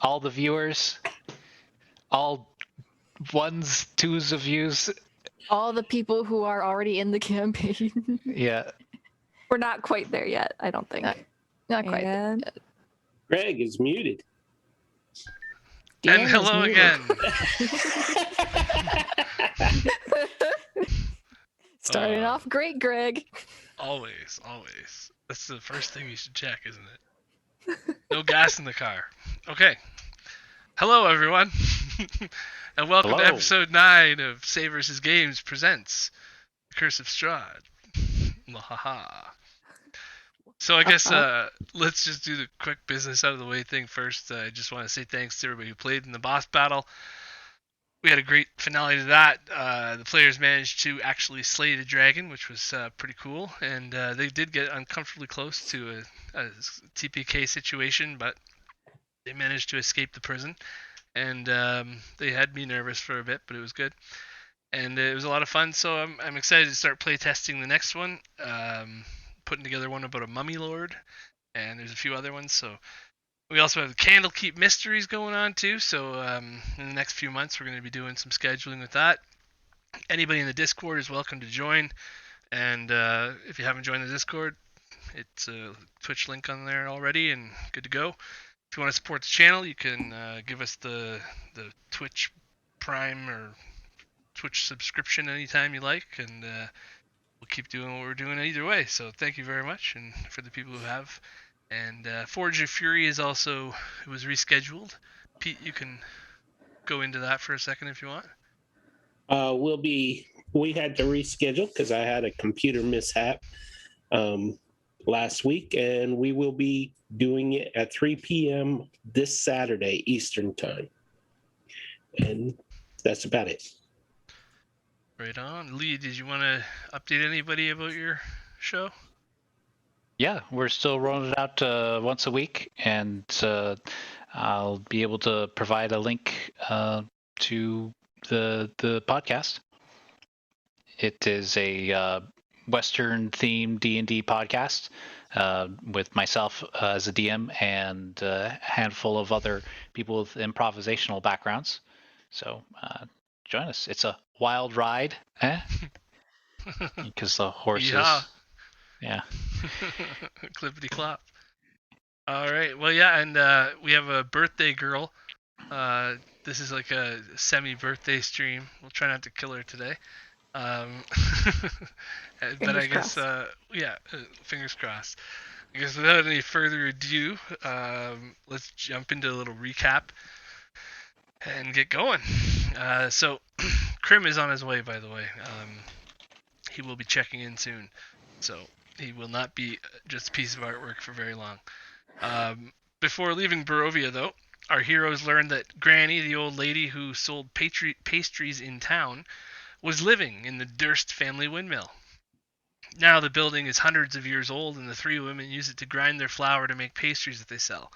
all the viewers, all ones, twos of views. All the people who are already in the campaign. Yeah. We're not quite there yet, I don't think. Not quite. And Greg is muted. Dan And is hello muted. again. Starting off great, Greg. Always. That's the first thing you should check, isn't it? No gas in the car. Okay. Hello, everyone. And welcome to Hello. episode 9 of saveVSgames presents Curse of Strahd. Mwahaha. So I guess let's just do the quick business out of the way thing first. I just want to say thanks to everybody who played in the boss battle. We had a great finale to that. The players managed to actually slay the dragon, which was pretty cool. And they did get uncomfortably close to a TPK situation, but they managed to escape the prison. And they had me nervous for a bit, but it was good. And it was a lot of fun, so I'm excited to start play testing the next one. Putting together one about a mummy lord, and there's a few other ones. So we also have the Candlekeep mysteries going on too. So in the next few months, we're going to be doing some scheduling with that. Anybody in the Discord is welcome to join. And if you haven't joined the Discord, it's a Twitch link on there already, and good to go. If you want to support the channel, you can give us the Twitch Prime or Twitch subscription anytime you like, and we'll keep doing what we're doing either way. So thank you very much, and for the people who have. And Forge of Fury is also, it was rescheduled. Pete, you can go into that for a second if you want. We had to reschedule because I had a computer mishap last week, and we will be doing it at 3 p.m. this Saturday Eastern time. And that's about it. Right on. Lee, did you want to update anybody about your show? Yeah, we're still rolling it out once a week, and I'll be able to provide a link to the podcast. It is a Western-themed D&D podcast with myself as a DM and a handful of other people with improvisational backgrounds. So join us. It's a wild ride, because the horses. Yeah. Clippity clop. All right. Well, yeah, and we have a birthday girl. This is like a semi-birthday stream. We'll try not to kill her today. But I guess, fingers crossed. I guess without any further ado, let's jump into a little recap and get going. So, Krim is on his way, by the way. He will be checking in soon. So, he will not be just a piece of artwork for very long. Before leaving Barovia, though, our heroes learned that Granny, the old lady who sold pastries in town, was living in the Durst family windmill. Now the building is hundreds of years old, and the three women use it to grind their flour to make pastries that they sell.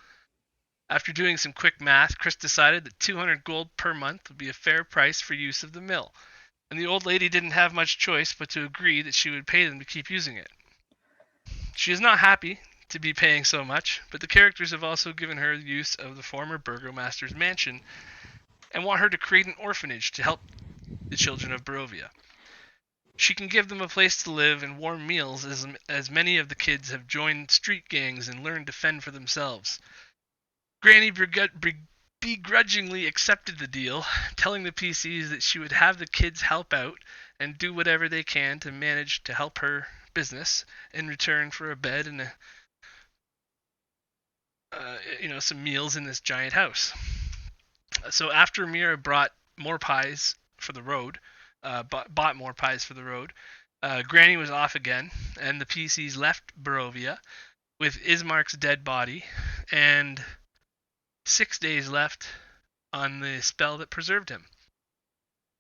After doing some quick math, Chris decided that 200 gold per month would be a fair price for use of the mill, and the old lady didn't have much choice but to agree that she would pay them to keep using it. She is not happy to be paying so much, but the characters have also given her use of the former burgomaster's mansion and want her to create an orphanage to help the children of Barovia. She can give them a place to live and warm meals, as many of the kids have joined street gangs and learned to fend for themselves. Granny begrudgingly accepted the deal, telling the PCs that she would have the kids help out and do whatever they can to manage to help her business in return for a bed and some meals in this giant house. So after Mira brought more pies for the road, bought more pies for the road, Granny was off again, and the PCs left Barovia with Ismark's dead body and 6 days left on the spell that preserved him.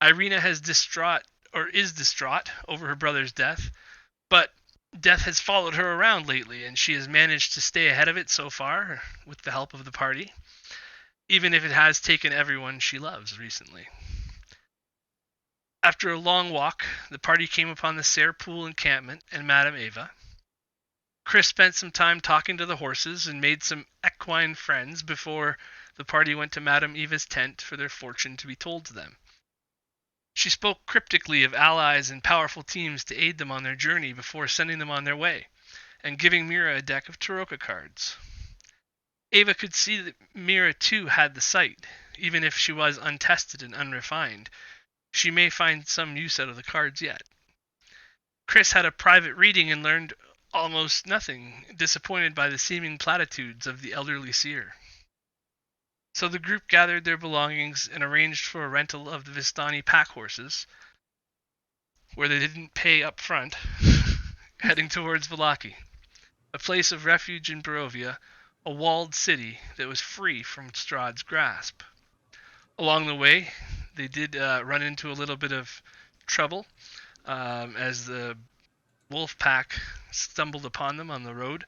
Irena is distraught over her brother's death, but death has followed her around lately, and she has managed to stay ahead of it so far with the help of the party, even if it has taken everyone she loves recently. After a long walk, the party came upon the Serpool encampment and Madame Eva. Chris spent some time talking to the horses and made some equine friends before the party went to Madame Eva's tent for their fortune to be told to them. She spoke cryptically of allies and powerful teams to aid them on their journey before sending them on their way, and giving Mira a deck of Taroka cards. Ava could see that Mira too had the sight, even if she was untested and unrefined. She may find some use out of the cards yet. Chris had a private reading and learned almost nothing, disappointed by the seeming platitudes of the elderly seer. So the group gathered their belongings and arranged for a rental of the Vistani pack horses, where they didn't pay up front, heading towards Vallaki, a place of refuge in Barovia, a walled city that was free from Strahd's grasp. Along the way, they did run into a little bit of trouble as the wolf pack stumbled upon them on the road.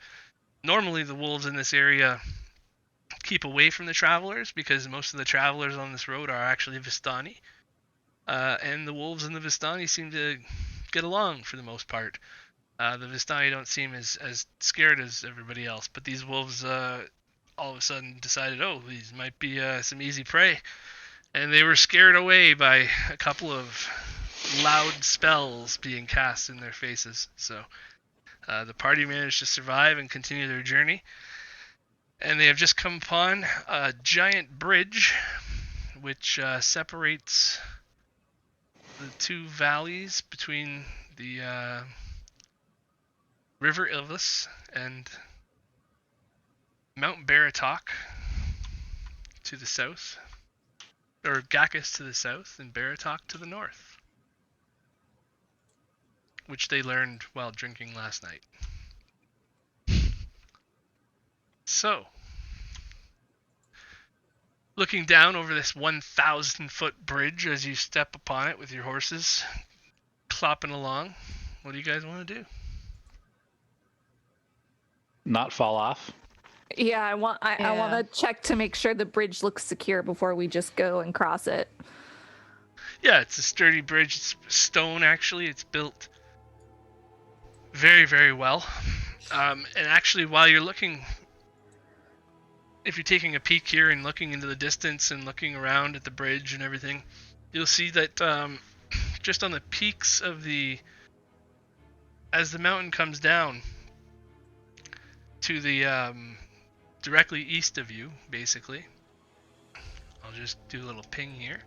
Normally, the wolves in this area keep away from the travelers because most of the travelers on this road are actually Vistani. And the wolves and the Vistani seem to get along for the most part. The Vistani don't seem as scared as everybody else, but these wolves all of a sudden decided, oh, these might be some easy prey. And they were scared away by a couple of loud spells being cast in their faces. So the party managed to survive and continue their journey. And they have just come upon a giant bridge which separates the two valleys between the River Ilvis and Mount Baratok to the south, or Gakis to the south and Baratok to the north, which they learned while drinking last night. So, looking down over this 1,000-foot bridge as you step upon it with your horses, clopping along, what do you guys want to do? Not fall off. Yeah, I want to check to make sure the bridge looks secure before we just go and cross it. Yeah, it's a sturdy bridge. It's stone, actually. It's built very, very well. And actually, while you're looking, if you're taking a peek here and looking into the distance and looking around at the bridge and everything, you'll see that just on the peaks of as the mountain comes down to the directly east of you, basically, I'll just do a little ping here.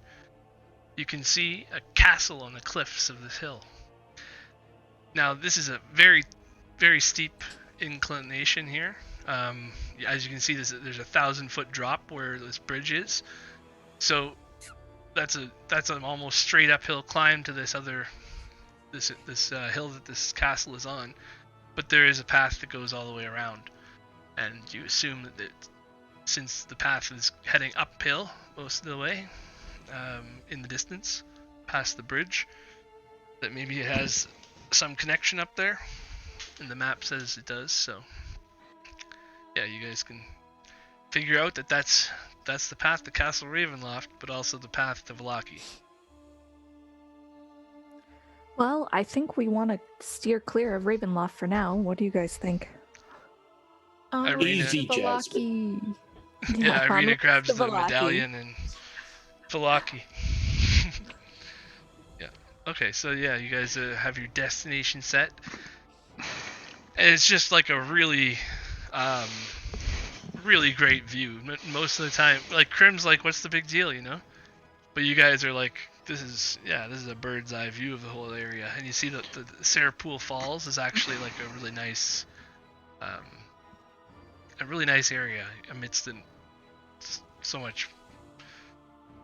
You can see a castle on the cliffs of this hill. Now, this is a very, very steep inclination here. As you can see, there's a 1,000-foot drop where this bridge is. So that's an almost straight uphill climb to this hill that this castle is on. But there is a path that goes all the way around, and you assume that since the path is heading uphill most of the way, in the distance, past the bridge, that maybe it has some connection up there, and the map says it does. So yeah, you guys can figure out that that's the path to Castle Ravenloft, but also the path to Vallaki. Well, I think we want to steer clear of Ravenloft for now. What do you guys think? Irena. Easy, Jasmine. Yeah, Irena grabs the Vallaki. medallion and Vallaki. Yeah. Okay, so yeah, you guys have your destination set. And it's just like a really, really great view. Most of the time, like Crim's like, what's the big deal, you know? But you guys are like, this is a bird's eye view of the whole area. And you see that the Sarapool Falls is actually like a really nice area amidst so much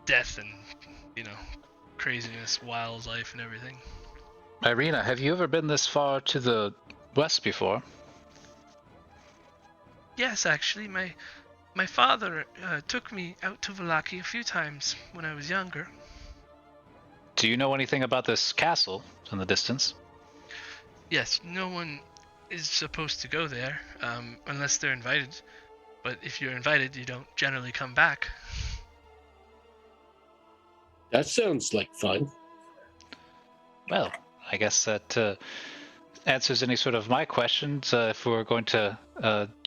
death and, you know, craziness, wildlife and everything. Irena, have you ever been this far to the west before? Yes, actually, my father took me out to Vallaki a few times when I was younger. Do you know anything about this castle in the distance? Yes, no one is supposed to go there unless they're invited. But if you're invited, you don't generally come back. That sounds like fun. Well, I guess that answers any sort of my questions. If we're going to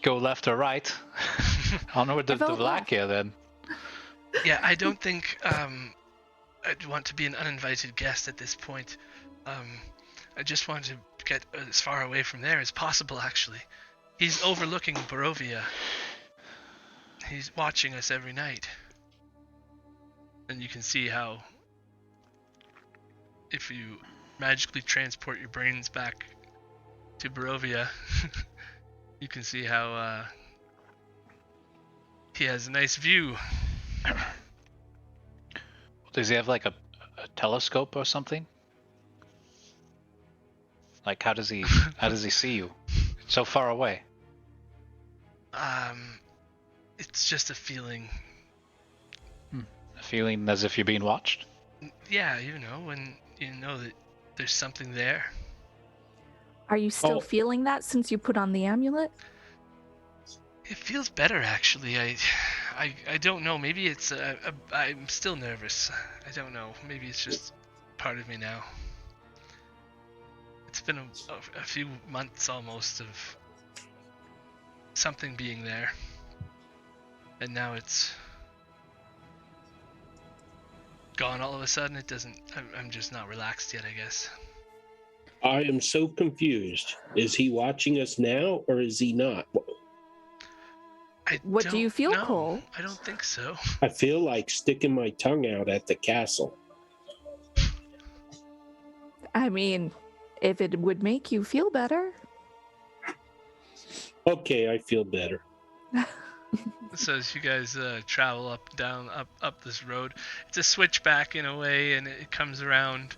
go left or right, I'll know where the vote left. Vallaki then. Yeah, I don't think I'd want to be an uninvited guest at this point. I just want to get as far away from there as possible, actually. He's overlooking Barovia. He's watching us every night. And you can see how, if you magically transport your brains back to Barovia, you can see how he has a nice view. Does he have like a telescope or something? Like how does he see you? It's so far away. It's just a feeling. A feeling as if you're being watched? Yeah, when you know that there's something there. Are you still feeling that since you put on the amulet? It feels better, actually. I don't know. Maybe it's I'm still nervous. I don't know. Maybe it's just part of me now. It's been a few months almost of something being there, and now it's gone all of a sudden. It doesn't. I'm just not relaxed yet, I guess. I am so confused. Is he watching us now, or is he not? What do you feel, know. Cole? I don't think so. I feel like sticking my tongue out at the castle. I mean, if it would make you feel better. Okay, I feel better. So as you guys travel up this road, it's a switchback in a way, and it comes around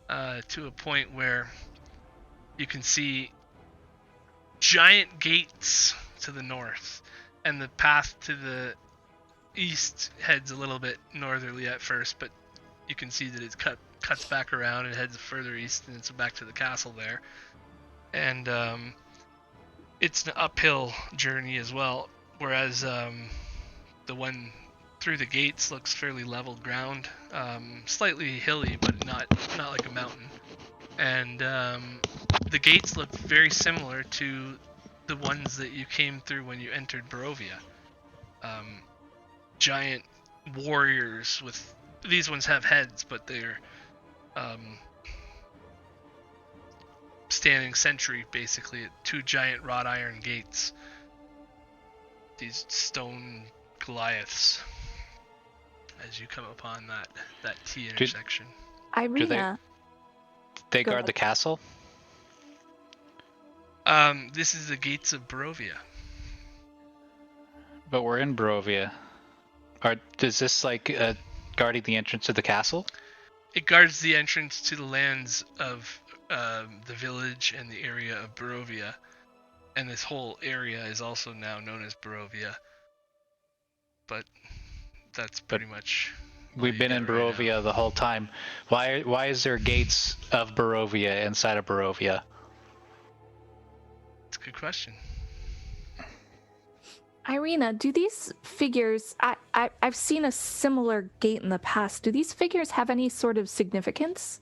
to a point where you can see giant gates to the north, and the path to the east heads a little bit northerly at first, but you can see that it cuts back around and heads further east, and it's back to the castle there. And it's an uphill journey as well, whereas the one through the gates looks fairly level ground, slightly hilly, but not like a mountain. And the gates look very similar to the ones that you came through when you entered Barovia. Giant warriors with, these ones have heads, but they're standing sentry basically at two giant wrought iron gates. These stone Goliaths as you come upon that T intersection. Irena. They guard the castle? This is the gates of Barovia. But we're in Barovia. Is this like guarding the entrance to the castle? It guards the entrance to the lands of the village and the area of Barovia. And this whole area is also now known as Barovia. But that's pretty much... We've been in Barovia the whole time. Why is there gates of Barovia inside of Barovia? It's a good question. Irena, do these figures... I've seen a similar gate in the past. Do these figures have any sort of significance?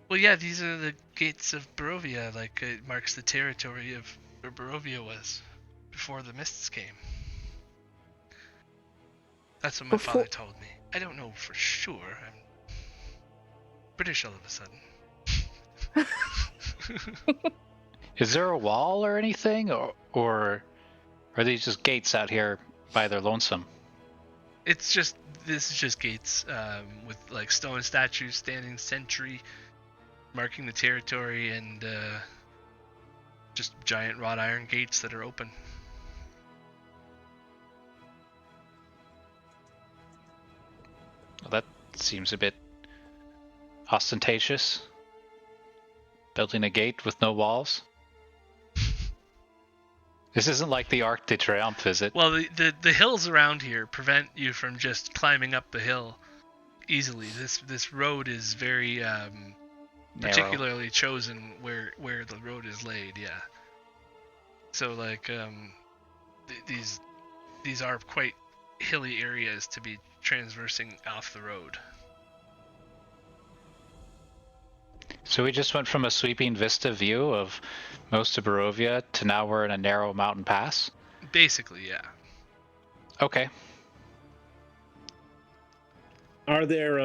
Well, yeah, these are the gates of Barovia. Like, it marks the territory of where Barovia was before the mists came. That's what my father told me. I don't know for sure. I'm British all of a sudden. Is there a wall or anything, or are these just gates out here by their lonesome? This is just gates with like stone statues standing sentry, marking the territory, and just giant wrought iron gates that are open. Well, that seems a bit ostentatious. Building a gate with no walls. This isn't like the Arc de Triomphe, is it? Well, the hills around here prevent you from just climbing up the hill easily. This road is very particularly chosen where the road is laid. Yeah. So like these are quite hilly areas to be transversing off the road. So we just went from a sweeping vista view of most of Barovia to now we're in a narrow mountain pass? Basically, yeah. Okay. Are there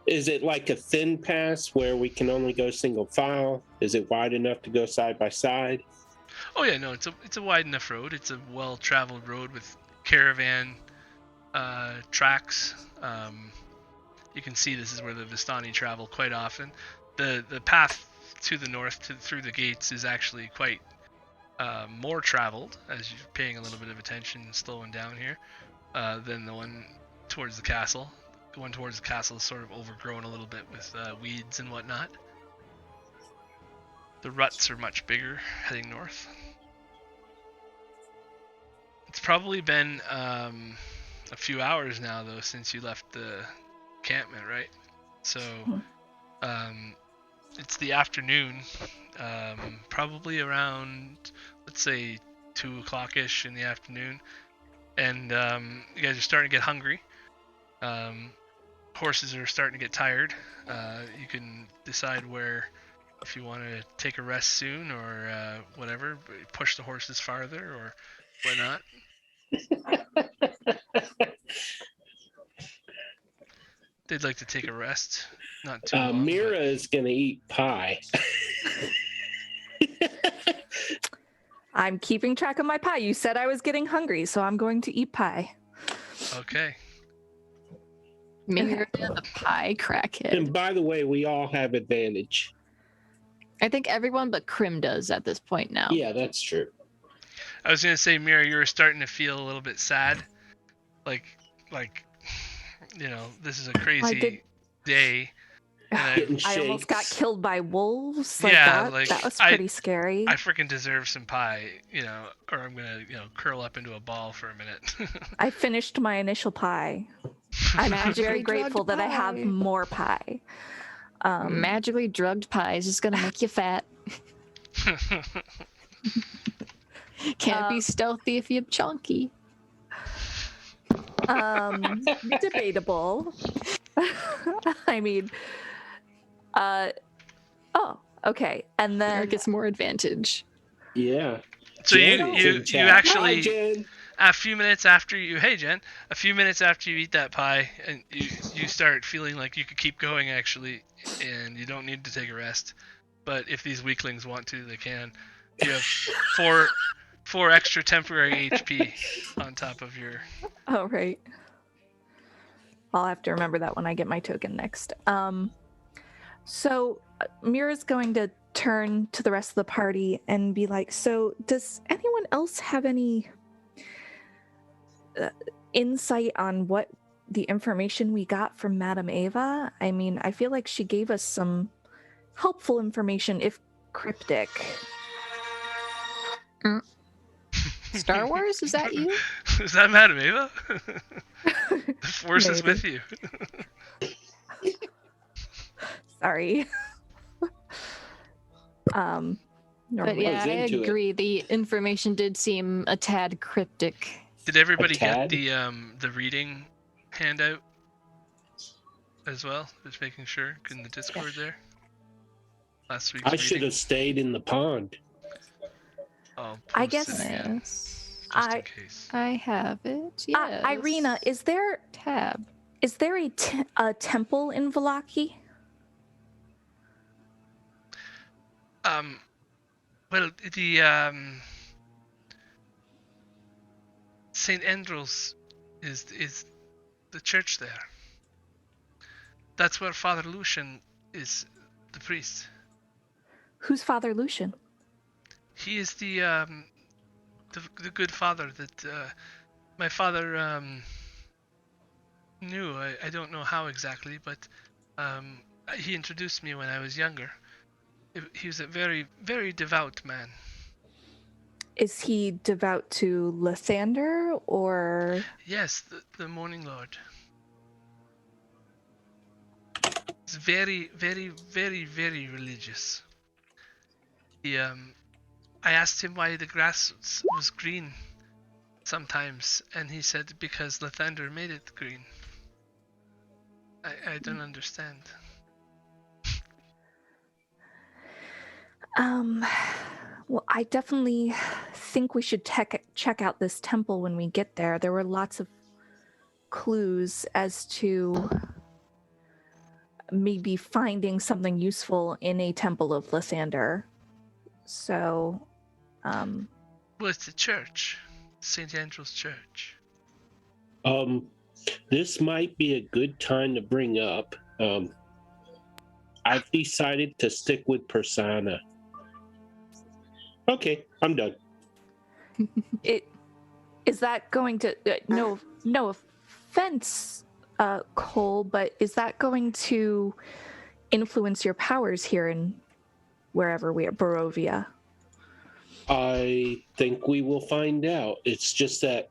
is it like a thin pass where we can only go single file? Is it wide enough to go side by side? Oh yeah, no, it's a wide enough road. It's a well-traveled road with caravan tracks. You can see this is where the Vistani travel quite often. The path to the north through the gates is actually quite more traveled, as you're paying a little bit of attention and slowing down here, than the one towards the castle. The one towards the castle is sort of overgrown a little bit with weeds and whatnot. The ruts are much bigger heading north. It's probably been a few hours now, though, since you left the encampment, right? So it's the afternoon, probably around, let's say, 2 o'clock-ish in the afternoon, and you guys are starting to get hungry. Horses are starting to get tired. You can decide where, if you want to take a rest soon or whatever, push the horses farther or whatnot. They'd like to take a rest, not too long. Mira is going to eat pie. I'm keeping track of my pie. You said I was getting hungry, so I'm going to eat pie. Okay. Mira the pie crackhead. And by the way, we all have advantage. I think everyone but Krim does at this point now. Yeah, that's true. I was gonna say, Mira, you were starting to feel a little bit sad, like, you know, this is a crazy day. And I almost got killed by wolves. Yeah, that was pretty scary. I freaking deserve some pie, you know, or I'm gonna, curl up into a ball for a minute. I finished my initial pie. I'm very grateful that I have more pie. Magically drugged pie is just gonna make you fat. Can't be stealthy if you're chunky. Debatable. I mean, oh, okay. And then Eric gets more advantage. Yeah. So Jen, you Jen, actually, hi, Jen. a few minutes after you eat that pie, and you start feeling like you could keep going actually, and you don't need to take a rest. But if these weaklings want to, they can. You have four extra temporary HP on top of your. Oh, right. I'll have to remember that when I get my token next. So Mira's going to turn to the rest of the party and be like, so does anyone else have any insight on what the information we got from Madame Ava? I mean, I feel like she gave us some helpful information, if cryptic. Star Wars, is that you? Is that Madame Ava? The force is with you. Sorry. But yeah, I agree. The information did seem a tad cryptic. Did everybody get the reading handout as well? Just making sure in the Discord there. Last week's I should have stayed in the pond. I'll I post guess it again, just in case. I have it. Yes. Irena, is there tab? Is there a temple in Vallaki? Well, the Saint Andrew's is the church there. That's where Father Lucian is, the priest. Who's Father Lucian? He is the good father that my father knew. I don't know how exactly, but he introduced me when I was younger. He was a very, very devout man. Is he devout to Lathander, or? Yes, the Morning Lord. He's very, very, very, very religious. I asked him why the grass was green sometimes, and he said because Lathander made it green. I don't understand. Well, I definitely think we should check out this temple when we get there. There were lots of clues as to maybe finding something useful in a temple of Lysander. So, Well, it's a church. St. Andrew's Church. This might be a good time to bring up. I've decided to stick with Persona. Okay, I'm done. Is that going to no offense, Cole, but is that going to influence your powers here in wherever we are, Barovia? I think we will find out. It's just that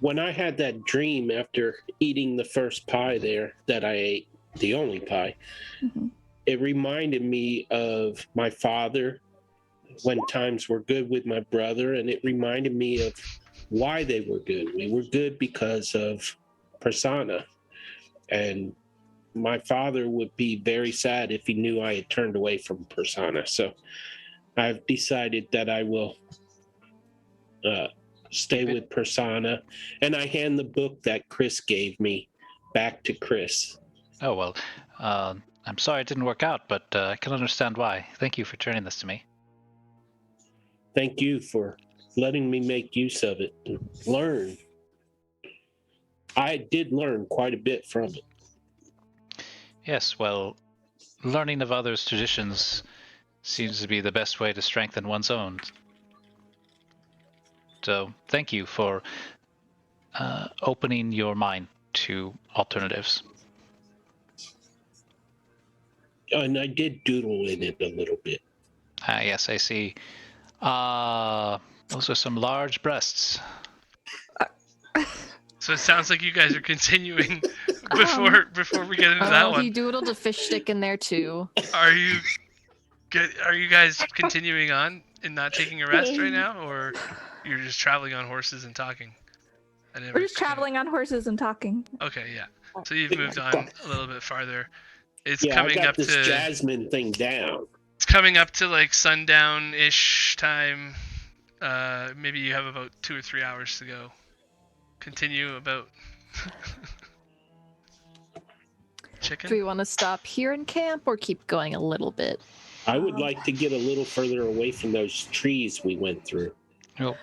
when I had that dream after eating the first pie there that I ate, the only pie, it reminded me of my father when times were good with my brother, and it reminded me of why they were good. We were good because of Persona. And my father would be very sad if he knew I had turned away from Persona. So I've decided that I will stay with Persona, and I hand the book that Chris gave me back to Chris. Oh, well, I'm sorry it didn't work out, but I can understand why. Thank you for turning this to me. Thank you for letting me make use of it and learn. I did learn quite a bit from it. Yes, well, learning of others' traditions seems to be the best way to strengthen one's own. So, thank you for opening your mind to alternatives. And I did doodle in it a little bit. Yes, I see. Those are some large breasts. So it sounds like you guys are continuing before we get into that one. He doodled a fish stick in there too. Are you guys continuing on and not taking a rest right now, or you're just traveling on horses and talking? We're just traveling on horses and talking. Okay, yeah. So you've moved on a little bit farther. It's Yeah, coming I got up this to Jasmine thing down. It's coming up to like sundown-ish time. Maybe you have about 2 or 3 hours to go. Continue about chicken. Do we want to stop here in camp or keep going a little bit? I would like to get a little further away from those trees we went through. Oh.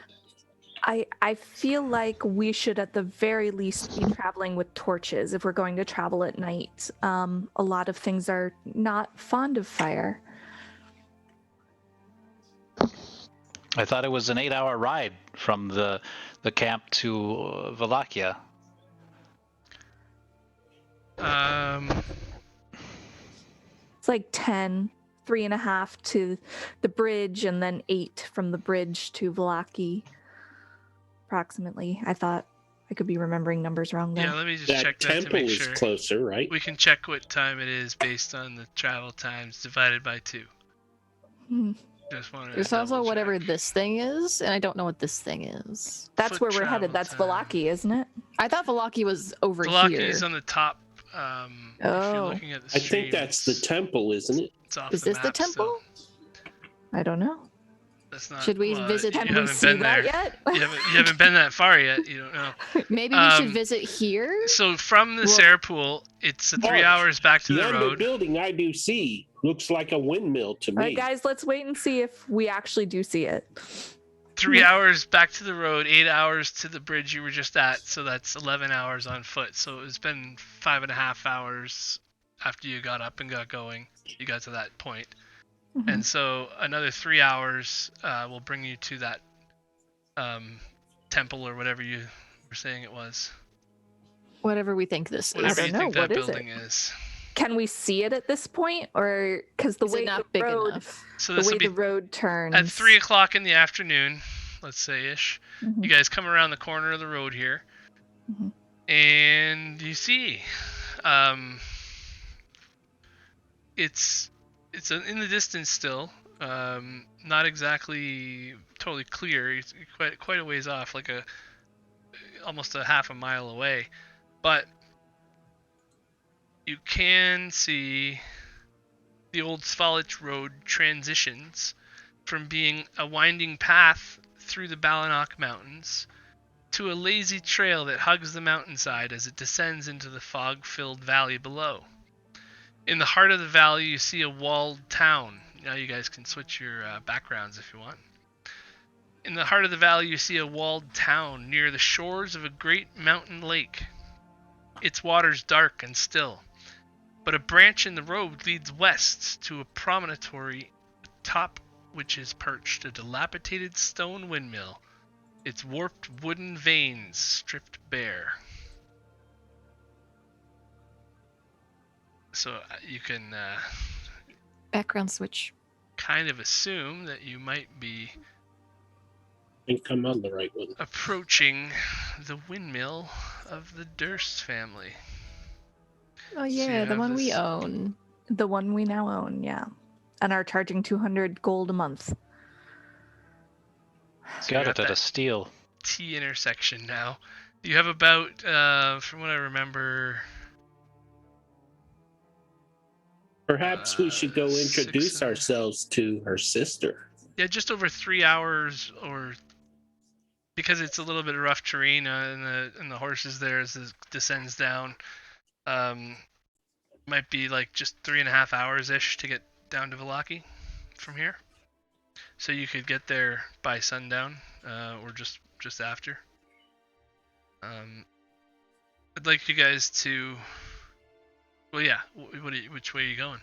I feel like we should at the very least be traveling with torches if we're going to travel at night. A lot of things are not fond of fire. I thought it was an 8-hour ride from the camp to Vallaki. It's like 10, 3.5 to the bridge, and then 8 from the bridge to Vallaki. Approximately. I thought I could be remembering numbers wrong there. Yeah, let me just That check that to temple make is sure. closer, right? We can check what time it is based on the travel times divided by 2. Just want to. There's also whatever this thing is, and I don't know what this thing is. That's Foot where we're headed. travel That's time. Vallaki, isn't it? I thought Vallaki was over Vallaki here. is on the top. If you're looking at the I think that's the streams, temple, isn't it? it's off Is the this the map, so temple? I don't know. that's not. Should we visit? You Have we haven't seen been that there. yet? You haven't been that far yet. You don't know. Maybe we should visit here. So from the Sarah pool, it's 3 Mark, hours back to the Yonder road. building I do see looks like a windmill to me. All right, guys, let's wait and see if we actually do see it. 3 hours back to the road, 8 hours to the bridge you were just at, so that's 11 hours on foot. So it's been 5.5 hours after you got up and got going. You got to that point. And so another 3 hours will bring you to that temple or whatever you were saying it was. Whatever we think this is. Whatever you know. think that What is it? building is. Can we see it at this point, or because the Is way it not the big road, enough? So the this way will be the road turns at 3 o'clock in the afternoon, let's say ish. Mhm. You guys come around the corner of the road here, Mhm. and you see, it's in the distance still. Not exactly totally clear. It's quite a ways off, like almost a half a mile away, but you can see the old Svalich Road transitions from being a winding path through the Balanok Mountains to a lazy trail that hugs the mountainside as it descends into the fog-filled valley below. In the heart of the valley, you see a walled town. Now you guys can switch your backgrounds if you want. In the heart of the valley, you see a walled town near the shores of a great mountain lake. Its waters dark and still, but a branch in the road leads west to a promontory atop which is perched a dilapidated stone windmill, its warped wooden vanes stripped bare. So you can Background switch. kind of assume that you might be I think I'm on the right one. approaching the windmill of the Durst family. Oh you yeah, the have one we this- own. The one we now own, yeah. And are charging 200 gold a month. So you're Got at it at a that steal. T intersection now. You have about, from what I remember, Perhaps we should go 6 introduce hours. ourselves to her sister. yeah, just over 3 hours, or because it's a little bit of rough terrain and the horses there as it descends down. Might be like just 3.5 hours ish to get down to Vallaki from here. So you could get there by sundown, or just after. I'd like you guys to. Well, yeah. Which way are you going?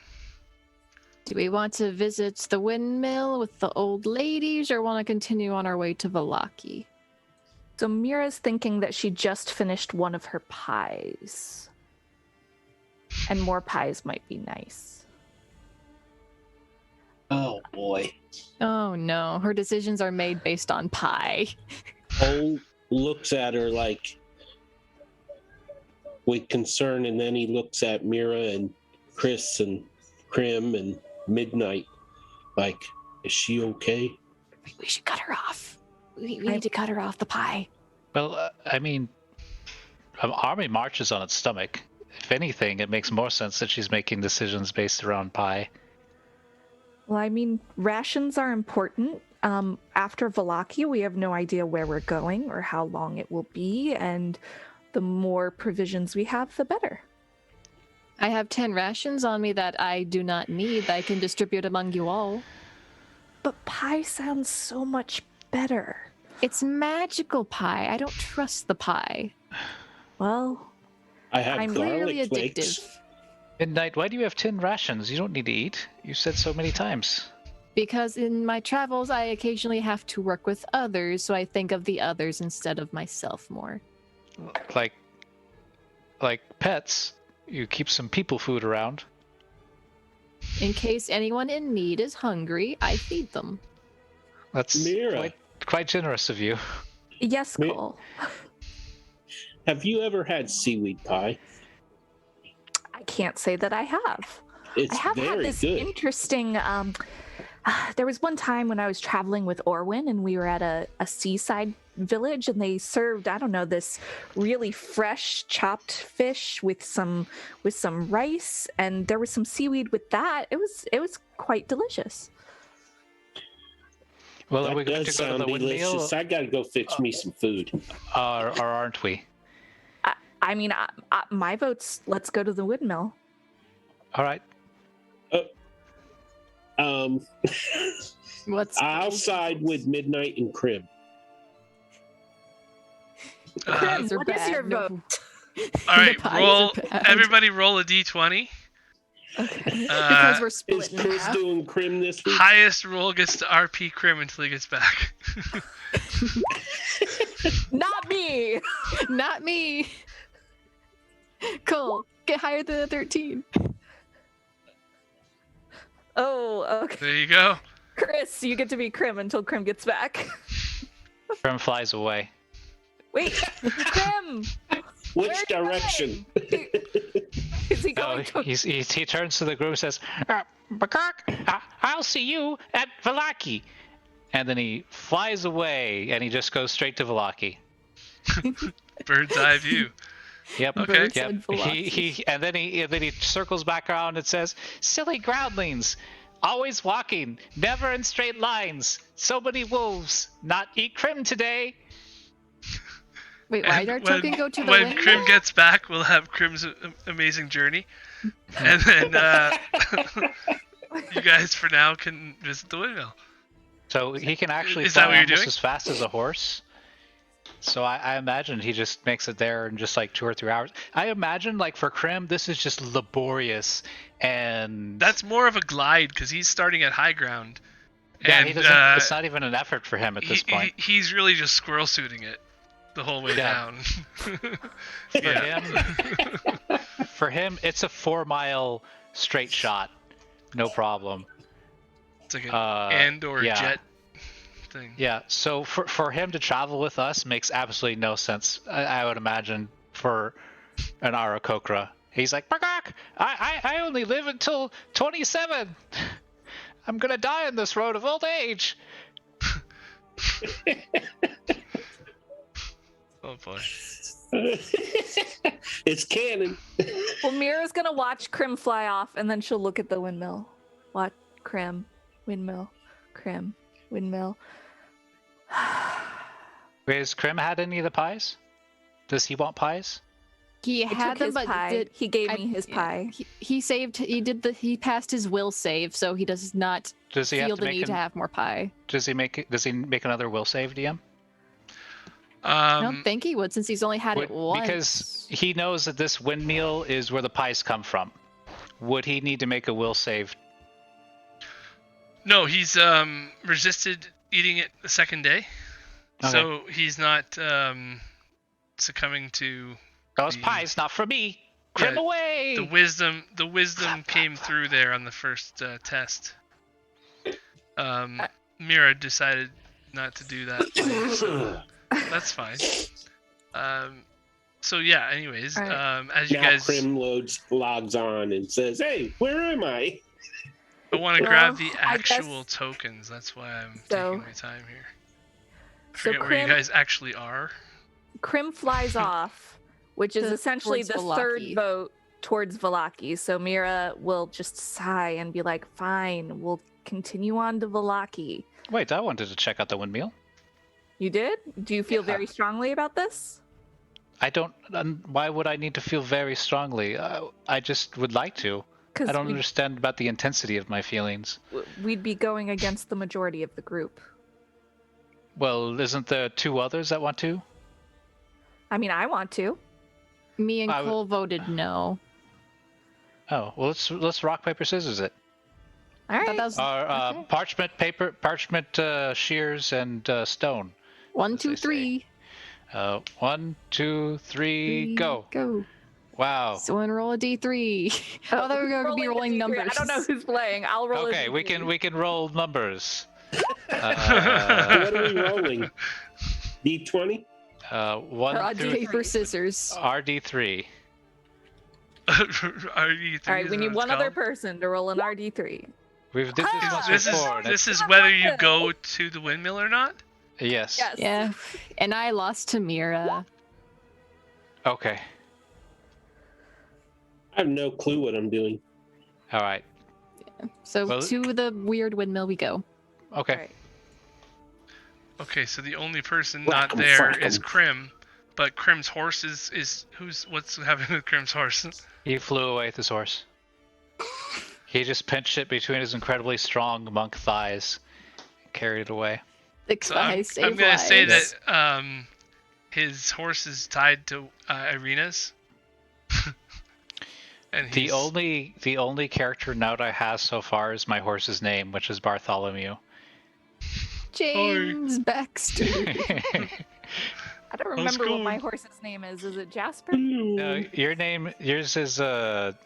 Do we want to visit the windmill with the old ladies or want to continue on our way to Vallaki? So Mira's thinking that she just finished one of her pies. And more pies might be nice. Oh boy. Oh no, her decisions are made based on pie. Cole looks at her like with concern, and then he looks at Mira and Chris and Krim and Midnight like, is she okay? We should cut her off. We need to cut her off the pie. Well, I mean, an army marches on its stomach. If anything, it makes more sense that she's making decisions based around pie. Well, I mean, rations are important. After Vallaki, we have no idea where we're going or how long it will be, and the more provisions we have, the better. I have 10 rations on me that I do not need that I can distribute among you all. But pie sounds so much better. It's magical pie. I don't trust the pie. Well, I have I'm clearly garlic flakes. addictive. Midnight, why do you have 10 rations? You don't need to eat. You said so many times. Because in my travels, I occasionally have to work with others, so I think of the others instead of myself more. Like pets, you keep some people food around. In case anyone in need is hungry, I feed them. That's Mira. quite generous of you. yes, Me- Cole. Have you ever had seaweed pie? I can't say that I have. It's I have had very this good. interesting. There was one time when I was traveling with Orwin, and we were at a seaside village, and they served, I don't know, this really fresh chopped fish with some rice, and there was some seaweed with that. It was quite delicious. Well, are That we going does to go to sound the windmill, delicious. I gotta go fix me some food. or aren't we? I mean, my vote's let's go to the windmill. All right. What's I'll side with Midnight and Krim. Pies are what is bad. your No. vote? All right, The pies are roll. bad. Everybody, roll a d20. Okay. Because we're Is split in Chris half. doing Krim this week? Highest roll gets to RP Krim until he gets back. Not me. Not me. Cool. Get higher than a 13. Oh, okay. There you go. Chris, you get to be Krim until Krim gets back. Krim flies away. Wait, Krim! Which Where's he direction? Is he No, going to... he turns to the group and says, Bakak, I'll see you at Vallaki. And then he flies away, and he just goes straight to Vallaki. Bird's eye view. Yep. Okay. Birds Yep. and Vallaki. And then he circles back around and says, "Silly groundlings, always walking, never in straight lines. So many wolves, not eat Krim today." Wait, why And did our token go to the when windmill? Krim gets back, we'll have Krim's amazing journey, and then you guys for now can visit the windmill. So he can actually Is that fly what you're almost doing? as fast as a horse. So I imagine he just makes it there in just like 2 or 3 hours. I imagine like for Krim, this is just laborious, and That's more of a glide because he's starting at high ground. yeah, and he doesn't. It's not even an effort for him at this point. He's really just squirrel suiting it the whole way Yeah. down. For him, it's a 4-mile straight shot, no problem. It's like an yeah. jet thing. Yeah, so for him to travel with us makes absolutely no sense. I would imagine for an Arakokra. He's like, Bagak, I only live until 27. I'm gonna die on this road of old age. Oh boy. It's canon. Well, Mira's gonna watch Krim fly off, and then she'll look at the windmill. Watch Krim, windmill, Krim, windmill. Wait, has Krim had any of the pies? Does he want pies? He I had took them, his but pie. He gave I- me his yeah, pie. He passed his will save, so he does not Does he have feel to the make need to an, have more pie. Does he make another will save, DM? I don't think he would, since he's only had it once. Because he knows that this windmill is where the pies come from. Would he need to make a will save? No, he's resisted eating it the second day, Okay. so he's not succumbing to Those the- pies, not for me. Krim Yeah, away. the wisdom. The wisdom Clap, came clap, through there on the first test. Mira decided not to do that, so that's fine. So yeah. Anyways, All right. as you Now guys, Krim logs on and says, "Hey, where am I?" I want to Well, grab the I guess- actual tokens. That's why I'm So- taking my time here. I So forget where you Krim- guys actually are. Krim flies off, which is essentially the towards third Vallaki. boat towards Vallaki. So Mira will just sigh and be like, "Fine, we'll continue on to Vallaki." Wait, I wanted to check out the windmill. You did? Do you feel Yeah. very strongly about this? I don't. Why would I need to feel very strongly? I just would like to. Because I don't understand about the intensity of my feelings. we'd be going against the majority of the group. Well, isn't there 2 others that want to? I mean, I want to. Me and I would- Cole voted no. Oh, well, let's rock paper scissors it. All right. That was Or okay. parchment, shears, and stone. 1, as 2, they say. 3. 1, 2, 3, go! Go. Wow. So and roll a D3. I thought we were going to be the rolling D3. numbers. I don't know who's playing. I'll roll. Okay, a we D3. can roll numbers. What are we rolling? D20? 1 Rock, through paper, scissors. RD3. RD3 All right, we is need what one it's other called. person to roll an RD3. We've did this once This is before. and this it's- is whether you go to the windmill or not. Yes. Yes. Yeah. And I lost to Mira. Okay. I have no clue what I'm doing. All right. So Well- to the weird windmill we go. Okay. All right. Okay, so the only person Whack not 'em, there fuck is 'em. Krim, but Krim's horse is what's happening with Krim's horse? He flew away with his horse. He just pinched it between his incredibly strong monk thighs and carried it away. Six So I'm, thighs, save I'm gonna say lives. that his horse is tied to Irena's. And The he's, only character note I have so far is my horse's name, which is Bartholomew. James Baxter. I don't remember what my go. horse's name is. Is it Jasper? No, yours is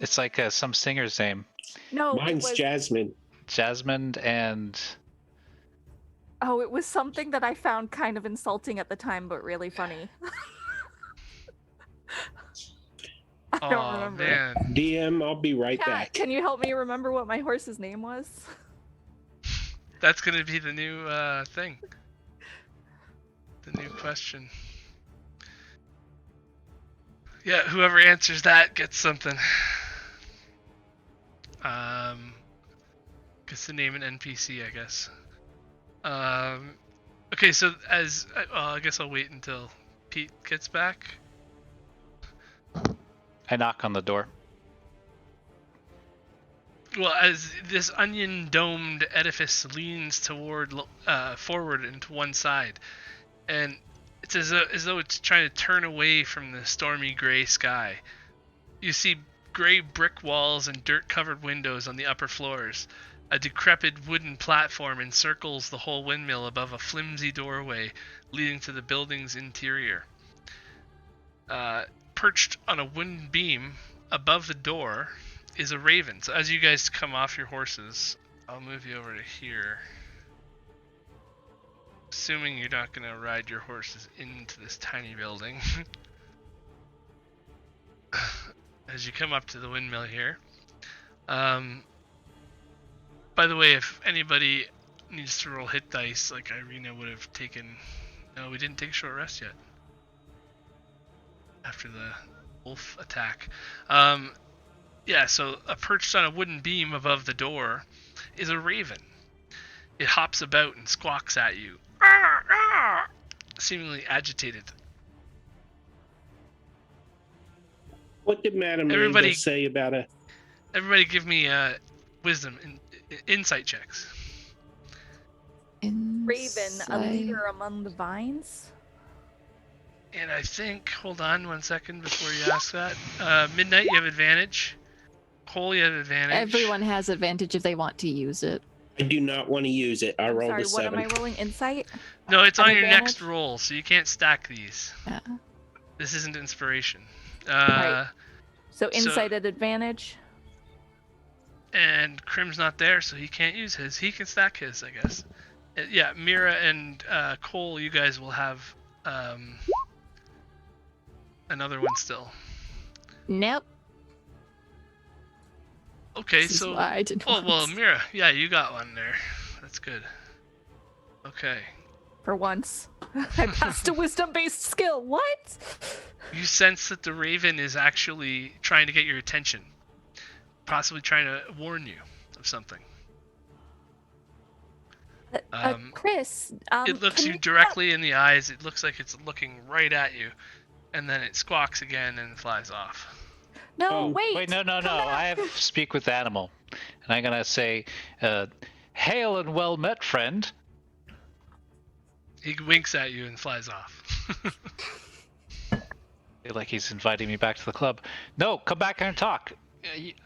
it's like some singer's name, No. it Mine's was- Jasmine. Jasmine, and Oh, it was something that I found kind of insulting at the time, but really funny. I don't oh remember. man, DM, I'll be right Kat, back. can you help me remember what my horse's name was? that's gonna be the new thing. The new question. Yeah, whoever answers that gets something. Gets to name an NPC, I guess. Okay, so as I guess I'll wait until Pete gets back. I knock on the door. Well, as this onion-domed edifice leans forward into one side, and it's as though it's trying to turn away from the stormy gray sky. You see gray brick walls and dirt-covered windows on the upper floors. A decrepit wooden platform encircles the whole windmill above a flimsy doorway leading to the building's interior. Perched on a wooden beam above the door is a raven. So as you guys come off your horses, I'll move you over to here. Assuming you're not going to ride your horses into this tiny building. As you come up to the windmill here. By the way, if anybody needs to roll hit dice, like Irena would have taken... No, we didn't take a short rest yet. After the wolf attack. Yeah, so perched on a wooden beam above the door is a raven. It hops about and squawks at you. Seemingly agitated. What did Madame Everybody- Angel say about it? Everybody give me wisdom and insight checks. Raven, a Insight. leader among the vines. And I think, hold on 1 second before you ask that. Midnight, you have advantage. Cole, you have advantage. Everyone has advantage if they want to use it. I do not want to use it. I rolled Sorry, a what am 7. I rolling? Insight? No, it's on your Advantage? next roll, so you can't stack these. Yeah. This isn't inspiration. Right. So insight at advantage. And Crim's not there, so he can't use his. He can stack his, I guess. Yeah, Mira and Cole, you guys will have another one still. Nope. Okay, This is so... why I didn't Oh, want well, to- Mira, yeah, you got one there. That's good. Okay. For once. I passed a wisdom-based skill. What? You sense that the raven is actually trying to get your attention. Possibly trying to warn you of something. Chris, It looks can you directly in the eyes. It looks like it's looking right at you. And then it squawks again and flies off. No, wait. Wait, no. I have to speak with the animal. And I'm going to say, hail and well met, friend. He winks at you and flies off. Feel like he's inviting me back to the club. No, come back here and talk.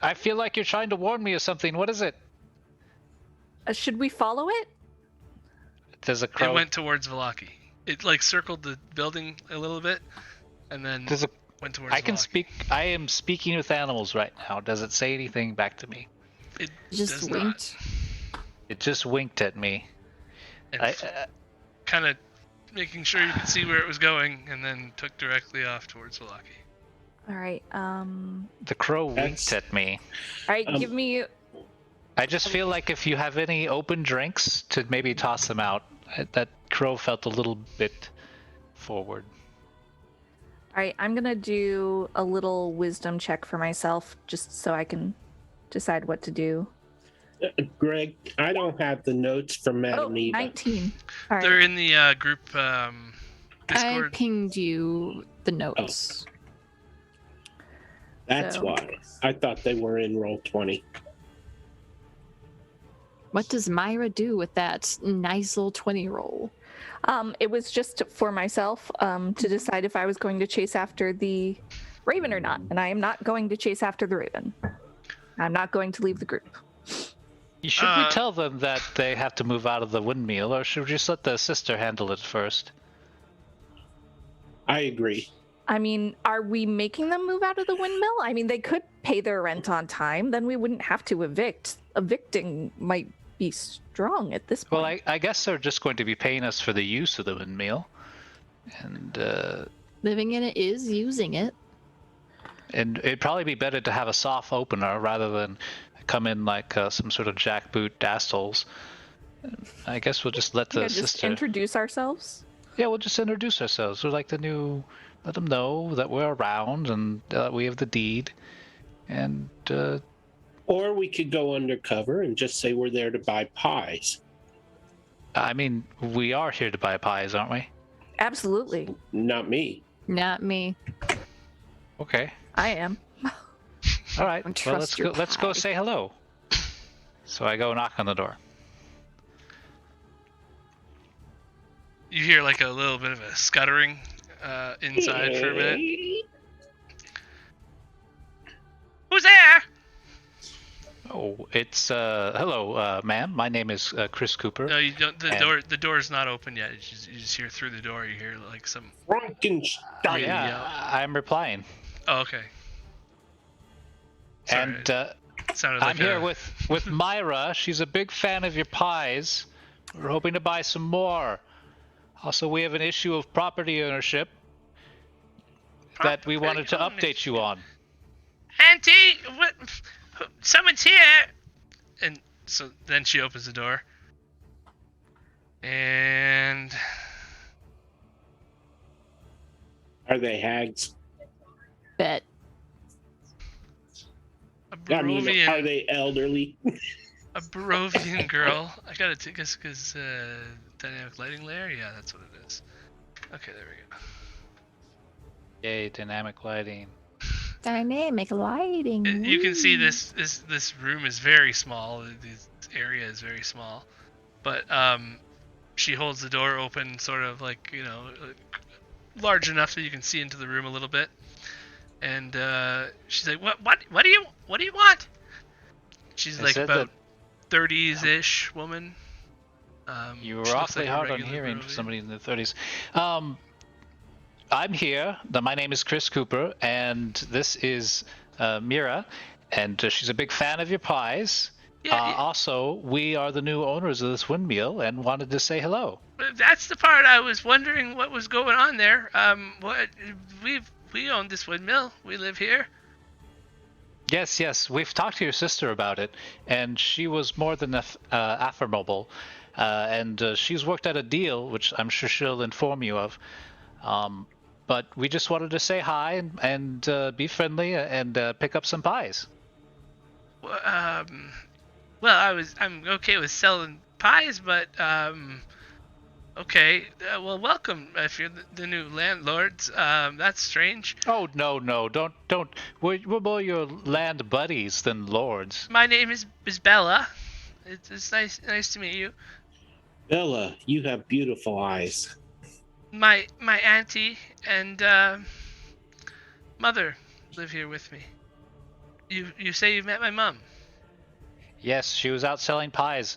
I feel like you're trying to warn me of something. What is it? Should we follow it? There's a crow. It went towards Vallaki. It like circled the building a little bit, and then There's a went towards I can Vallaki. speak. I am speaking with animals right now. Does it say anything back to me? It Just does winked. It just winked at me. not. Kind of making sure you could see where it was going, and then took directly off towards Vallaki. All right. The crow That's- winked at me. All right. Um, Give me. I just feel like if you have any open drinks, to maybe toss them out. That crow felt a little bit forward. All right. I'm gonna do a little wisdom check for myself, just so I can decide what to do. Greg, I don't have the notes from Oh, Madame Eva. 19. All right. They're in the group I Discord. pinged you the notes. That's So- why. I thought they were in roll 20. What does Myra do with that nice little 20 roll? It was just for myself to decide if I was going to chase after the raven or not, and I am not going to chase after the raven. I'm not going to leave the group. Should we tell them that they have to move out of the windmill, or should we just let the sister handle it first? I agree. I mean, are we making them move out of the windmill? I mean, they could pay their rent on time, then we wouldn't have to evict. Evicting might be strong at this point. Well, I guess they're just going to be paying us for the use of the windmill, and Living in it is using it. it'd probably be better to have a soft opener rather than come in like some sort of jackboot assholes. I guess we'll just let the Yeah, just sister. introduce ourselves. Yeah, we'll just introduce ourselves. We're like the new. Let them know that we're around and we have the deed, and Or we could go undercover and just say we're there to buy pies. I mean, we are here to buy pies, aren't we? Absolutely. Not me. Not me. Okay. I am. All right. Don't Well, trust let's your go pie. say hello. So I go knock on the door. You hear like a little bit of a scuttering inside for a minute. Who's there? Oh, it's hello, ma'am. My name is Chris Cooper. No, you don't. And- The door's not open yet. You just hear through the door. You hear like some. Frankenstein. Yeah, I'm replying. Oh, okay. Sorry, And sounded like I'm here with Myra. She's a big fan of your pies. We're hoping to buy some more. Also, we have an issue of property ownership that we wanted to update you on. Auntie, what? Someone's here. And so then she opens the door. And Are they hags? Bet. a I mean, Barovian, are they elderly? a Barovian girl. I gotta take this because dynamic lighting layer. Yeah, that's what it is. Okay, there we go. Yay, dynamic lighting. Dynamic lighting. You can see this room is very small. This area is very small, but she holds the door open, sort of like large enough that you can see into the room a little bit. And she's like, what do you want? She's I like said about 30s-ish woman. You were she looks awfully like a hard on regular hearing for Barovian. somebody in their 30s. I'm here. My name is Chris Cooper, and this is Mira, and she's a big fan of your pies. Yeah, Also, we are the new owners of this windmill and wanted to say hello. that's the part I was wondering what was going on there. We own this windmill. We live here. Yes, we've talked to your sister about it, and she was more than affirmable. And she's worked out a deal, which I'm sure she'll inform you of. But we just wanted to say hi and be friendly and pick up some pies. Well, I'm okay with selling pies, but okay. Well, welcome if you're the new landlords. That's strange. Oh no, don't. We're more your land buddies than lords. My name is Bella. It's nice to meet you. Bella, you have beautiful eyes. My auntie and mother live here with me. You say you met my mom? Yes, she was out selling pies.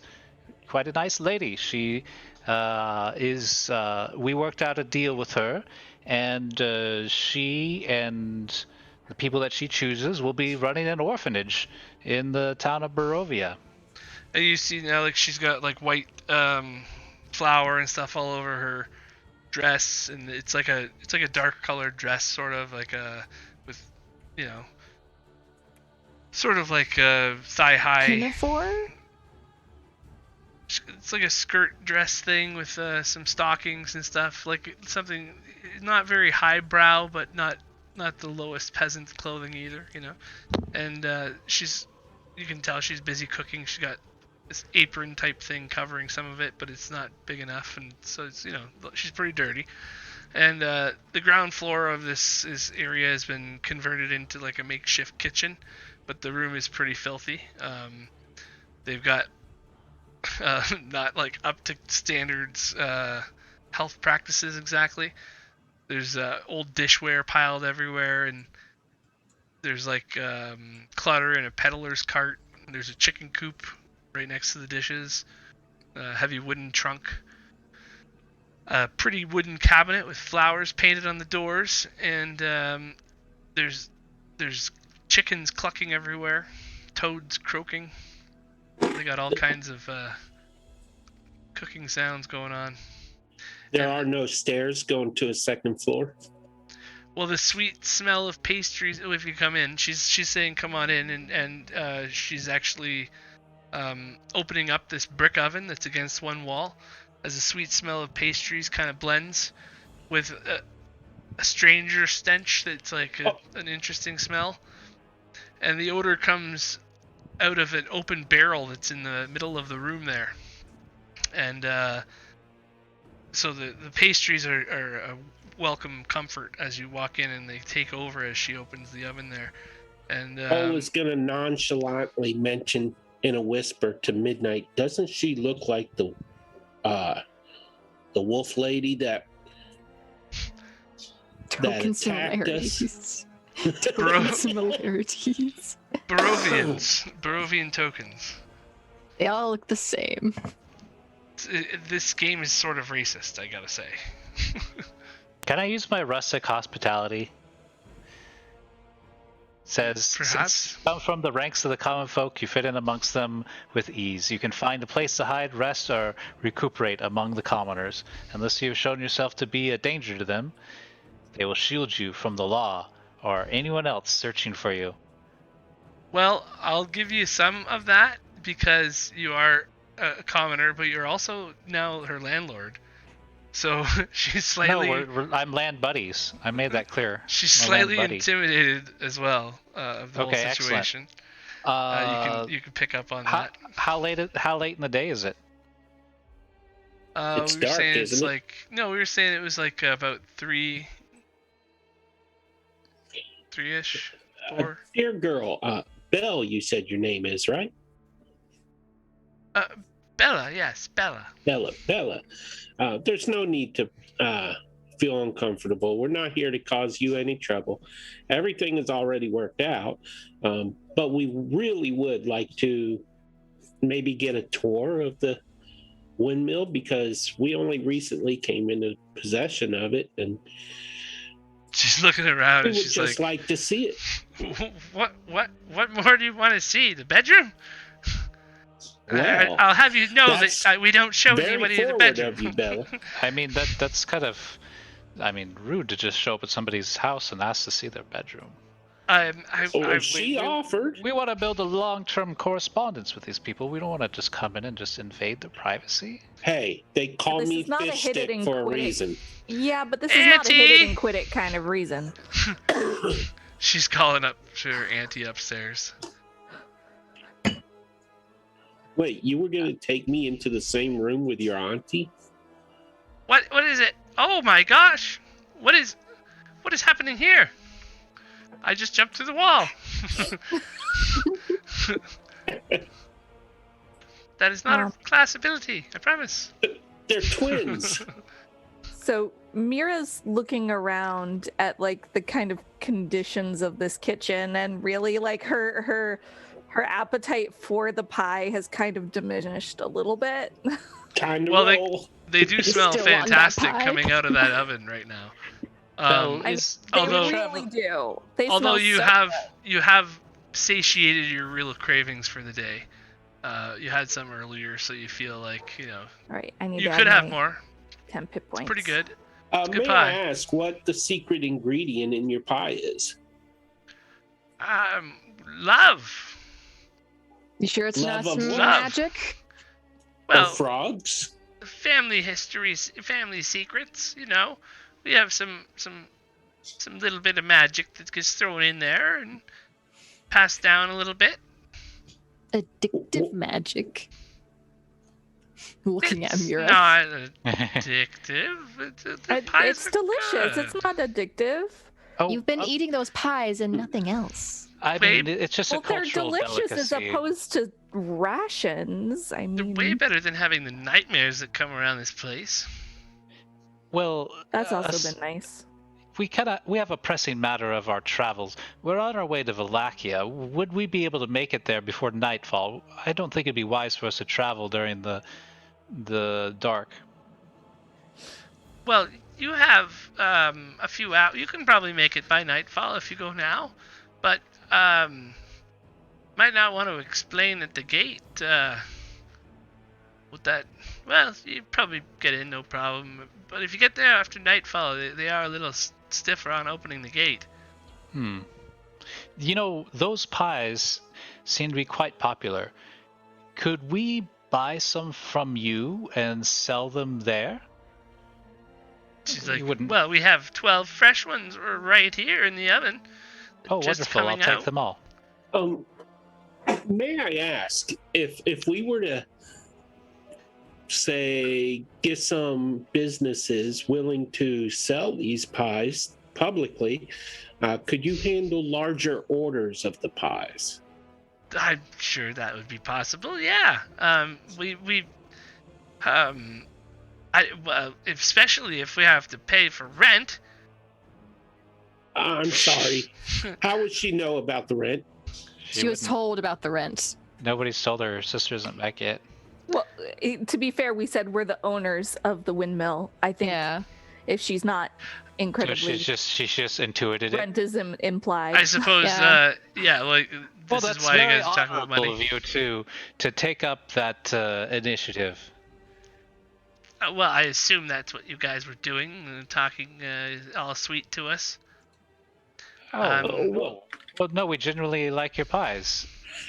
Quite a nice lady. She is. We worked out a deal with her, and she and the people that she chooses will be running an orphanage in the town of Barovia. And you see now, like she's got like white flour and stuff all over her dress, and it's like a dark colored dress, sort of like with sort of like a thigh high. Pinafore? It's like a skirt dress thing with some stockings and stuff, like something not very highbrow, but not the lowest peasant clothing either, And you can tell she's busy cooking. She's got this apron type thing covering some of it, but it's not big enough, and so it's she's pretty dirty. And the ground floor of this area has been converted into like a makeshift kitchen, but the room is pretty filthy. They've got not like up to standards health practices exactly. There's old dishware piled everywhere, and there's like clutter in a peddler's cart. There's a chicken coop right next to the dishes. A heavy wooden trunk. A pretty wooden cabinet with flowers painted on the doors, and there's chickens clucking everywhere, toads croaking. They got all kinds of cooking sounds going on. There are no stairs going to a second floor. Well, the sweet smell of pastries. If you come in, she's saying, "Come on in," and she's actually opening up this brick oven that's against one wall, as the sweet smell of pastries kind of blends with a stranger stench that's like an interesting smell, and the odor comes out of an open barrel that's in the middle of the room there, and so the pastries are a welcome comfort as you walk in, and they take over as she opens the oven there. And I was going to nonchalantly mention in a whisper to Midnight, doesn't she look like the wolf lady that Token attacked us? similarities. Token similarities. Barovian tokens. They all look the same. This game is sort of racist, I gotta say. Can I use my rustic hospitality? Says, Perhaps. since you come from the ranks of the common folk, you fit in amongst them with ease. You can find a place to hide, rest, or recuperate among the commoners. Unless you have shown yourself to be a danger to them, they will shield you from the law or anyone else searching for you. Well, I'll give you some of that because you are a commoner, but you're also now her landlord. So she's slightly... No, I'm land buddies. I made that clear. She's My slightly land buddy. intimidated as well of the whole Okay, situation. You can pick up on that. How late in the day is it? It's we were dark, saying it's isn't it? like we were saying it was like about 3-ish, 4. Dear girl, Belle, you said your name is, right? Bella, yes, Bella. Bella. There's no need to feel uncomfortable. We're not here to cause you any trouble. Everything is already worked out. But we really would like to maybe get a tour of the windmill because we only recently came into possession of it, and She's looking around we and would she's just like to see it. What more do you want to see? The bedroom? Well, I'll have you know that's that we don't show very anybody the forward bedroom. of you, Bella. I mean, that's kind of, rude to just show up at somebody's house and ask to see their bedroom. She offered. We want to build a long-term correspondence with these people. We don't want to just come in and just invade their privacy. Hey, they call This me is not a fish hit it stick and for a quit it. reason. Yeah, but this is not a hit it Auntie! and quit it kind of reason. She's calling up to her auntie upstairs. Wait, you were going to take me into the same room with your auntie? What is it? Oh my gosh! What is happening here? I just jumped through the wall. That is not a class ability, I promise. They're twins. So Mira's looking around at like the kind of conditions of this kitchen, and really like her appetite for the pie has kind of diminished a little bit. Time to Well, roll. They do smell still want that fantastic pie? coming out of that oven right now. Well, I- is They although- really do. They Although smell you have satiated your real cravings for the day. You had some earlier, so you feel like All right, I need you to could add have my more. 10 hit points. Pretty good. good May pie. I ask what the secret ingredient in your pie is? Love. You sure it's Love not of some love. magic? Well, Or frogs? family histories, family secrets. You know, we have some little bit of magic that gets thrown in there and passed down a little bit. Addictive magic. Looking at It's Mira. not addictive. The pies It's are delicious. good. It's not addictive. Oh, You've been eating those pies and nothing else. I Babe. mean, it's just Well, a they're cultural delicious as delicacy. opposed to rations. I They're mean, way better than having the nightmares that come around this place. Well, that's also us- been nice. we have a pressing matter of our travels. We're on our way to Vallaki. Would we be able to make it there before nightfall? I don't think it'd be wise for us to travel during the dark. Well, you have a few hours. You can probably make it by nightfall if you go now, but might not want to explain at the gate. With that, well, you probably get in no problem. But if you get there after nightfall, they are a little stiffer on opening the gate. You know, those pies seem to be quite popular. Could we buy some from you and sell them there? She's You like, wouldn't- well, we have 12 fresh ones right here in the oven. Oh, just wonderful. I'll coming take out. them all. May I ask if we were to say, get some businesses willing to sell these pies publicly, could you handle larger orders of the pies? I'm sure that would be possible. Yeah. Especially if we have to pay for rent. I'm sorry. How would she know about the rent? She was wouldn't- told about the rent. Nobody's told her sister isn't back yet. Well, to be fair, we said we're the owners of the windmill. I think Yeah. if she's not So incredibly, she's just intuited it. rent is implied. I suppose. Yeah. Like Well, this that's is why you very guys talk about honorable money. of you to take up that initiative. Well, I assume that's what you guys were doing, talking all sweet to us. Oh, well, no, we generally like your pies.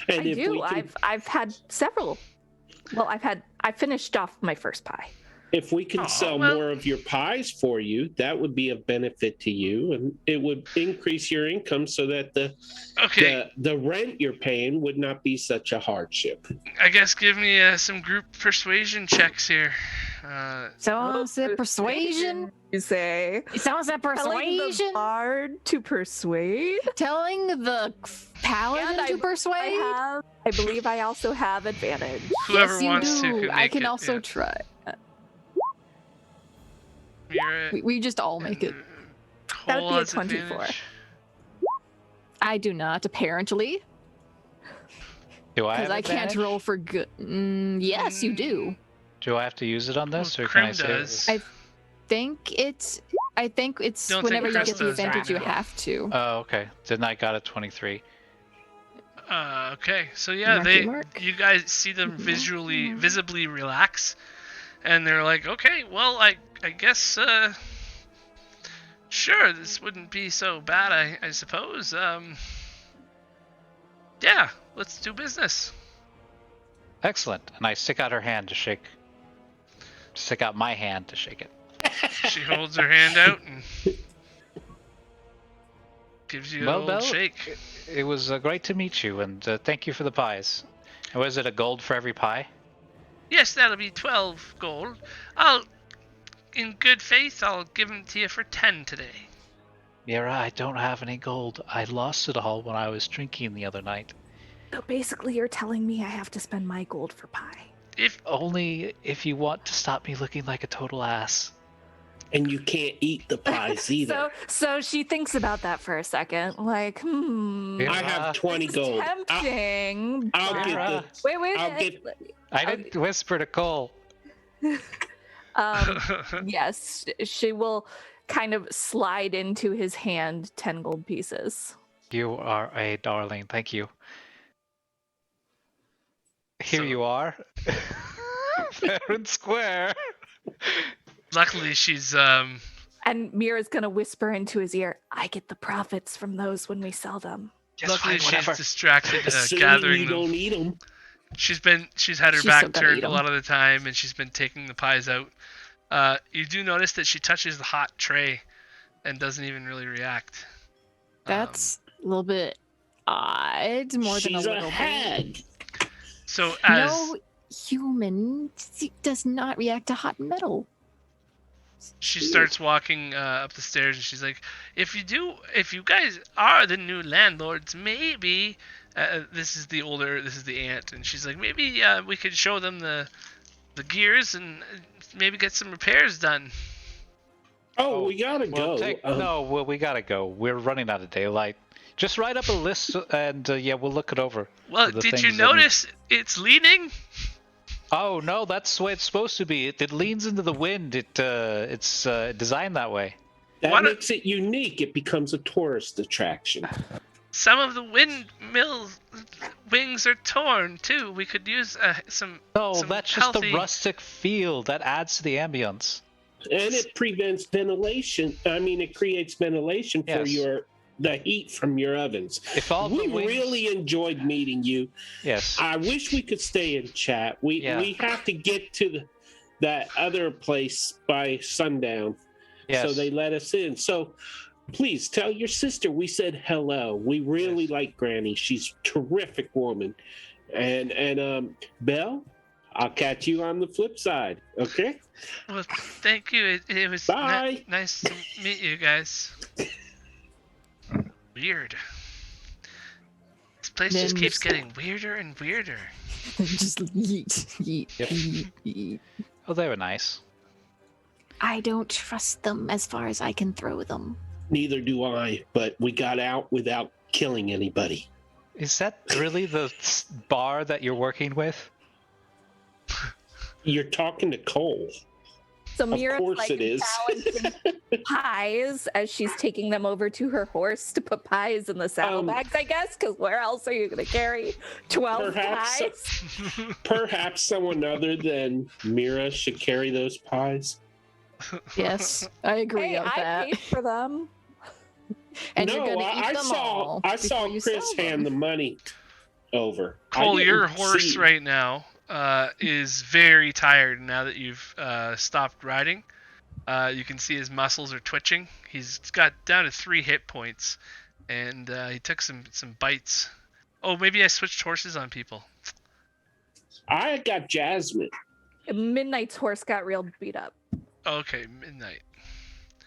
And I if do. we can, I've had several. Well, I finished off my first pie. if we can Aw, sell well- more of your pies for you, that would be a benefit to you, and it would increase your income so that Okay, the rent you're paying would not be such a hardship. I guess give me some group persuasion checks here. So is it persuasion? You say. Sounds like Telling the persuasion? bard to persuade. Telling the paladin to persuade? I believe I also have advantage. Whoever yes, you wants do. to can I make can it, also yeah. try. You're We just all make it. That would Cole be a has 24. advantage. I do not, apparently, Do I because have I can't advantage? roll for good. Yes, you do. Do I have to use it on this, Well, or can I Krim say? does. I think it's Don't think whenever you Chris get the does advantage, you right now. have to. Oh, okay. Then I got a 23. Okay, so yeah, Marky mark. you guys see them visibly relax, and they're like, okay, well, I guess, sure, this wouldn't be so bad, I suppose. Yeah, let's do business. Excellent. And I stick out her hand to shake. Stick out my hand to shake it. She holds her hand out and gives you an Well, old Belle, shake. It was great to meet you, and thank you for the pies. And was it a gold for every pie? Yes, that'll be 12 gold. In good faith, I'll give them to you for 10 today. Mira, I don't have any gold. I lost it all when I was drinking the other night. So basically, you're telling me I have to spend my gold for pie. If Only if you want to stop me looking like a total ass. And you can't eat the pies either. So she thinks about that for a second, like, Yeah. I have 20 it's gold. tempting. I'll but- get the. Wait. I'll get- I didn't whisper to Cole. Yes, she will kind of slide into his hand 10 gold pieces. You are a darling. Thank you. Here So- you are. Fair and square. luckily she's And Mira's gonna whisper into his ear, I get the profits from those when we sell them. Just luckily fine, she's whatever. distracted Assuming gathering you them. don't eat them. She's had her She's back still gonna eat turned a 'em. lot of the time, and she's been taking the pies out. You do notice that she touches the hot tray and doesn't even really react. That's a little bit odd, more than a She's a little bit. hag. So as No human does not react to hot metal. she starts walking up the stairs, and she's like, if you guys are the new landlords, maybe this is the aunt, and she's like, maybe we could show them the gears and maybe get some repairs done. Oh, we gotta go. We gotta go. We're running out of daylight. Just write up a list, and we'll look it over. Well, The did you things that we- notice it's leaning? Oh no, that's the way it's supposed to be. It leans into the wind. It's designed that way. That Why don't- makes it unique. It becomes a tourist attraction. Some of the windmill wings are torn too. We could use some. No, some that's just healthy... the rustic feel that adds to the ambience. And it prevents ventilation. I mean, it creates ventilation for Yes. the heat from your ovens. If all We the wings... really enjoyed meeting you. Yes. I wish we could stay in chat. We have to get to that other place by sundown. Yes. So they let us in. So please tell your sister we said hello. We really like Granny. She's a terrific woman. And Belle, I'll catch you on the flip side. Okay. Well, thank you. It was Bye. nice to meet you guys. Weird. This place Then just keeps just- getting weirder and weirder. Just yeet, yeet, Yep. yeet, yeet. Oh, they were nice. I don't trust them as far as I can throw them. Neither do I, but we got out without killing anybody. Is that really the bar that you're working with? You're talking to Cole. So Of Mira's course like it is. balancing pies as she's taking them over to her horse to put pies in the saddlebags, I guess, because where else are you going to carry 12 Perhaps- pies? Perhaps someone other than Mira should carry those pies. Yes, I agree Hey, on I that. paid for them. And no, you're gonna eat I them saw all I saw before you Chris sell hand the them. money over. I Cole, your didn't horse see- right now is very tired now that you've stopped riding. You can see his muscles are twitching. He's got down to 3 hit points, and he took some bites. Oh, maybe I switched horses on people. I got Jasmine. Midnight's horse got real beat up. Okay, Midnight.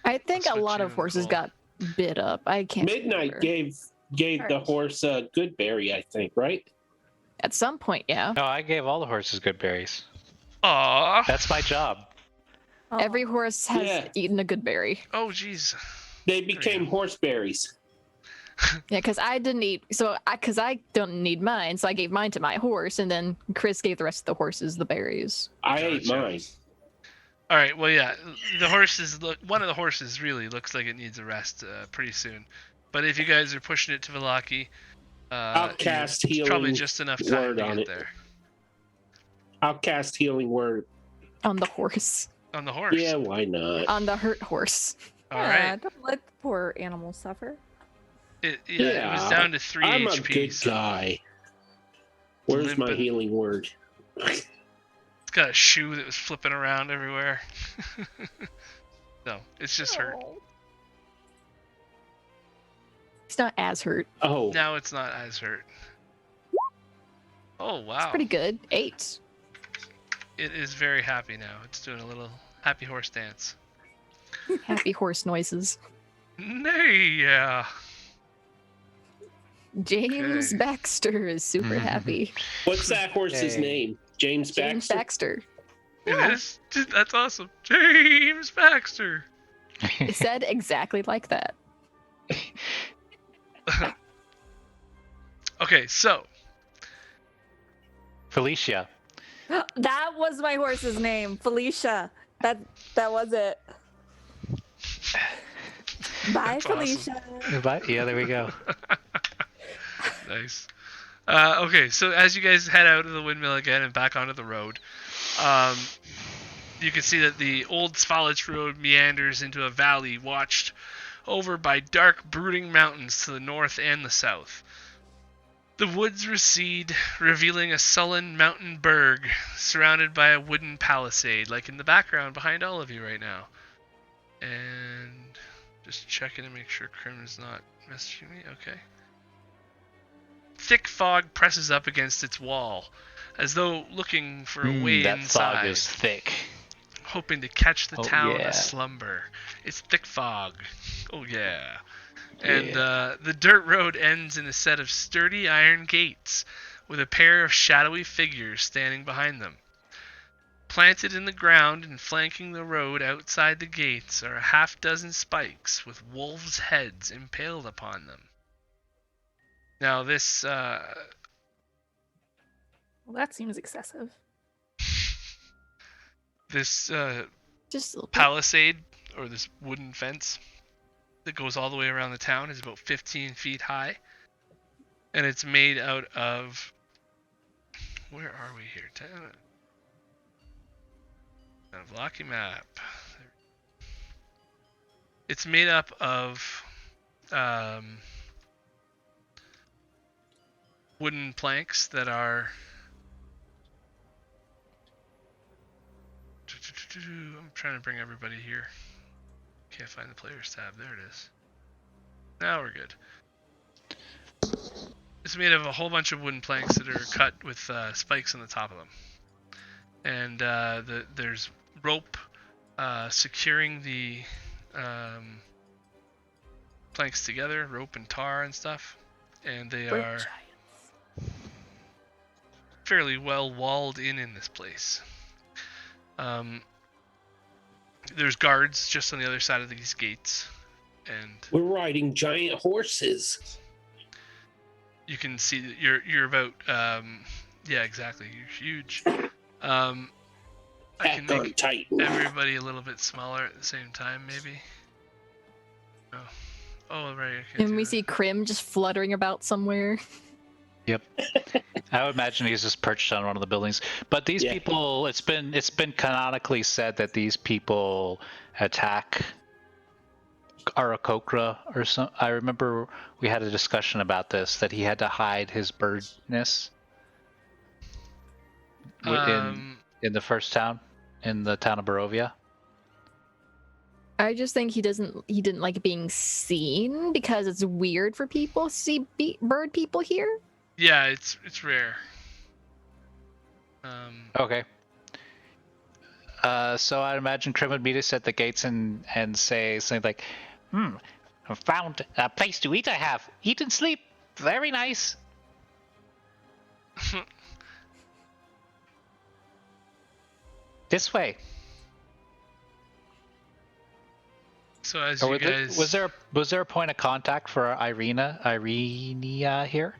I think That's a what lot you of and horses Cole- got bit up. I can't. Midnight remember. gave the Alright. horse a good berry, I think, right? At some point, yeah. No, I gave all the horses good berries. Aww. That's my job. Oh. Every horse has Yeah. eaten a good berry. Oh, jeez. They became horse berries. Yeah, because I didn't eat. So, because I don't need mine, so I gave mine to my horse, and then Chris gave the rest of the horses the berries. I ate Gotcha. mine. All right. Well, yeah. The horses look. One of the horses really looks like it needs a rest pretty soon. But if you guys are pushing it to Vallaki, I'll cast it's probably healing just enough time word to on get it. there. I'll cast healing word. On the horse. On the horse. Yeah, why not? On the hurt horse. All Yeah, right. don't let the poor animal suffer. It was down to 3 I'm HP. a good so guy. Where's my limping. healing word? It's got a shoe that was flipping around everywhere. So it's just hurt. Oh. It's not as hurt. Oh, Now it's not as hurt. Oh wow. It's pretty good. 8. It is very happy now. It's doing a little happy horse dance. Happy horse noises. Nay, yeah. James Okay. Baxter is super happy. what's that horse's Yay. name? James James Baxter? Baxter. It is. That's awesome. James Baxter. It said exactly like that. Okay, so Felicia. That was my horse's name, Felicia. That was it. Bye, That's awesome. Felicia. But yeah, there we go. nice. Okay, so as you guys head out of the windmill again and back onto the road, you can see that the old Svalich road meanders into a valley watched over by dark, brooding mountains to the north and the south. The woods recede, revealing a sullen mountain berg surrounded by a wooden palisade, like in the background behind all of you right now. And just checking to make sure Crim's not messaging me. Okay. Thick fog presses up against its wall, as though looking for a way That inside, fog is thick. hoping to catch the Oh, town yeah. aslumber. It's thick fog. Oh yeah. And the dirt road ends in a set of sturdy iron gates, with a pair of shadowy figures standing behind them. Planted in the ground and flanking the road outside the gates are a half-dozen spikes with wolves' heads impaled upon them. Now this Well, that seems excessive. this Just a little bit. palisade, or this wooden fence that goes all the way around the town, is about 15 feet high, and it's made out of, where are we here? Vallaki map. It's made up of wooden planks that are I'm trying to bring everybody here. Can't find the players tab. There it is. Now we're good. It's made of a whole bunch of wooden planks that are cut with spikes on the top of them. and there's rope securing the planks together, rope and tar and stuff, and they We're are giants. fairly well walled in this place. There's guards just on the other side of these gates, and We're riding giant horses. you can see that you're about yeah, exactly, you're huge. I can Back on make Titan. everybody a little bit smaller at the same time, maybe. Oh, right. I can't And do we that. see Krim just fluttering about somewhere. Yep. I would imagine he's just perched on one of the buildings. But these Yeah. people, it's been canonically said that these people attack Arakokra or some. I remember we had a discussion about this, that he had to hide his birdness in the first town, in the town of Barovia. I just think he didn't like being seen because it's weird for people to see bird people here. Yeah, it's rare. Okay. So I'd imagine Krim would meet us at the gates and say something like, I found a place to eat. I have. Eat and sleep. Very nice. This way. So as Or you guys, was there a point of contact for Irena here?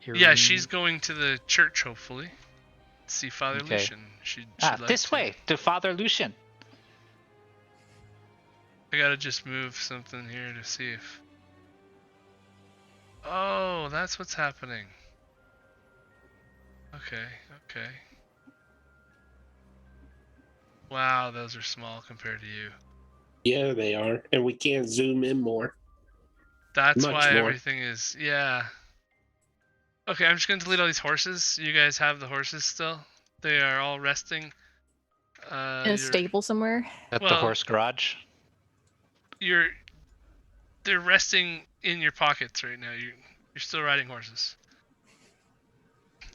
yeah, she's going to the church hopefully. See Father Okay. Lucian. She'd like This to. way to Father Lucian. I gotta just move something here to see if. Oh, that's what's happening. Okay. Wow, those are small compared to you. Yeah, they are. And we can't zoom in more. That's Much why more. everything is, yeah. Okay, I'm just gonna delete all these horses. You guys have the horses still? They are all resting. In a You're- stable somewhere. At the Well- horse garage. They're resting in your pockets right now. You're still riding horses.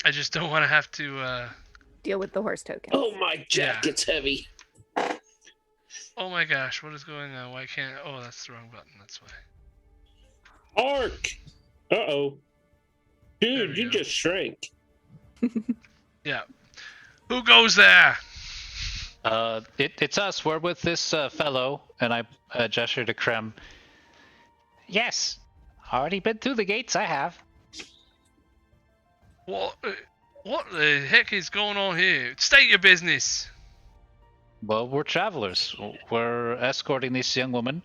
I just don't want to have to. Deal with the horse token. Oh, my jacket's heavy. Oh my gosh, what is going on? Why can't? Oh, that's the wrong button. That's why. Ark! Uh-oh. There Dude, we you go. just shrank. Yeah. Who goes there? It's us. We're with this fellow, and I gesture to Krem. Yes, already been through the gates. I have. What the heck is going on here? State your business. Well, we're travelers. We're escorting this young woman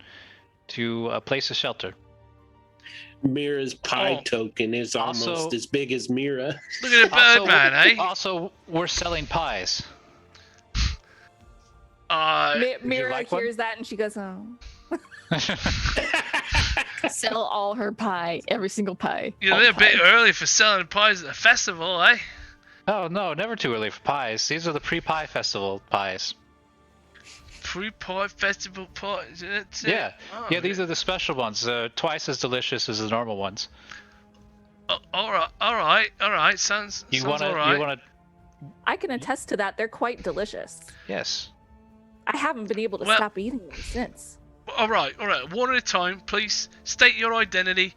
to a place of shelter. Mira's pie Oh. token is almost Also- as big as Mira. Look at the bird man, eh? Also, we're selling pies. Mira like one? hears that and she goes, "Oh." Sell all her pie, every single pie. You're all a little bit pie. early for selling pies at a festival, eh? Oh no, never too early for pies. These are the pre-pie festival pies. Pre-pie festival pies. That's it. Yeah, Oh, yeah. These are the special ones. Twice as delicious as the normal ones. Oh, all right. Sounds You sounds wanna? all right. You wanna? I can attest to that. They're quite delicious. Yes. I haven't been able to Well- stop eating them since. All right. One at a time, please. State your identity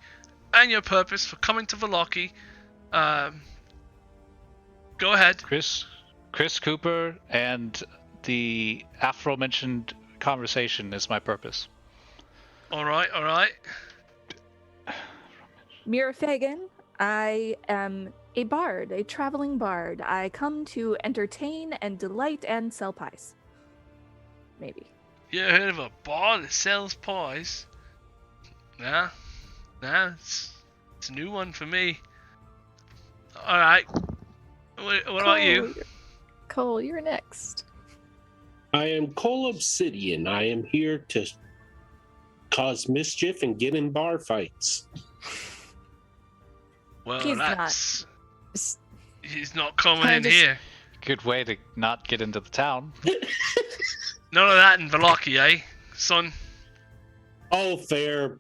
and your purpose for coming to Vallaki. Go ahead. Chris Cooper, and the aforementioned conversation is my purpose. All right. Mira Fagan, I am a bard, a traveling bard. I come to entertain and delight and sell pies. Maybe. You ever heard of a bar that sells pies? Nah, it's a new one for me. All right. What about you? Cole, you're next. I am Cole Obsidian. I am here to cause mischief and get in bar fights. Well, He's not. that's Just- he's not coming Kinda in just- here. Good way to not get into the town. None of that in Vallaki, eh, son? Oh, fair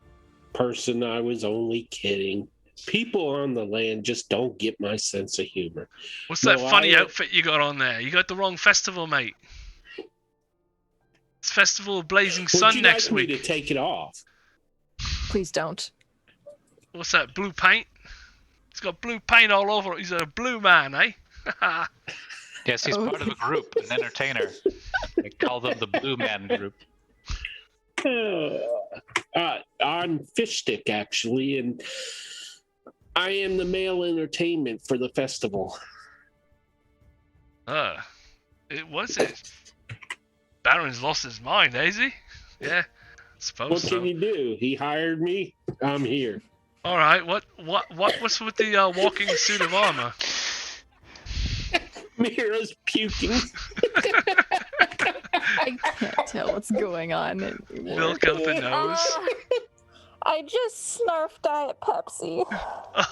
person. I was only kidding. People on the land just don't get my sense of humor. What's that No, funny I- outfit you got on there? You got the wrong festival, mate. It's Festival of Blazing Would Sun you next like me week. to take it off? Please don't. What's that, blue paint? He's got blue paint all over it. He's a blue man, eh? Yes, he's Oh. part of a group, an entertainer. They call them the Blue Man Group. I'm Fish Stick, actually, and I am the male entertainment for the festival. It was it. Baron's lost his mind, has he? Yeah, suppose What so. can you do? He hired me. I'm here. All right, what's with the walking suit of armor? Mira's puking. I can't tell what's going on anymore. Milk out the nose. I just snarfed Diet Pepsi.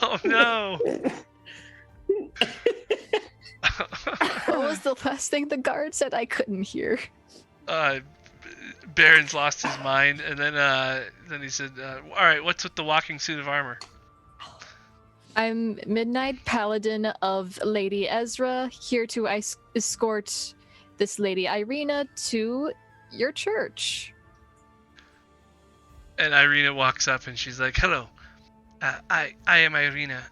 Oh no! What was the last thing the guard said? I couldn't hear. Baron's lost his mind, and then he said, "All right, what's with the walking suit of armor?" I'm Midnight Paladin of Lady Ezra, here to escort this Lady Irena to your church. And Irena walks up and she's like, "Hello, I am Irena.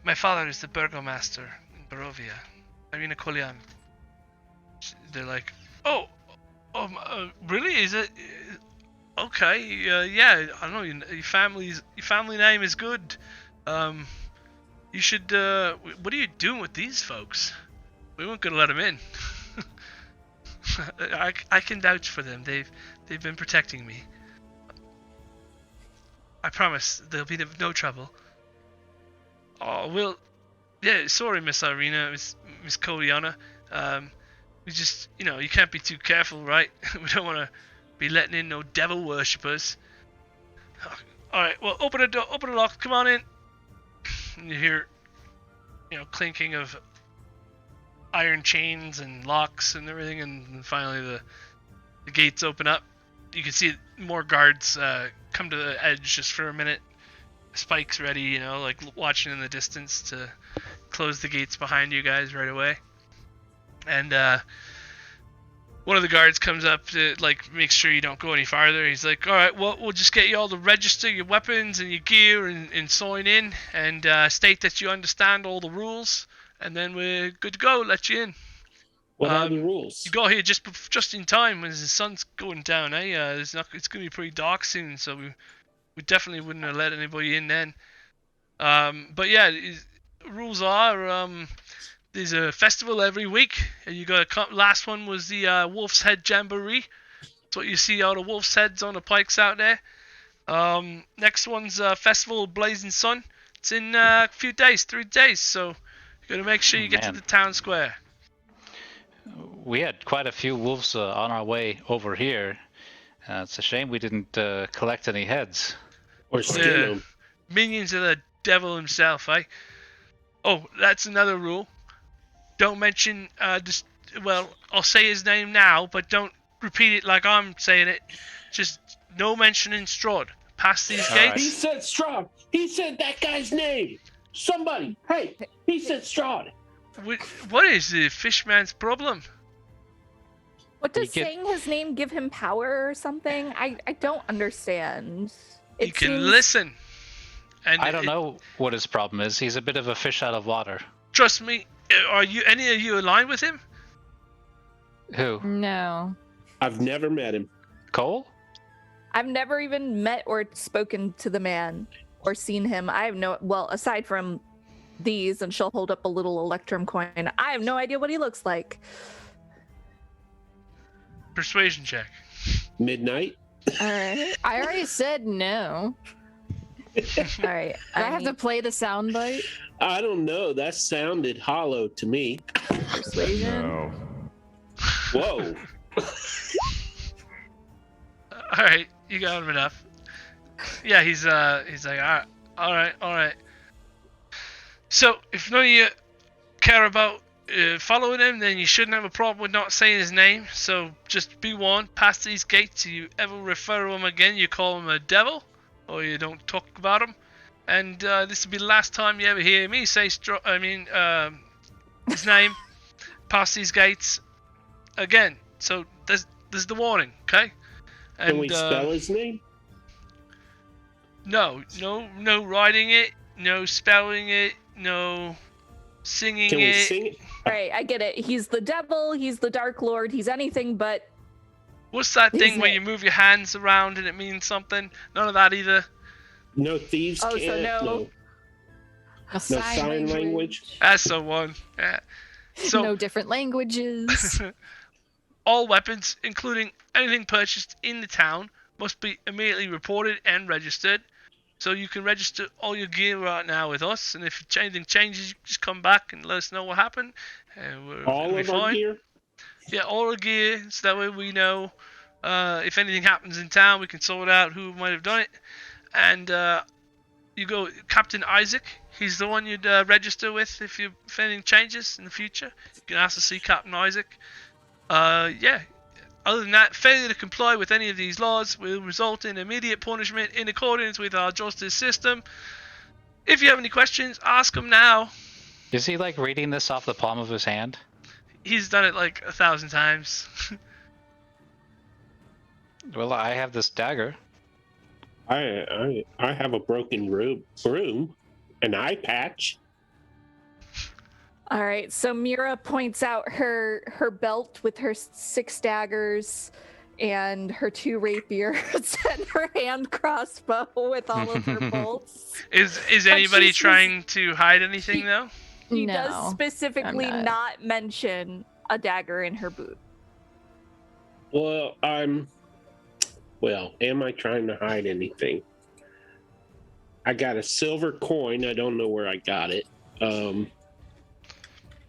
My father is the burgomaster in Barovia, Irena Kolian." They're like, "Oh, really? Is it? Okay, yeah. I know your family name is good. You should. What are you doing with these folks? We weren't gonna let them in." I can vouch for them. They've been protecting me. I promise there'll be no trouble. Oh, well, yeah, sorry, Miss Irena, Miss Koliana. We just, you can't be too careful, right? We don't want to be letting in no devil worshippers. Alright, well, open the lock, come on in. And you hear, clinking of iron chains and locks and everything, and finally the gates open up. You can see more guards come to the edge just for a minute. Spikes ready, like watching in the distance to close the gates behind you guys right away. And one of the guards comes up to make sure you don't go any farther. He's like, "All right, well, we'll just get you all to register your weapons and your gear and sign in and state that you understand all the rules, and then we're good to go. Let you in." What are the rules? You got here just in time when the sun's going down, eh? It's gonna be pretty dark soon, so we definitely wouldn't have let anybody in then. But yeah, rules are there's a festival every week, and you got last one was the Wolf's Head Jamboree. That's what you see all the wolf's heads on the pikes out there. Next one's Festival of Blazing Sun. It's in a few days, 3 days, so you gotta make sure you get to the town square. We had quite a few wolves on our way over here. It's a shame we didn't collect any heads. Or skin Yeah. them. Minions of the devil himself, eh? Oh, that's another rule. Don't mention I'll say his name now, but don't repeat it like I'm saying it. Just no mentioning Strahd. Past these All gates. right. He said Strahd. He said that guy's name. Somebody. Hey, he said Strahd. What is the fishman's problem? What does You get- saying his name give him power or something? I don't understand. You can listen. And I don't know what his problem is. He's a bit of a fish out of water. Trust me. Are any of you aligned with him? Who? No. I've never met him. Cole? I've never even met or spoken to the man or seen him. I have aside from these, and she'll hold up a little electrum coin. I have no idea what he looks like. Persuasion check. Midnight. All right. I already said no. All right. Do I have to play the soundbite? I don't know. That sounded hollow to me. persuasion. No. Whoa. All right, you got him enough. Yeah, he's like, all right. So if none of you care about following him, then you shouldn't have a problem with not saying his name. So just be warned, past these gates, you ever refer to him again, you call him a devil, or you don't talk about him. and this will be the last time you ever hear me say his name past these gates again. So there's the warning, okay? And, Can we spell his name? No writing it, no spelling it, no singing Can we it. sing it? All right, I get it. He's the devil. He's the Dark Lord. He's anything but. What's that His thing where name. you move your hands around and it means something? None of that either. No thieves Oh, so can't. no. A No sign language. That's the one. Yeah. So No different languages. all weapons, including anything purchased in the town, must be immediately reported and registered. So you can register all your gear right now with us, and if anything changes, you just come back and let us know what happened, and All it'll be of our fine. gear. Yeah, all our gear, so that way we know if anything happens in town, we can sort out who might have done it. And you go, Captain Isaac. He's the one you'd register with if anything changes in the future. You can ask to see Captain Isaac. Yeah. Other than that, failure to comply with any of these laws will result in immediate punishment in accordance with our justice system. If you have any questions, ask him now. Is he like reading this off the palm of his hand? He's done it like 1,000 times. Well, I have this dagger. I have a broken broom, an eye patch. All right, so Mira points out her belt with her 6 daggers and her 2 rapiers and her hand crossbow with all of her bolts. Is But anybody she's- trying to hide anything though? She No, does specifically I'm not mention a dagger in her boot. Well, am I trying to hide anything? I got a silver coin. I don't know where I got it.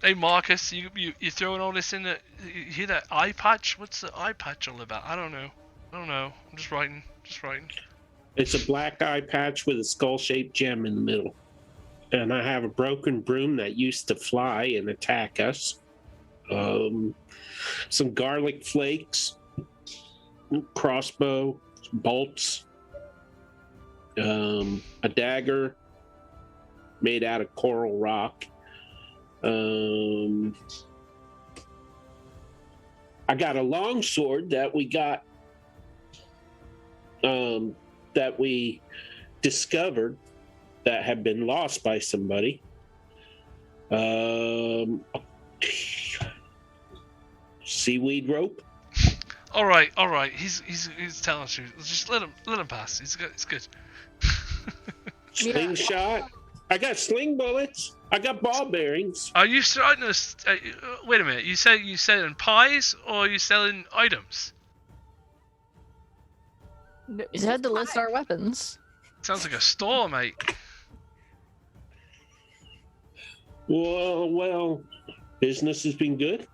Hey Marcus, you throwing all this in the? You hear that eye patch? What's the eye patch all about? I don't know. I'm just writing. It's a black eye patch with a skull-shaped gem in the middle. And I have a broken broom that used to fly and attack us. Some garlic flakes, crossbow, bolts, a dagger made out of coral rock. I got a long sword that we got, that we discovered that had been lost by somebody. Seaweed rope. All right. He's telling us. Just let him pass. It's good. Slingshot. I got sling bullets. I got ball bearings. Are you starting to? Wait a minute. You selling pies or are you selling items? No, We had to list our weapons. Sounds like a store, mate. Well, business has been good.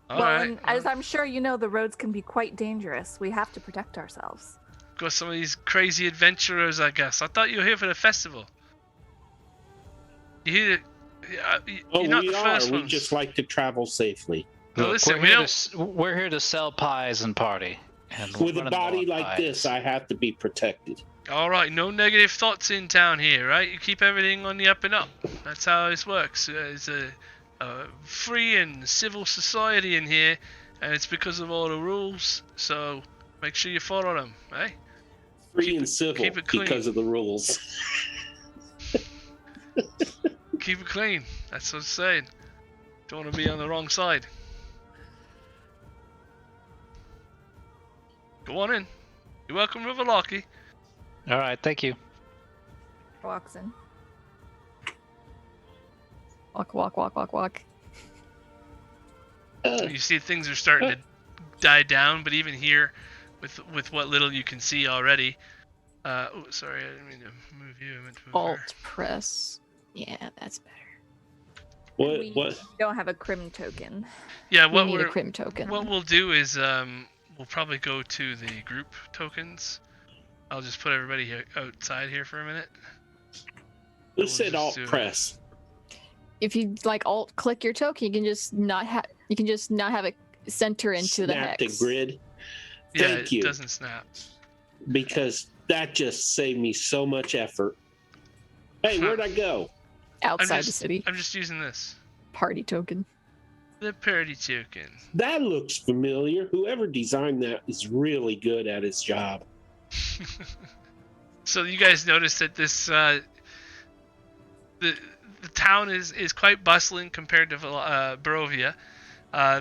All well, right. and as I'm sure you know, the roads can be quite dangerous. We have to protect ourselves. Got some of these crazy adventurers, I guess. I thought you were here for the festival. You here? Oh, You're not we the are. first We ones. just like to travel safely. No, Look, listen, we're here to sell pies and party. And With run a the body on like pies. this, I have to be protected. All right, no negative thoughts in town here, right? You keep everything on the up and up. That's how this works. It's a free and civil society in here, and it's because of all the rules. So make sure you follow them, right? Free and civil keep it clean. because of the rules. Keep it clean. That's what I'm saying. Don't want to be on the wrong side. Go on in. You're welcome to Vallaki. All right, thank you. Walks in. Walk. You see things are starting to die down, but even here, with what little you can see already. Oh, sorry, I didn't mean to move you. I meant to move her. Alt press. Yeah, that's better. We What? don't have a crim token. Yeah, We what need we're a crim token. what we'll do is we'll probably go to the group tokens. I'll just put everybody here outside here for a minute. Who We'll said just alt do it. press? If you like alt click your token, you can just not have it center into the Snap hex. the grid. Yeah, Thank you. it doesn't snap. Because that just saved me so much effort. Hey, where'd I go? Outside the city. I'm just using this. Party token. The party token. That looks familiar. Whoever designed that is really good at his job. So you guys notice that this the town is quite bustling compared to Barovia.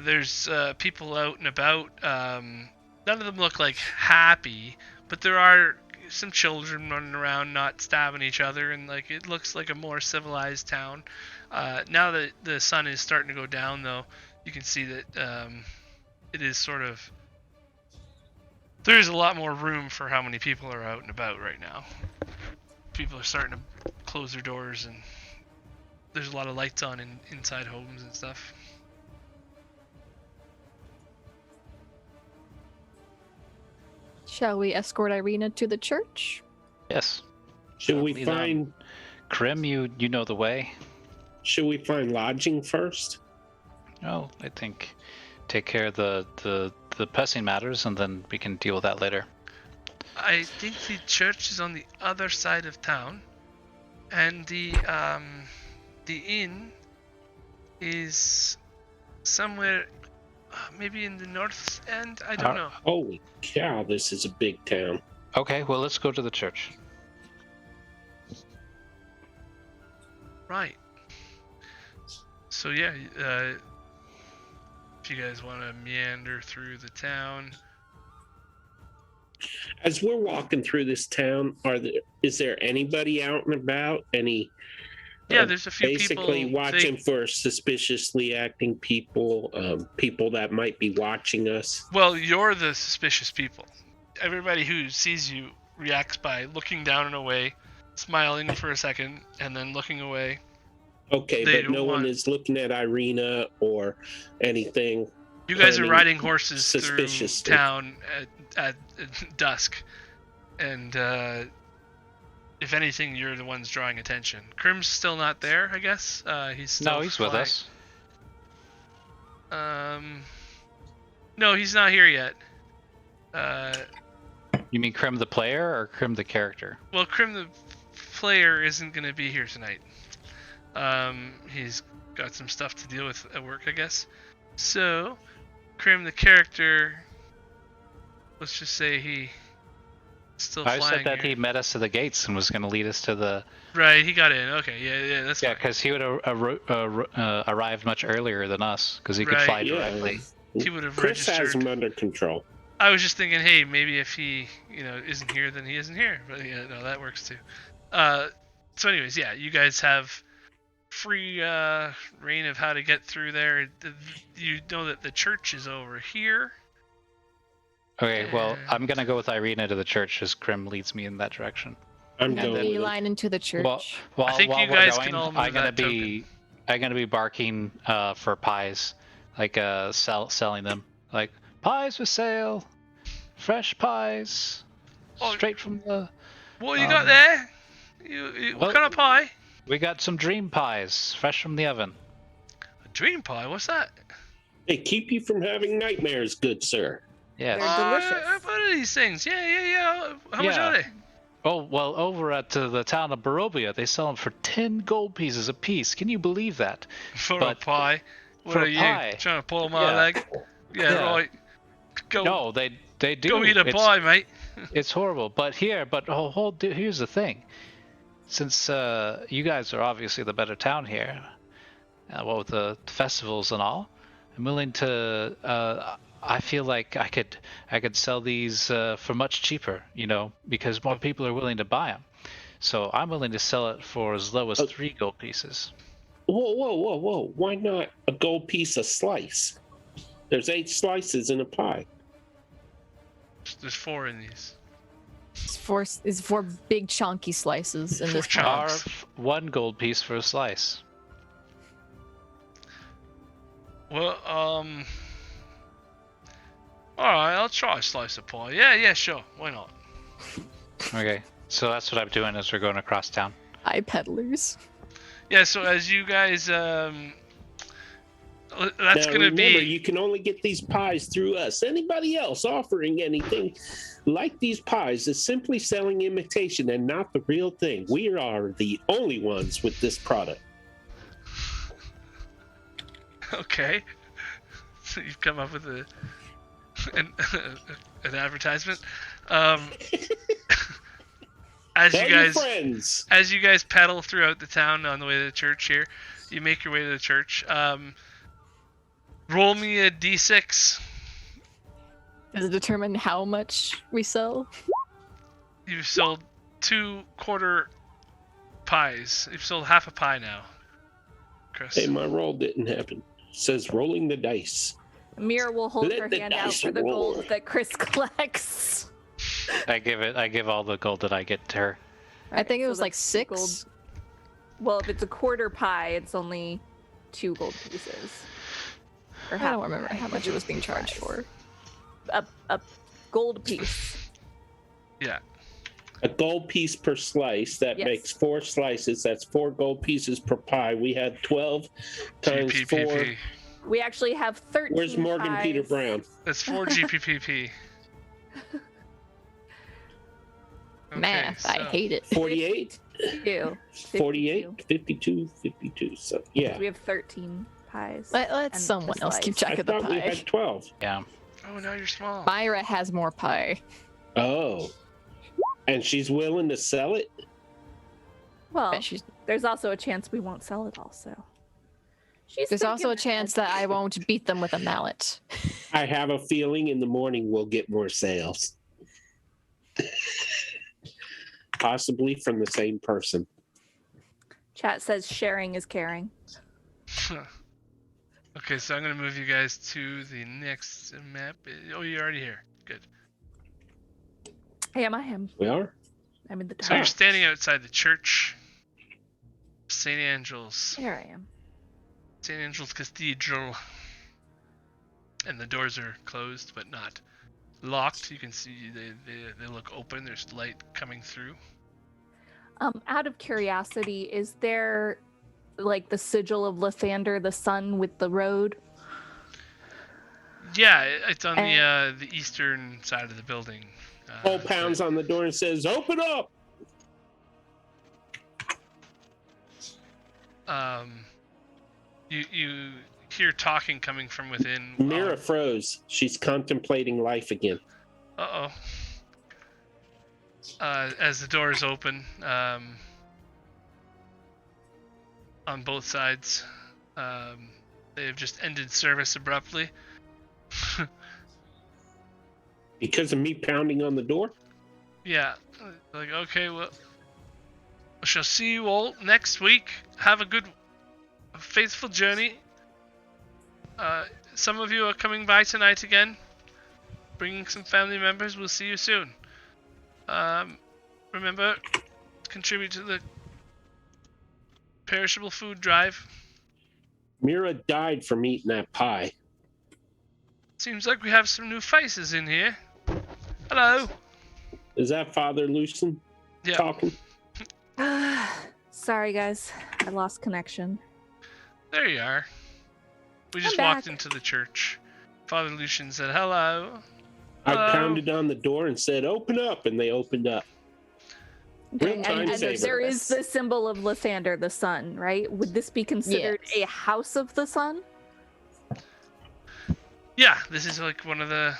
There's people out and about. None of them look like happy, but there are some children running around, not stabbing each other, and like it looks like a more civilized town. Now that the sun is starting to go down, though, you can see that it is sort of. There's a lot more room for how many people are out and about right now. People are starting to close their doors, and there's a lot of lights on inside homes and stuff. Shall we escort Irena to the church? Yes. Should we Lead find Krim, you know the way. should we find lodging first? Oh, I think take care of the pressing matters, and then we can deal with that later. I think the church is on the other side of town, and the inn is somewhere, maybe in the north end. I don't know. Holy cow, this is a big town. Okay, well, let's go to the church. Right. So yeah, if you guys want to meander through the town. As we're walking through this town, is there anybody out and about? Any? Yeah, there's a few basically people. watching for suspiciously acting people, people that might be watching us. Well, you're the suspicious people. Everybody who sees you reacts by looking down and away, smiling for a second, and then looking away. Okay, They but no one want- is looking at Irena or anything. You guys are Planning riding horses through suspiciously. town at dusk, and if anything, you're the ones drawing attention. Krim's still not there, I guess. He's still No, he's with flying. us. No, he's not here yet. You mean Krim the player or Krim the character? Well, Krim the player isn't going to be here tonight. He's got some stuff to deal with at work, I guess. So, Krim the character, let's just say he still I flying said that here. he met us at the gates and was going to lead us to the... Right, he got in. Okay, yeah, that's Yeah, fine. because he would have arrived much earlier than us, because he could Right. fly Yeah. directly. He would have Chris has registered. him under control. I was just thinking, hey, maybe if he, isn't here, then he isn't here. But yeah, no, that works too. So anyways, yeah, you guys have free reign of how to get through there. You know that the church is over here. Okay, well, I'm going to go with Irena to the church as Krim leads me in that direction. I'm And going then- with him. Beeline into the church. While I think you we're guys going, can all move I'm gonna that be barking for pies, like selling them, like pies for sale, fresh pies, Oh. straight from the. What you got there? What well- kind of pie? We got some dream pies, fresh from the oven. A dream pie? What's that? They keep you from having nightmares, good sir. Yes. They're delicious. What are these things? Yeah. How much Yeah. are they? Oh well, over at the town of Barovia, they sell them for 10 gold pieces a piece. Can you believe that? For a But- pie? What for are a you pie. trying to pull my Yeah. leg? Yeah, Yeah. right. Go. No, they do. Go eat a It's- pie, mate. It's horrible, but here's the thing. Since you guys are obviously the better town here, with the festivals and all, I'm willing to. I feel like I could sell these for much cheaper, because more people are willing to buy them. So I'm willing to sell it for as low as 3 gold pieces. Whoa. Why not a gold piece a slice? There's 8 slices in a pie. There's 4 in these. It's four big chunky slices in this Four pie. chunks. Or 1 gold piece for a slice. Well, alright, I'll try a slice of pie. Yeah, sure. Why not? Okay, so that's what I'm doing as we're going across town. Hi, peddlers. Yeah, so as you guys That's now, gonna remember, be. you can only get these pies through us. Anybody else offering anything like these pies is simply selling imitation and not the real thing. We are the only ones with this product. Okay. So you've come up with an advertisement. As Tell you your guys friends. as you guys pedal throughout the town on the way to the church here, you make your way to the church. Roll me a d6. Does it determine how much we sell? You've sold 2 quarter pies. You've sold half a pie now, Chris. Hey, my roll didn't happen. It says rolling the dice. Mira will hold Let her the hand out dice for the roll. gold that Chris collects. I give all the gold that I get to her. I think it so was like that's 6. gold. Well, if it's a quarter pie, it's only 2 gold pieces. Or I half don't remember pie, how much it was being charged pies. for. A gold piece. Yeah. A gold piece per slice. That Yes. makes 4 slices. That's 4 gold pieces per pie. We had 12 times 4. GPPP. We actually have 13 Where's Morgan pies. Peter Brown? That's 4 GPPP. Okay, Math, I so- hate it. 48? 52. 48? 52? 52. So, yeah. We have 13 pies. Let and someone a else keep slice. I track of the thought we pie. had 12. Yeah. Oh, now you're small. Myra has more pie. Oh. And she's willing to sell it? Well, Bet she's- there's also a chance we won't sell it also. There's also a chance that I won't beat them with a mallet. I have a feeling in the morning we'll get more sales. Possibly from the same person. Chat says sharing is caring. Okay, so I'm gonna move you guys to the next map. Oh, you're already here. Good. I am. We are? I'm in the So town. you're standing outside the church, St. Angel's, Here I am. St. Angel's Cathedral, and the doors are closed but not locked. You can see they look open. There's light coming through. Out of curiosity, is there like the sigil of Lathander, the sun with the road? Yeah, it's on the eastern side of the building. Paul pounds on the door and says, "Open up!" You hear talking coming from within. Mira froze. She's contemplating life again. Uh-oh. As the doors open, on both sides, they have just ended service abruptly. Because of me pounding on the door? Yeah, like, okay, well, I shall see you all next week. Have a good, faithful journey. Some of you are coming by tonight again, bringing some family members. We'll see you soon. Remember, contribute to the perishable food drive. Mira died from eating that pie. Seems like we have some new faces in here. Hello. Is that Father Lucen Yeah. talking? Sorry, guys. I lost connection. There you are. We just I'm walked back. into the church. Father Lucian said, hello. I Hello. pounded on the door and said, "Open up," and they opened up. Real And, time and saver. there is the symbol of Lathander, the sun, right? Would this be considered Yes. a house of the sun? Yeah, this is like one of the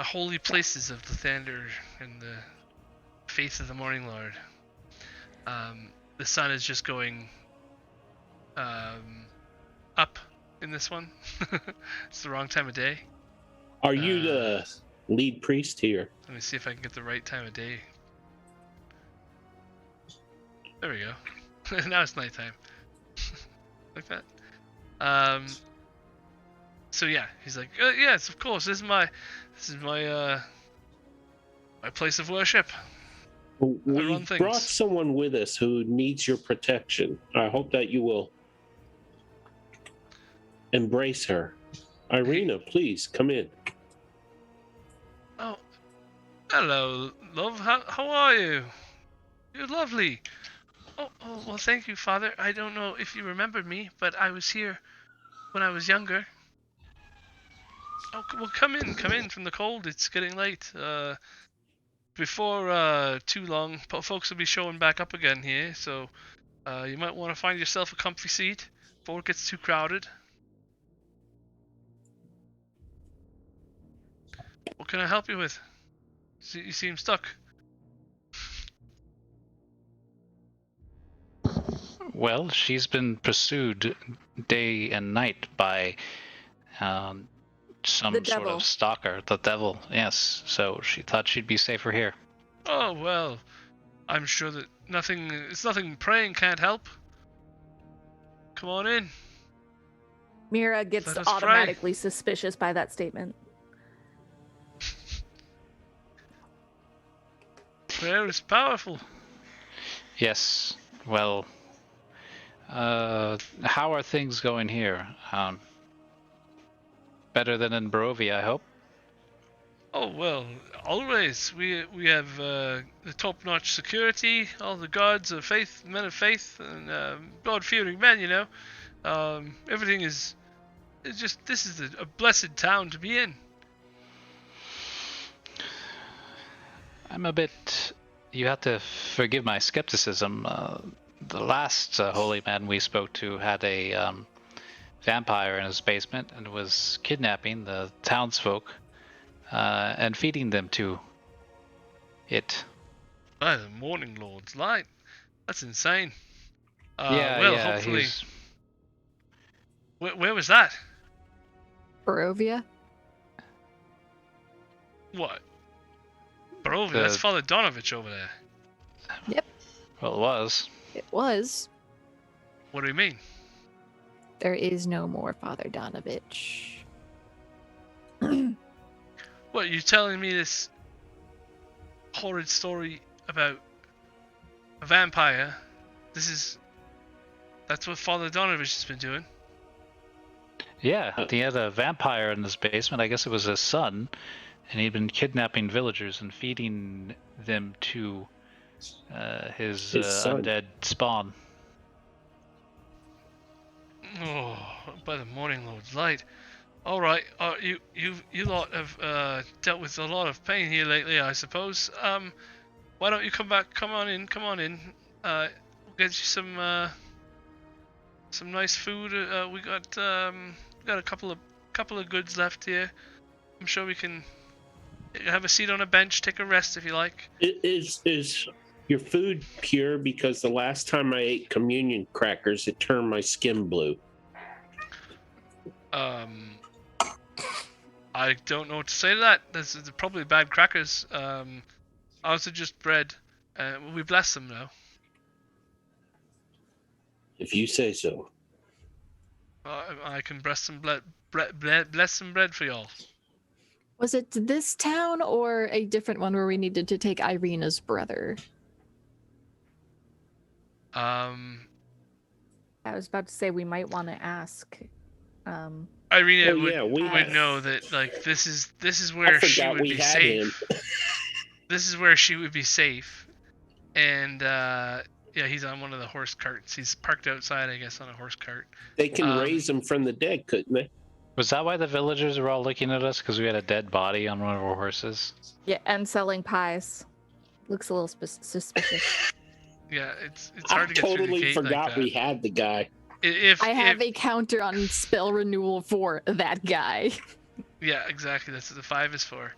holy places of the Thunder and the faith of the Morning Lord. The sun is just going up in this one. It's the wrong time of day. Are you the lead priest here? Let me see if I can get the right time of day. There we go. Now it's nighttime. Like that. So yeah, he's like, yes, of course. This is my my place of worship. We run things. brought someone with us who needs your protection. I hope that you will embrace her. Irena, please come in. Oh, hello, love. How are you? You're lovely. Oh, well, thank you, Father. I don't know if you remembered me, but I was here when I was younger. Oh, well, come in from the cold. It's getting late. Before too long, folks will be showing back up again here, so you might want to find yourself a comfy seat before it gets too crowded. What can I help you with? You seem stuck. Well, she's been pursued day and night by some The sort devil. of stalker, the devil. Yes, so she thought she'd be safer here. Oh well, I'm sure that it's nothing praying can't help. Come on in. Mira gets Let us pray. automatically suspicious by that statement. Prayer is powerful. Yes. Well, how are things going here? Better than in Barovia, I hope. Oh well, always we have the top-notch security, all the guards of faith, men of faith, and God-fearing men. You know, everything is. It's just this is a blessed town to be in. I'm a bit. You have to forgive my skepticism. The last holy man we spoke to had a vampire in his basement and was kidnapping the townsfolk and feeding them to it. By the Morning Lord's light, that's insane. Yeah, hopefully. he's... Where was that? Barovia? What? Barovia, that's Father Donovich over there. Yep, Well, it was. it was. What do you mean? There is no more Father Donovich. What, you telling me this horrid story about a vampire? That's what Father Donovich has been doing. Yeah, he had a vampire in his basement. I guess it was his son. And he'd been kidnapping villagers and feeding them to his son. undead spawn. Oh, by the Morning Lord's light. All right, you lot have dealt with a lot of pain here lately, I suppose. Why don't you come on in. We'll get you some nice food. We got a couple of goods left here. I'm sure we can have a seat on a bench, take a rest if you like. Is your food pure? Because the last time I ate communion crackers, it turned my skin blue. I don't know what to say to that. This is probably bad crackers. Ours are just bread. We bless them though. If you say so. I can bless some bless some bread for y'all. Was it this town or a different one where we needed to take Irena's brother? I was about to say we might want to ask. Irena would know that like this is where she would be safe. This is where she would be safe, and yeah, he's on one of the horse carts. He's parked outside, I guess, on a horse cart. They can raise them from the dead, couldn't they? Was that why the villagers were all looking at us? Because we had a dead body on one of our horses? Yeah, and selling pies. Looks a little suspicious. Yeah, it's hard to get through the totally gate forgot like that. We had the guy. I have a counter on spell renewal for that guy. Yeah, exactly. That's what the 5 is for.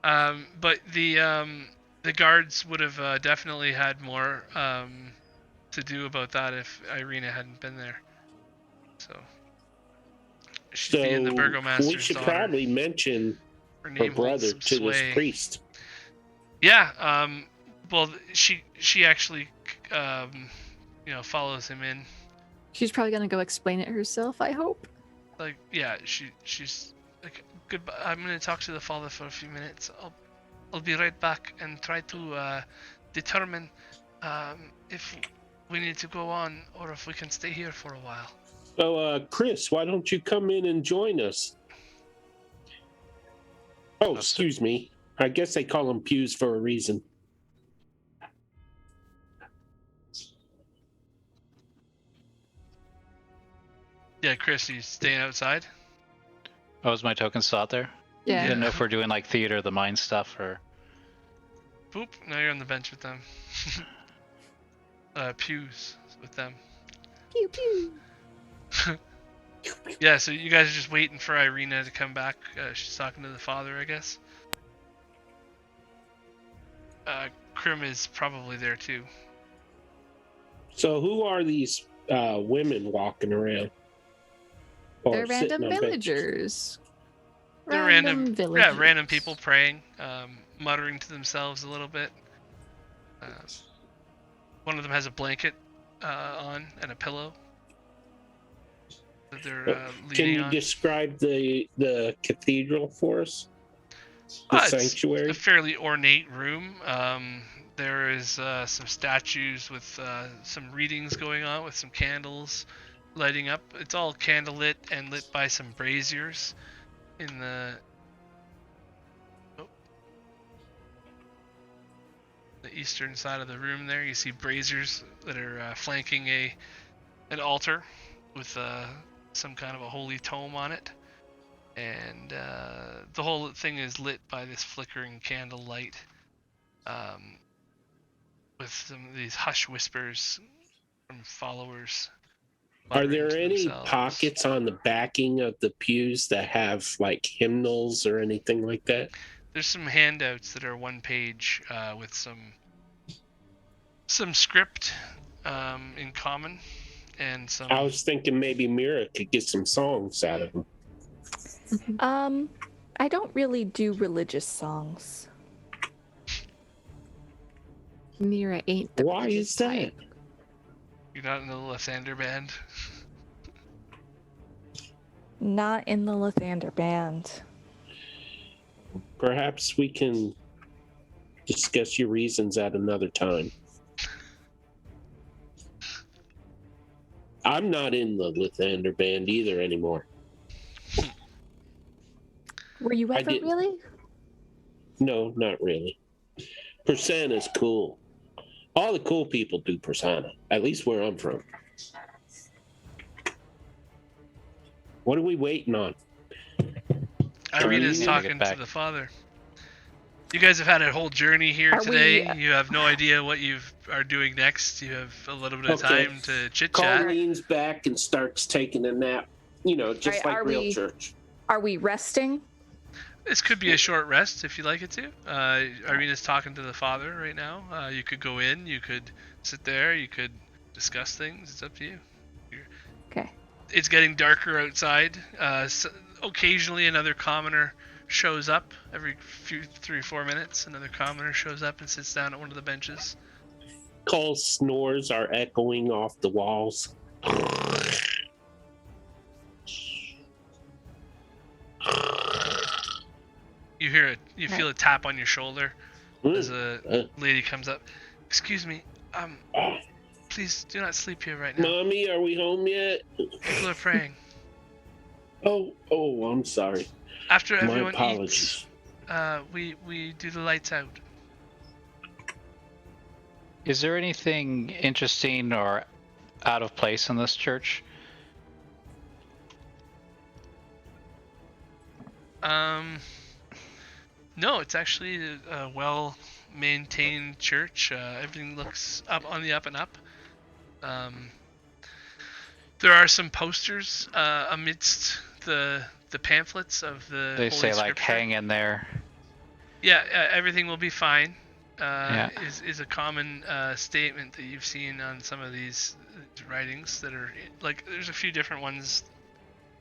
But the guards would have definitely had more to do about that if Irena hadn't been there. So she's being the burgomaster's we should daughter. probably mention her brother to this priest. Yeah. Well, she actually follows him in. She's probably gonna go explain it herself, I hope. Like, yeah, she's like, goodbye. I'm gonna talk to the father for a few minutes. I'll be right back and try to determine if we need to go on or if we can stay here for a while. So, Chris, why don't you come in and join us? Oh, excuse me. I guess they call them pews for a reason. Yeah, Chris, you staying outside? Oh, is my token still out there? I Yeah. didn't know if we're doing like theater of the mind stuff or. Boop. Now you're on the bench with them. Pews with them. Pew pew. Yeah, so you guys are just waiting for Irena to come back. She's talking to the father, I guess. Krim is probably there too. So who are these women walking around? Or They're sitting random on benches? villagers. They're random, villagers. yeah, random people praying, muttering to themselves a little bit. One of them has a blanket on and a pillow that they're Can leaning you on. describe the cathedral for us? The It's sanctuary? a fairly ornate room. There is some statues with some readings going on with some candles lighting up. It's all candlelit and lit by some braziers in the eastern side of the room. There you see braziers that are flanking an altar with some kind of a holy tome on it, and the whole thing is lit by this flickering candle light, with some of these hush whispers from followers. Are muttering there to any themselves. pockets on the backing of the pews that have like hymnals or anything like that? There's some handouts that are one page with some script in common and some. I was thinking maybe Mira could get some songs out of them. I don't really do religious songs. Mira ain't the Why religious is that? type. You're not in the Lathander band. Not in the Lathander band. Perhaps we can discuss your reasons at another time. I'm not in the Lathander band either anymore. Were you I ever didn't. really? No, not really. Persana's cool. All the cool people do Persana, at least where I'm from. What are we waiting on? Irena's need to get talking to back. the father. You guys have had a whole journey here Are today. we- You have no idea what you are doing next. You have a little bit of Okay. time to chit Carl chat. leans back and starts taking a nap. You know, just Alright, like are real we- church. Are we resting? This could be a short rest if you like it to. Irena's talking to the father right now. You could go in. You could sit there. You could discuss things. It's up to you. Okay. It's getting darker outside. Occasionally, another commoner shows up. Every 3-4 minutes, another commoner shows up and sits down at one of the benches. Cole's snores are echoing off the walls. You feel a tap on your shoulder as a lady comes up. Excuse me, please do not sleep here right now. Mommy, are we home yet? People are praying. Oh, I'm sorry. After My everyone apologies. eats, we do the lights out. Is there anything interesting or out of place in this church? No, it's actually a well-maintained church. Everything looks on the up and up. There are some posters amidst the pamphlets of the They Holy say like Scripture. hang in there. Yeah, everything will be fine. Yeah. Is a common statement that you've seen on some of these writings that are like there's a few different ones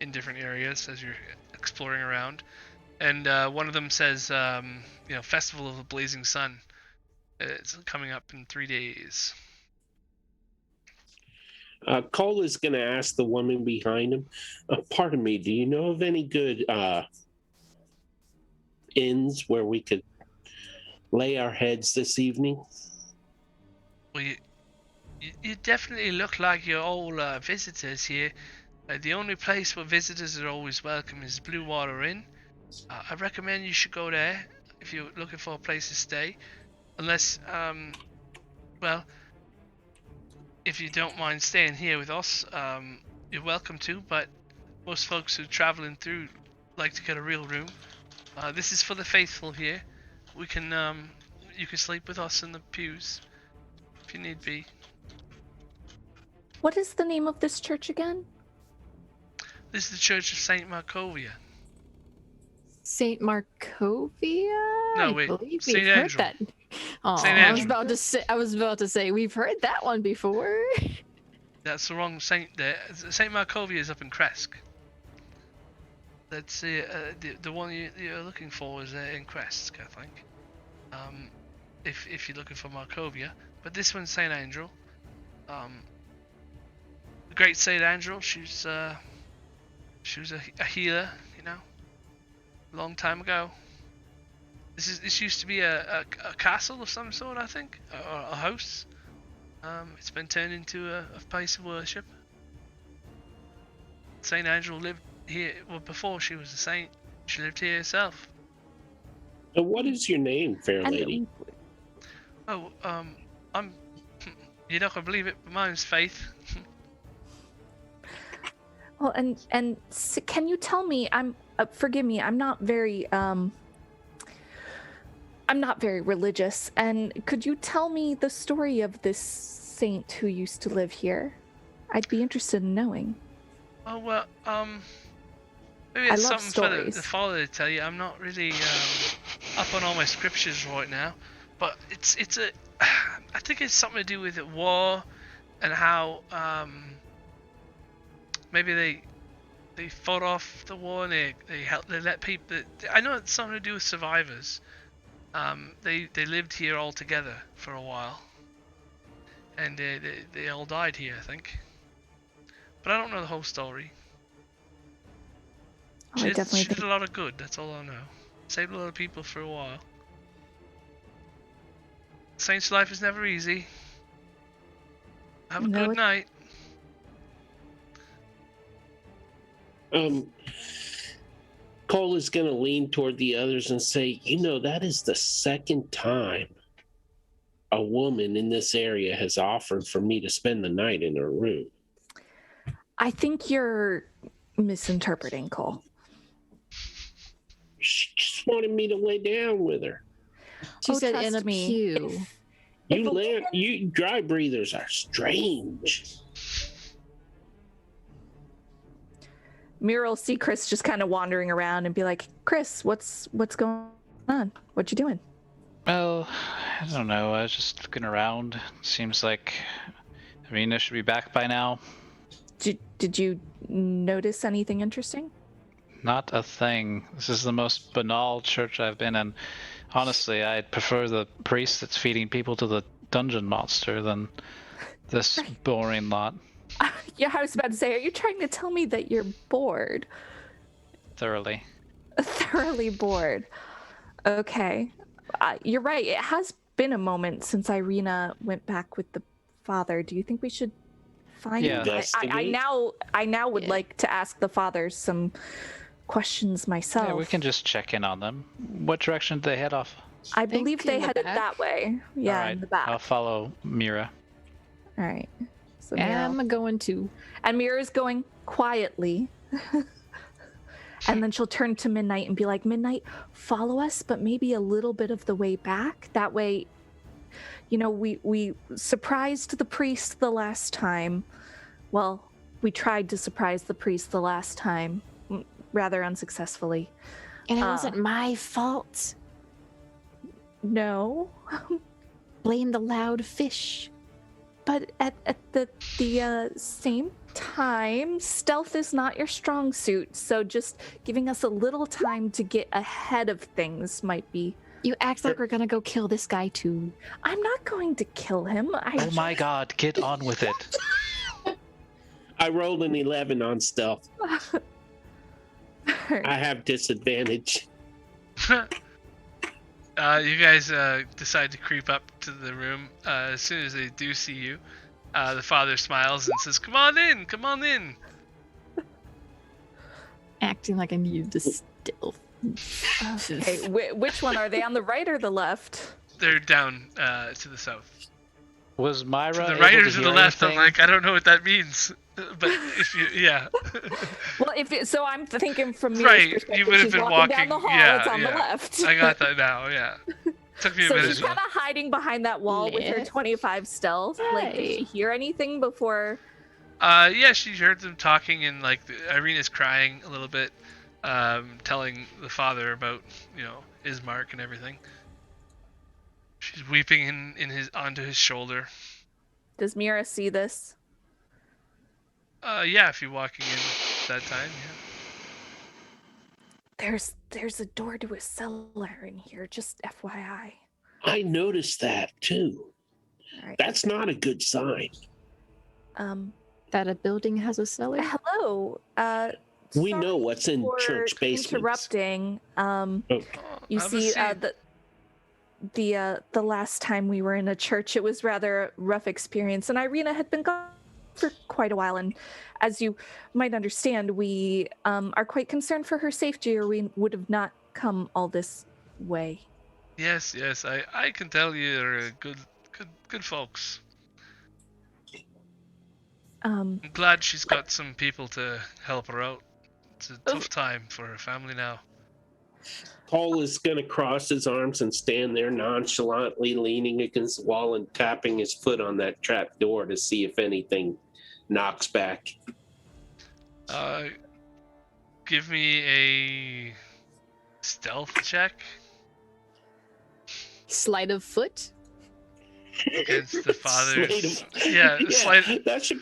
in different areas as you're exploring around, and one of them says Festival of the Blazing Sun. It's coming up in 3 days. Cole is going to ask the woman behind him, pardon me, do you know of any good inns where we could lay our heads this evening? Well, you definitely look like you're all visitors here. The only place where visitors are always welcome is Blue Water Inn. I recommend you should go there if you're looking for a place to stay. Unless, if you don't mind staying here with us, you're welcome to, but most folks who are traveling through like to get a real room. This is for the faithful here. We can, you can sleep with us in the pews if you need be. What is the name of this church again? This is the Church of Saint Markovia. Saint Markovia? No, I wait, believe Saint we've heard Angelo. that. Oh, Saint I was Angelo. about to say we've heard that one before. That's the wrong saint there. Saint Markovia is up in Kresk. That's the one you're looking for is in Kresk, I think. If you're looking for Markovia, but this one's Saint Angel. The great Saint Angel. She was a healer, you know, a long time ago. This used to be a castle of some sort, I think, or a house. It's been turned into a place of worship. Saint Angel lived here. Well, before she was a saint, she lived here herself. So what is your name, fair lady? Oh, I'm. You're not gonna believe it, but mine's Faith. Well, and can you tell me? Forgive me. I'm not very religious. And could you tell me the story of this saint who used to live here? I'd be interested in knowing. Oh well, maybe I it's love something for stories. the father to tell you. I'm not really up on all my scriptures right now, but it's a. I think it's something to do with war, and how maybe they fought off the war and they let people. I know it's something to do with survivors. They lived here all together for a while, and they all died here, I think. But I don't know the whole story. Oh, I definitely She think did a lot of good. That's all I know. Saved a lot of people for a while. Saint's life is never easy. Have a No, good it- night. Cole is going to lean toward the others and say, that is the second time a woman in this area has offered for me to spend the night in her room. I think you're misinterpreting, Cole. She just wanted me to lay down with her. She Oh, said in a trust me. pew. You dry breathers are strange. Mira will see Chris just kind of wandering around and be like, "Chris, what's going on? What you doing?" Well, I don't know. I was just looking around. Seems like Irena should be back by now. Did you notice anything interesting? Not a thing. This is the most banal church I've been in. Honestly, I'd prefer the priest that's feeding people to the dungeon monster than this boring lot. Yeah, I was about to say, are you trying to tell me that you're bored? Thoroughly. Thoroughly bored. Okay. You're right. It has been a moment since Irena went back with the father. Do you think we should find Yeah. him? I now would Yeah. like to ask the fathers some questions myself. Yeah, we can just check in on them. What direction did they head off? I believe think they in the headed back. that way. Yeah, All right, in the back. I'll follow Mira. All right. So Mira, I'm going to. and Mira's going quietly. And then she'll turn to Midnight and be like, "Midnight, follow us, but maybe a little bit of the way back. That way, we surprised the priest the last time. Well, we tried to surprise the priest the last time, rather unsuccessfully. And it wasn't my fault. No, Blame the loud fish. but at the same time, stealth is not your strong suit. So just giving us a little time to get ahead of things might be." You act like we're gonna go kill this guy too. I'm not going to kill him. Oh my god, get on with it. I rolled an 11 on stealth. I have disadvantage. You guys decide to creep up to the room. As soon as they do see you, the father smiles and says, "Come on in, come on in." Acting like I needed to stealth. Okay, which one are they, on the right or the left? They're down to the south. Was Myra To the able writer to to hear the left, anything? I'm like, I don't know what that means. But if you, yeah. Well, so I'm thinking from Mira's Right, perspective. you would have She's been walking down the walking- hall. yeah, it's on the yeah. left. I got that now, yeah. Took me a So minute. she's kind of hiding behind that wall with her Yes. 25 stealth. Like, did she Hey. hear anything before? Yeah, she heard them talking, and like Irena's crying a little bit, telling the father about Ismark and everything. She's weeping onto his shoulder. Does Mira see this? Yeah, if you're walking in that time, yeah. There's a door to a cellar in here. Just FYI. I noticed that too. All right. That's not a good sign. That a building has a cellar? Hello. We Sorry know what's in for church basements. Interrupting. Oh, You Have a see, seat. the last time we were in a church, it was rather a rough experience, and Irena had been gone for quite a while. And as you might understand, we are quite concerned for her safety, or we would have not come all this way. Yes, I can tell you're good folks. I'm glad she's got some people to help her out. It's a tough time for her family now. Paul is going to cross his arms and stand there nonchalantly leaning against the wall and tapping his foot on that trap door to see if anything knocks back. Give me a stealth check Sleight of foot? against the father's. Slate Yeah, slight. that should.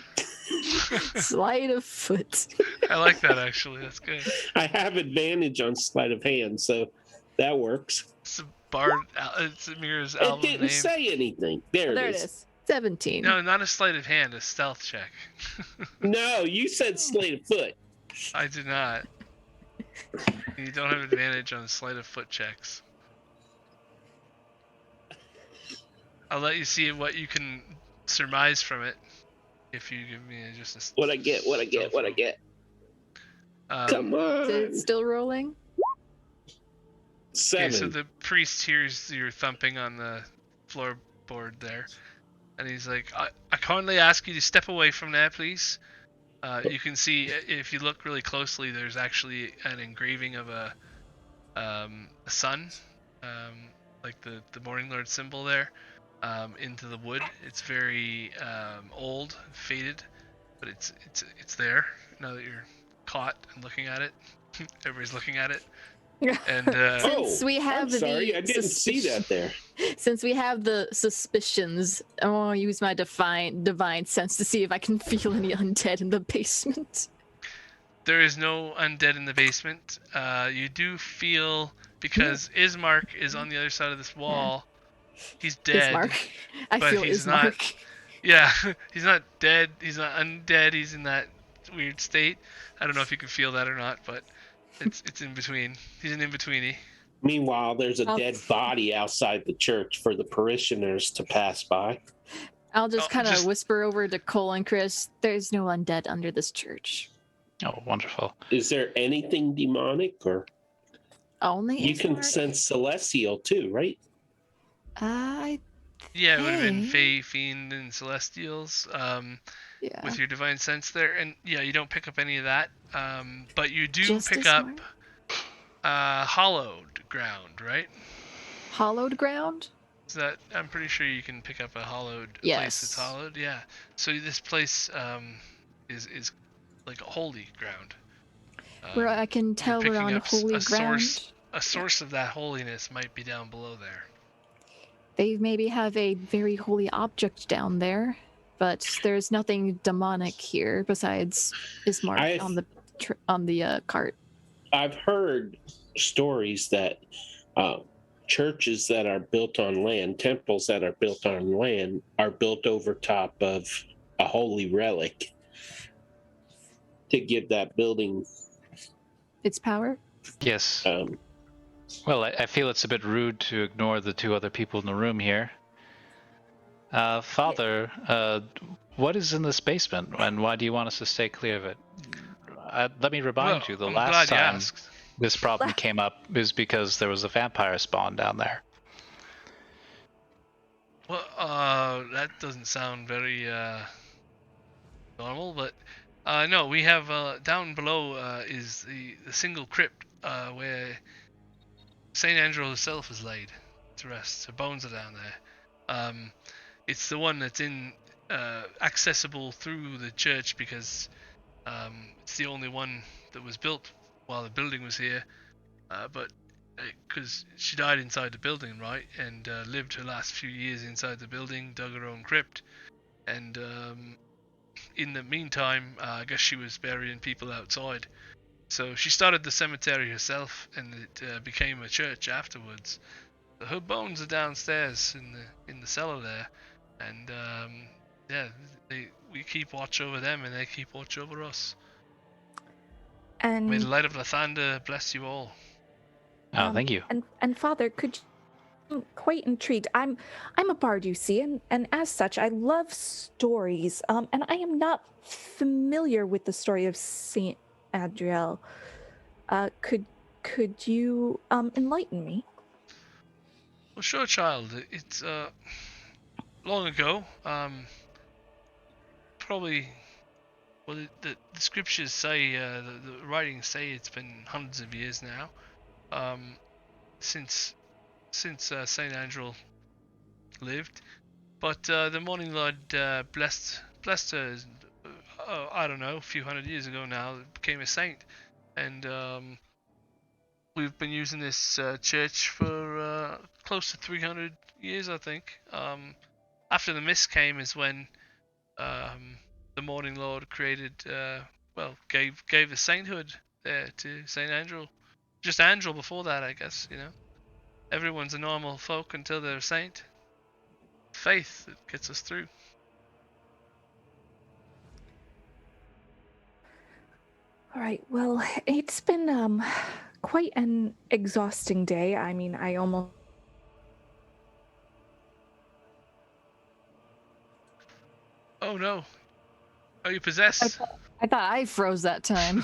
Sleight of foot. I like that actually. That's good. I have advantage on sleight of hand, so that works. It's a bard. It's Mira's It album didn't name. say anything. There, There it is. 17. No, not a sleight of hand. A stealth check. No, you said sleight of foot. I did not. You don't have advantage on sleight of foot checks. I'll let you see what you can surmise from it if you give me just a. What I get. Come Is it on. still rolling? Seven. Okay, so the priest hears your thumping on the floorboard there, and he's like, I kindly ask you to step away from there, please. You can see, if you look really closely, there's actually an engraving of a sun, like the Morning Lord symbol there, into the wood. It's very old, faded, but it's there now that you're caught and looking at it. Everybody's looking at it. And Since we have I'm sorry, the I didn't see that there. Since we have the suspicions, I want to use my divine sense to see if I can feel any undead in the basement. there is no undead in the basement. You do feel, because Ismark is on the other side of this wall, he's dead. Ismark. I but feel he's Ismark. Yeah, he's not dead. He's not undead. He's in that weird state. I don't know if you can feel that or not, but it's in between. He's an in-betweenie. Meanwhile, there's a I'll- dead body outside the church for the parishioners to pass by. I'll just Oh, kind of just- whisper over to Cole and Chris, there's no undead under this church. Oh, wonderful. Is there anything demonic, or Only you can Ismark? sense celestial too, right? I Yeah, it would have been Hey. Fey, Fiend, and Celestials yeah. with your divine sense there. And yeah, you don't pick up any of that. But you do Just pick Ismark? up hallowed ground, right? Hollowed ground? Is that, I'm pretty sure you can pick up a hallowed place Yes. that's hallowed. Yeah. So this place is like a holy ground. Where I can you're tell we're picking on up holy a ground. A source of that holiness might be down below there. They maybe have a very holy object down there, but there's nothing demonic here besides Ismark I've- on the cart. I've heard stories that churches that are built on land, temples that are built on land, are built over top of a holy relic to give that building. Its power? Yes. Um, Well, I feel it's a bit rude to ignore the two other people in the room here. Father, what is in this basement, and why do you want us to stay clear of it? Let me remind you, the I'm last glad you time asked. this problem came up is because there was a vampire spawn down there. Well, that doesn't sound very normal, but no, we have down below is the single crypt where Saint Angelo himself is laid to rest. Her bones are down there. It's the one that's accessible through the church because it's the only one that was built while the building was here. But because she died inside the building, right, and lived her last few years inside the building, dug her own crypt, and in the meantime, I guess she was burying people outside. So she started the cemetery herself, and it became a church afterwards. Her bones are downstairs in the cellar there, and we keep watch over them, and they keep watch over us. And May the light of Lathander bless you all. Oh, thank you. And Father, I'm quite intrigued. I'm a bard, you see, and as such, I love stories. And I am not familiar with the story of Saint Adriel. Could you enlighten me? Well, sure, child. It's long ago. Probably. Well, the scriptures say, the writings say it's been hundreds of years now. Since Saint Angelo lived, but the Morning Lord blessed her. I don't know, a few hundred years ago now, became a saint, and we've been using this church for close to 300 years, I think. After the mist came is when the Morning Lord created, gave the sainthood there to Saint Angelo. Just Angel before that, I guess, you know. Everyone's a normal folk until they're a saint. Faith that gets us through. All right. Well, it's been quite an exhausting day. I mean, I almost. Oh no. Are you possessed? I thought I froze that time.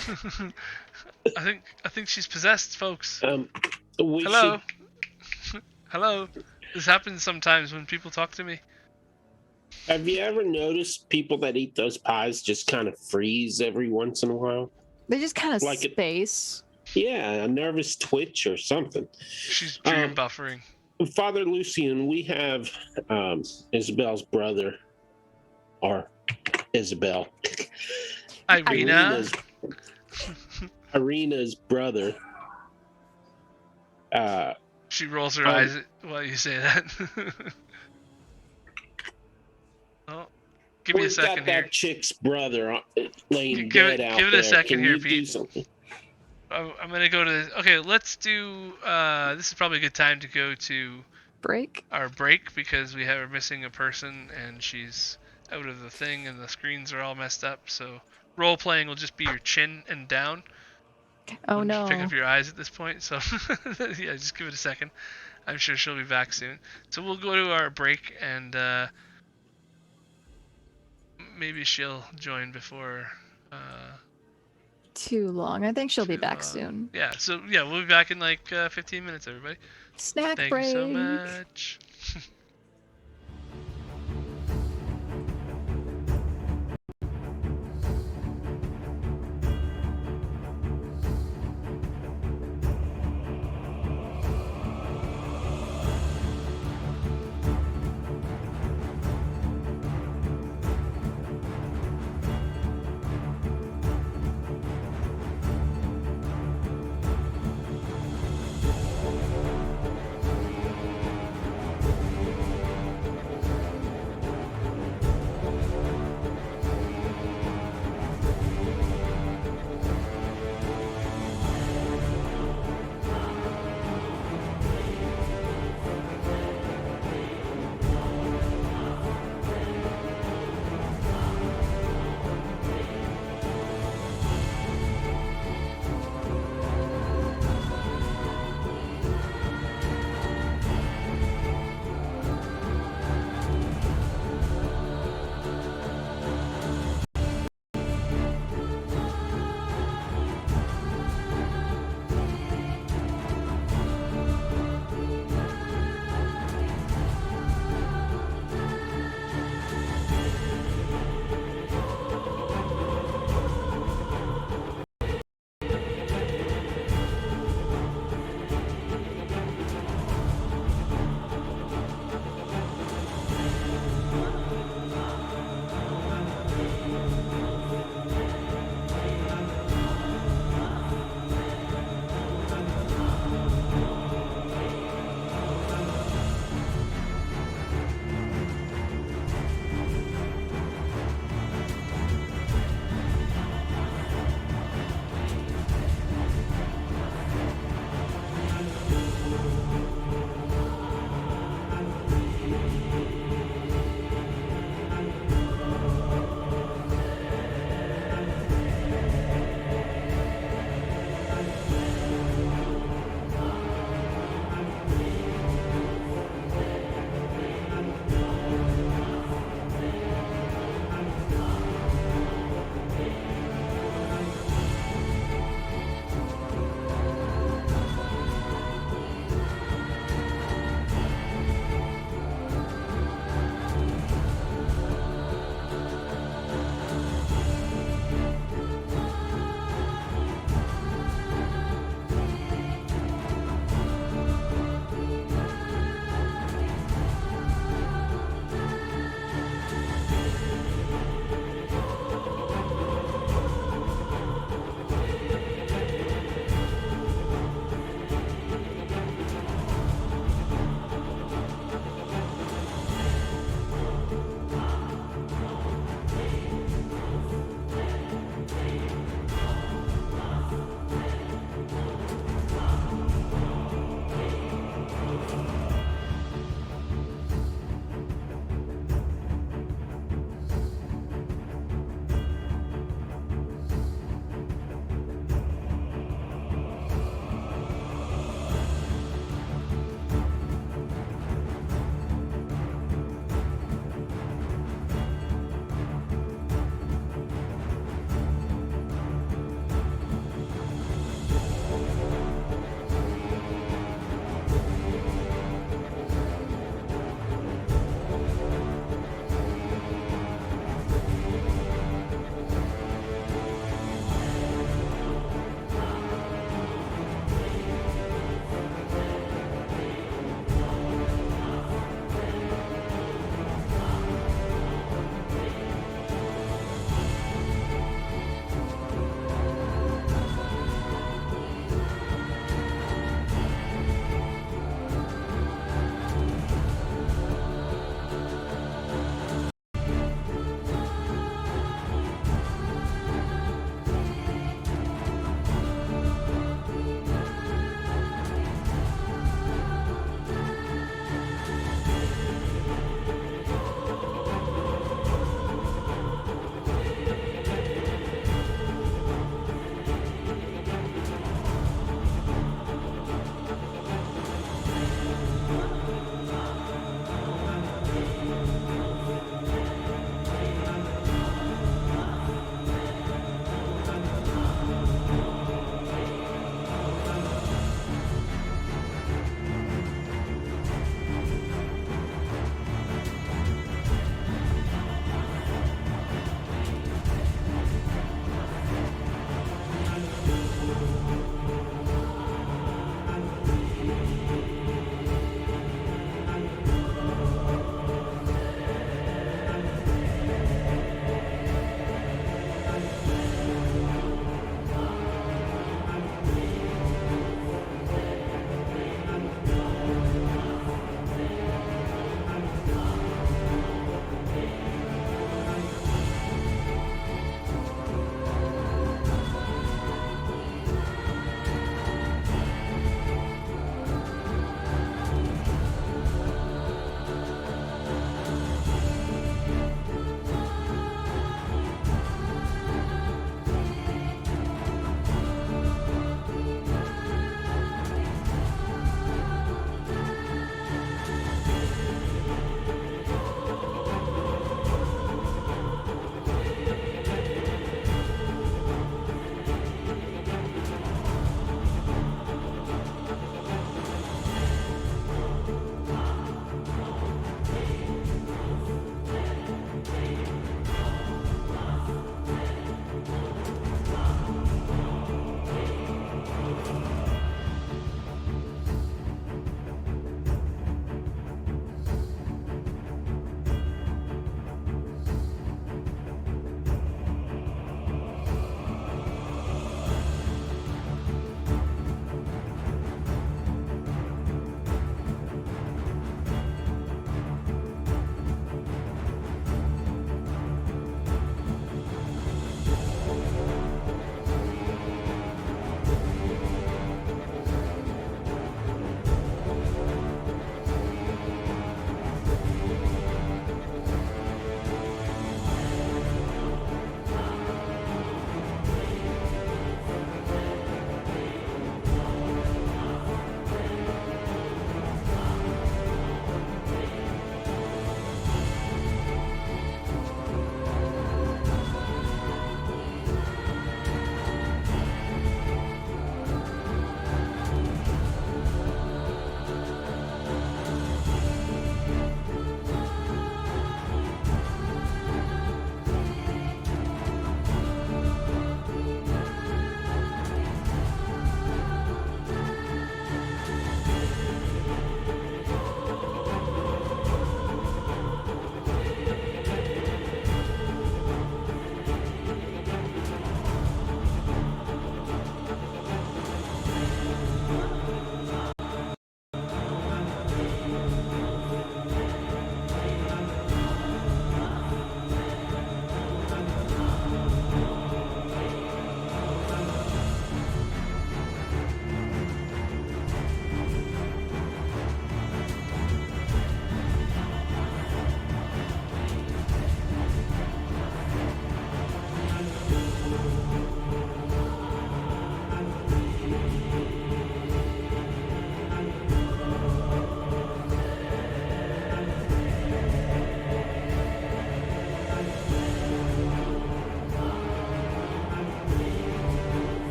I think she's possessed, folks. We Hello. should- Hello. This happens sometimes when people talk to me. Have you ever noticed people that eat those pies just kind of freeze every once in a while? They just kind of Like it- space. Yeah, a nervous twitch or something. She's dream buffering. Father Lucian, we have Isabel's brother, or Isabel. Irena. Irena's brother. She rolls her eyes while you say that. Oh, give me a We've second got here. that chick's brother laying Give dead it- out give it a there. second Can here, you do Pete. something? I'm gonna go to. Okay, let's do. This is probably a good time to go to Break. our break because we are missing a person and she's out of the thing and the screens are all messed up. So role playing will just be your chin and down. Oh Wouldn't no. Pick up your eyes at this point. So yeah, just give it a second. I'm sure she'll be back soon. So we'll go to our break and maybe she'll join before. Too long. I think she'll be too back long. soon. Yeah. So yeah, we'll be back in like 15 minutes, everybody. Snack Thank break. you so much.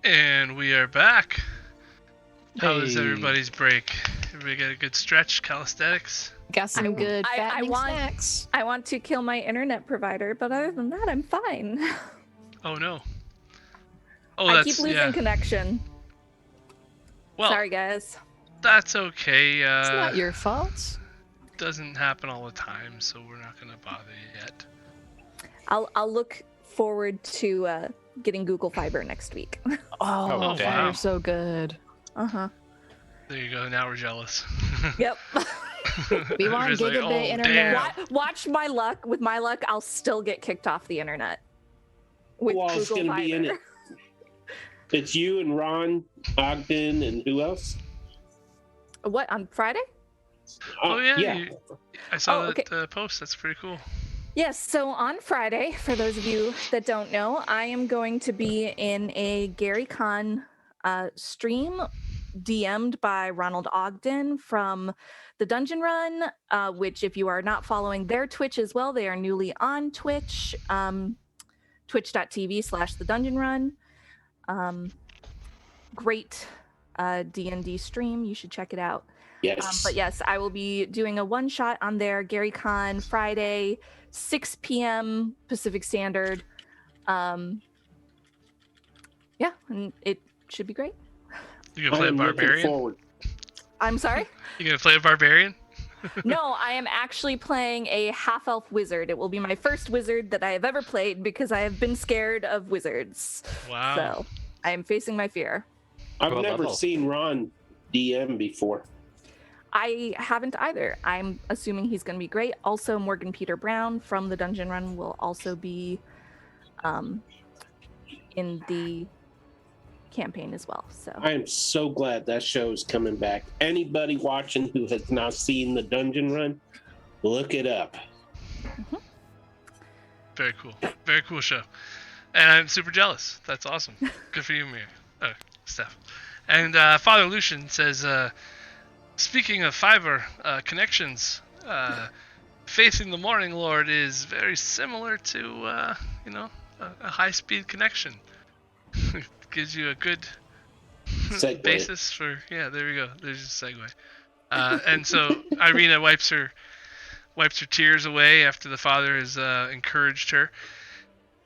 And we are back. How was Hey. everybody's break? Everybody get a good stretch, calisthenics? Got some good I fattening want- snacks. I want to kill my internet provider, but other than that, I'm fine. Oh no. Oh, I that's keep losing yeah. connection. Well, Sorry, guys. that's okay. It's not your fault. Doesn't happen all the time, so we're not gonna bother you yet. I'll look forward to getting Google Fiber next week. Oh, Oh, wow. you're so good. Uh-huh. There you go. Now we're jealous. Yep. We want Everybody's like, gigabit "Oh, internet." damn." Watch my luck. With my luck, I'll still get kicked off the internet. With Who all's Google gonna be in Fiber. it? It's you and Ron, Ogden, and who else? What, on Friday? Oh yeah. yeah. I saw Oh, okay. that post. That's pretty cool. Yes, so on Friday, for those of you that don't know, I am going to be in a Gary Con stream DM'd by Ronald Ogden from the Dungeon Run, which if you are not following their Twitch as well, they are newly on Twitch, twitch.tv/the Dungeon Run. Great D&D stream. You should check it out. Yes. But yes, I will be doing a one shot on their Gary Con Friday, 6 p.m. Pacific Standard. Yeah, and it should be great. You gonna play a I'm looking barbarian? forward. I'm sorry? You gonna play a barbarian? No, I am actually playing a half-elf wizard. It will be my first wizard that I have ever played because I have been scared of wizards. Wow. So I am facing my fear. I've What never level? seen Ron DM before. I haven't either. I'm assuming he's going to be great. Also, Morgan Peter Brown from the Dungeon Run will also be in the campaign as well. So I am so glad that show is coming back. Anybody watching who has not seen the Dungeon Run, look it up. Very cool. Very cool show. And I'm super jealous. That's awesome. Good for you, Mir. Steph. And Father Lucian says, speaking of fiber connections, Faith in the Morning Lord is very similar to, a high-speed connection. Gives you a good Segue. basis for, yeah, there we go. There's a segue. And so Irena wipes her tears away after the father has encouraged her.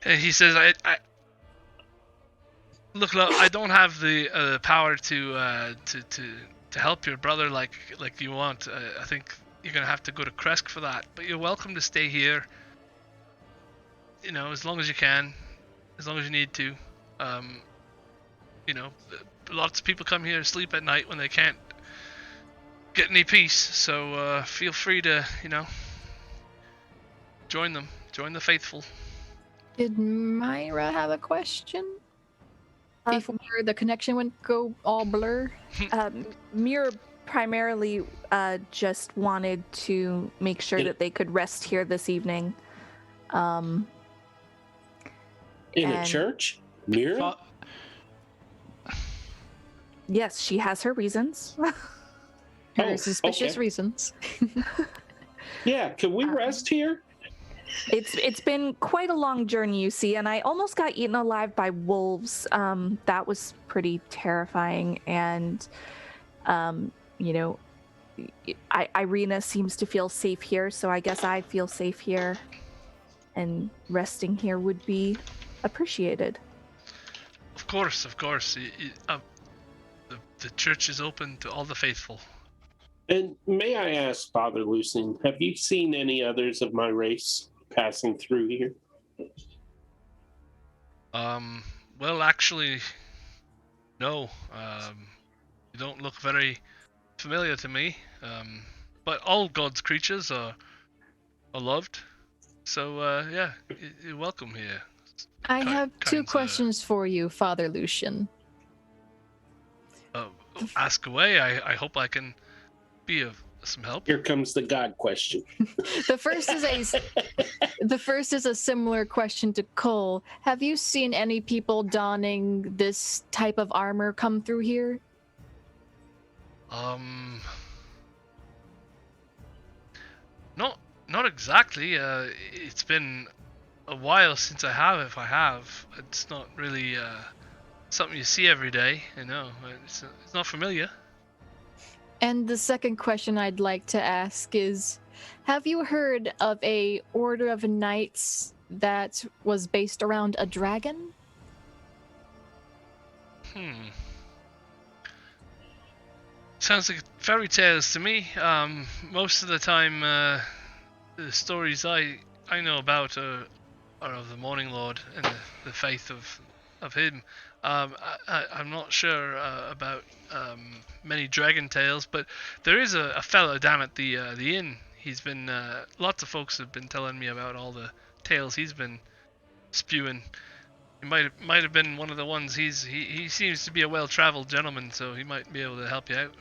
And he says, Look, I don't have the power to help your brother like you want. I think you're gonna have to go to Kresk for that. But you're welcome to stay here. You know, as long as you can, as long as you need to. Lots of people come here to sleep at night when they can't get any peace. So feel free to, join them. Join the faithful. Did Myra have a question before the connection went go all blur? Mir primarily just wanted to make sure that they could rest here this evening. In a And- church? Mira? Yes, she has her reasons. Very suspicious okay. reasons. Yeah, can we rest here? It's been quite a long journey, you see, and I almost got eaten alive by wolves. That was pretty terrifying, and Irena seems to feel safe here, so I guess I feel safe here, and resting here would be appreciated. Of course. The church is open to all the faithful. And may I ask, Father Lucien, have you seen any others of my race passing through here? Well, actually, no. You don't look very familiar to me. But all God's creatures are loved. So, yeah, you're welcome here. I have two kinds of- questions for you, Father Lucian. Ask away. I hope I can be of some help. Here comes the God question. The first is a similar question to Cole. Have you seen any people donning this type of armor come through here? Not exactly. It's been a while since I have. If I have, it's not really something you see every day. You know, it's not familiar. And the second question I'd like to ask is, have you heard of a order of knights that was based around a dragon? Sounds like fairy tales to me. Most of the time, the stories I know about are of the Morning Lord and the faith of him. I'm not sure about many dragon tales, but there is a fellow down at the inn. He's been lots of folks have been telling me about all the tales he's been spewing. He might have been one of the ones. He seems to be a well-traveled gentleman, so he might be able to help you out.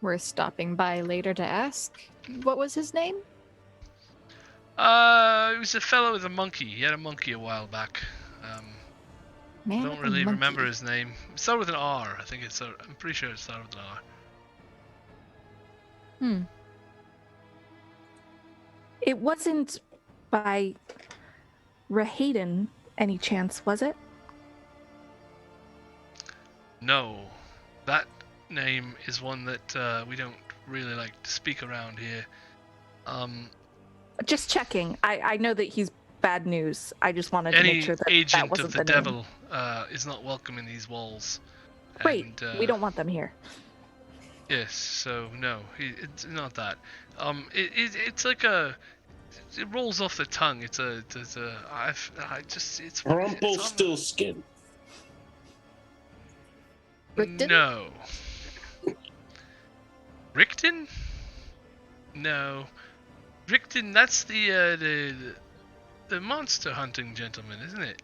We're stopping by later to ask. What was his name? He was a fellow with a monkey. He had a monkey a while back. I Man don't with a really remember monkey. his name. It started with an R. I think it's. I'm pretty sure it started with an R. It wasn't by Rahayden, any chance, was it? No, that name is one that we don't really like to speak around here. Just checking. I know that he's bad news. I just wanted to make Any sure that agent that wasn't of the the devil is not welcome in these walls. Great. And, We don't want them here. Yes, so no, it's not that. It's like a. It rolls off the tongue. It's Rumpelstiltskin. Rickton? No. Rickton? No. Rickton, that's the monster hunting gentleman, isn't it?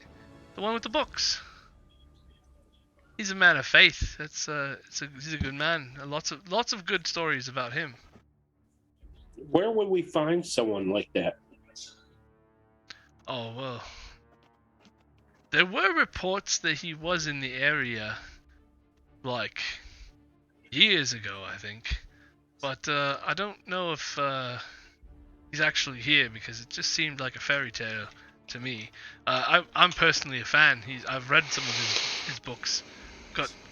The one with the books. He's a man of faith. He's a good man. Lots of good stories about him. Where would we find someone like that? Oh well. There were reports that he was in the area like years ago, I think. But I don't know if he's actually here because it just seemed like a fairy tale to me. I'm personally a fan. I've read some of his books.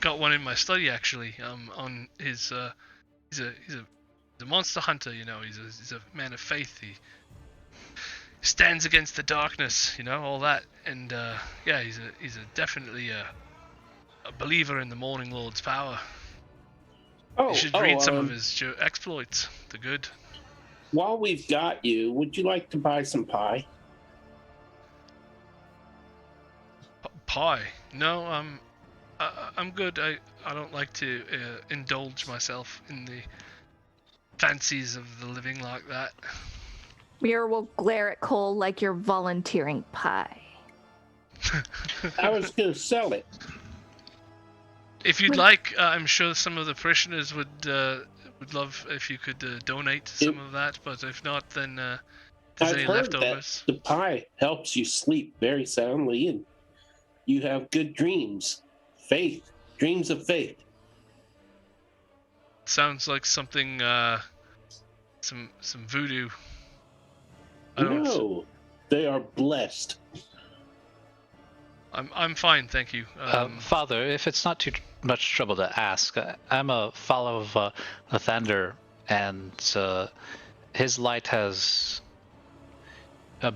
Got one in my study actually. On his he's a monster hunter. You know, he's a man of faith. He stands against the darkness. You know, all that. And yeah, he's definitely a believer in the Morning Lord's power. You should read some of his exploits. They're good. While we've got you, would you like to buy some pie? Pie? No, I'm good. I don't like to indulge myself in the fancies of the living like that. Mira will glare at Cole like you're volunteering pie. I was going to sell it. If you'd like, I'm sure some of the parishioners would love if you could donate some of that. But if not, then if there's I've any heard leftovers. that the pie helps you sleep very soundly, and you have good dreams. Faith, dreams of faith. Sounds like something, some voodoo. No, they are blessed. I'm fine, thank you. Father, if it's not too much trouble to ask, I'm a follower of Lathander, and his light has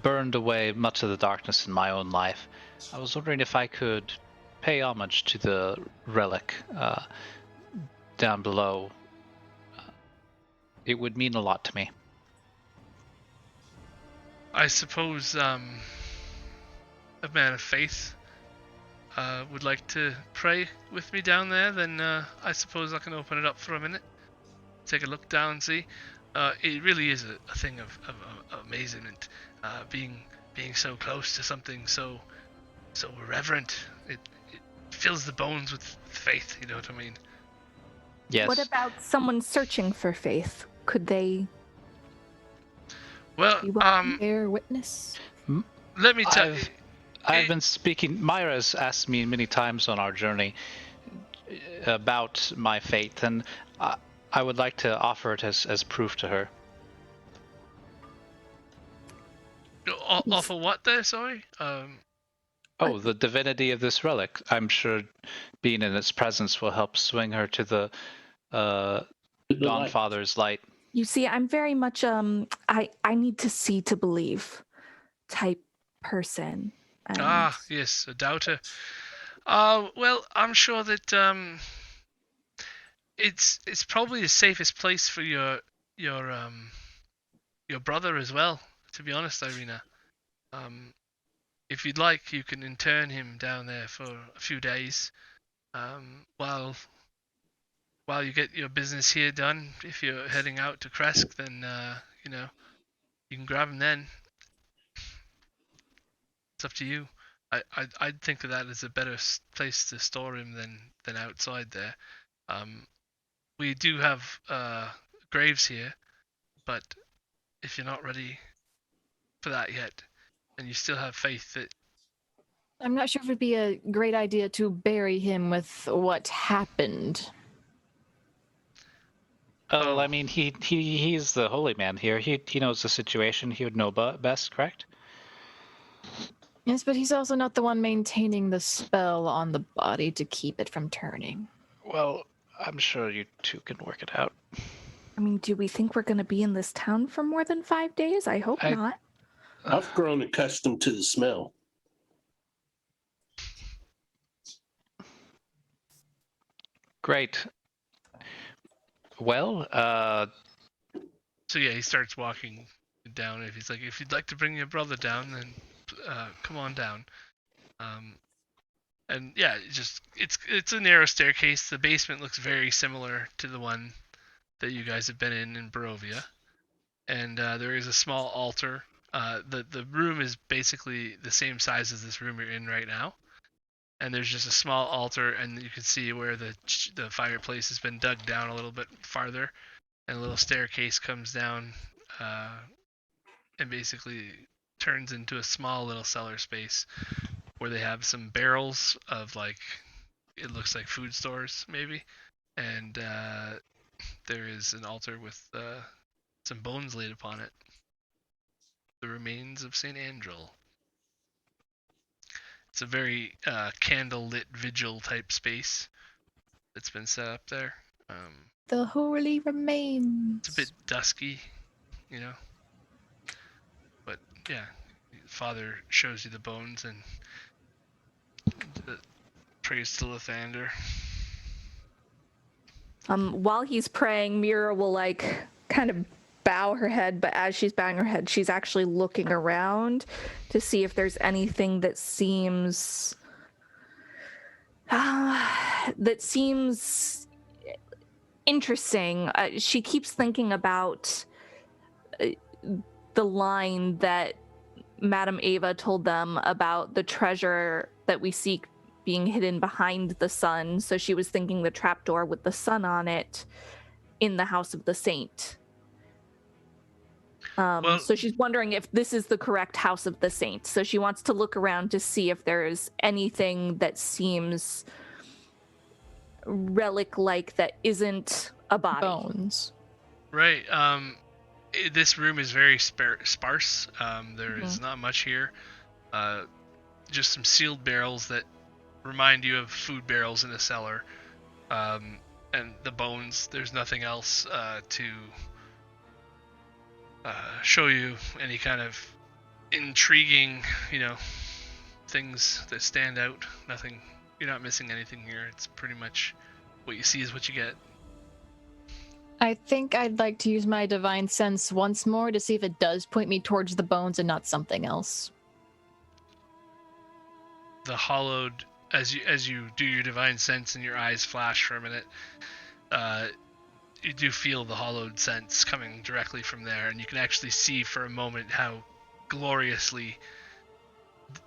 burned away much of the darkness in my own life. I was wondering if I could pay homage to the relic down below. It would mean a lot to me. I suppose a man of faith would like to pray with me down there, then I suppose I can open it up for a minute, take a look down and see. It really is a thing of amazement, being so close to something so reverent. It fills the bones with faith, you know what I mean? Yes. What about someone searching for faith? Could they Well, Bear witness? let me tell you. I've been speaking. Myra's asked me many times on our journey about my faith, and I would like to offer it as proof to her. Offer what there? Sorry. Oh, the divinity of this relic. I'm sure being in its presence will help swing her to the The light. Dawnfather's light. You see, I'm very much I need to see to believe type person. And Yes, a doubter. Well, I'm sure that it's probably the safest place for your your brother as well. To be honest, Irena. If you'd like, you can intern him down there for a few days, while you get your business here done. If you're heading out to Kresk, then you can grab him then. It's up to you. I'd think of that as a better place to store him than outside there. We do have graves here, but if you're not ready for that yet, and you still have faith that I'm not sure if it'd be a great idea to bury him with what happened. Oh, I mean, he's the holy man here. He knows the situation. He would know best, correct? Yes, but he's also not the one maintaining the spell on the body to keep it from turning. Well, I'm sure you two can work it out. I mean, do we think we're going to be in this town for more than 5 days? I hope not. I've grown accustomed to the smell. Great. Well, So yeah, he starts walking down. If you'd like to bring your brother down, then come on down. And yeah, it's a narrow staircase. The basement looks very similar to the one that you guys have been in Barovia. And there is a small altar. The room is basically the same size as this room you're in right now. And there's just a small altar, and you can see where the fireplace has been dug down a little bit farther, and a little staircase comes down, and basically turns into a small little cellar space where they have some barrels of it looks like food stores maybe, and there is an altar with some bones laid upon it, the remains of Saint Angelo. It's a very candle-lit vigil type space that's been set up there. The holy remains. It's a bit dusky, but yeah, Father shows you the bones and prays to Lathander. While he's praying, Mira will kind of bow her head, but as she's bowing her head, she's actually looking around to see if there's anything that seems interesting. She keeps thinking about the line that Madame Ava told them about the treasure that we seek being hidden behind the sun. So she was thinking the trapdoor with the sun on it in the House of the Saint. So she's wondering if this is the correct House of the Saint. So she wants to look around to see if there's anything that seems relic-like that isn't a body. Bones. Right. This room is very sparse. There is not much here. Just some sealed barrels that remind you of food barrels in a cellar. And the bones. There's nothing else to show you any kind of intriguing, things that stand out. Nothing. You're not missing anything here. It's pretty much what you see is what you get. I think I'd like to use my divine sense once more to see if it does point me towards the bones and not something else. The hallowed, as you do your divine sense and your eyes flash for a minute, you do feel the hallowed sense coming directly from there, and you can actually see for a moment how gloriously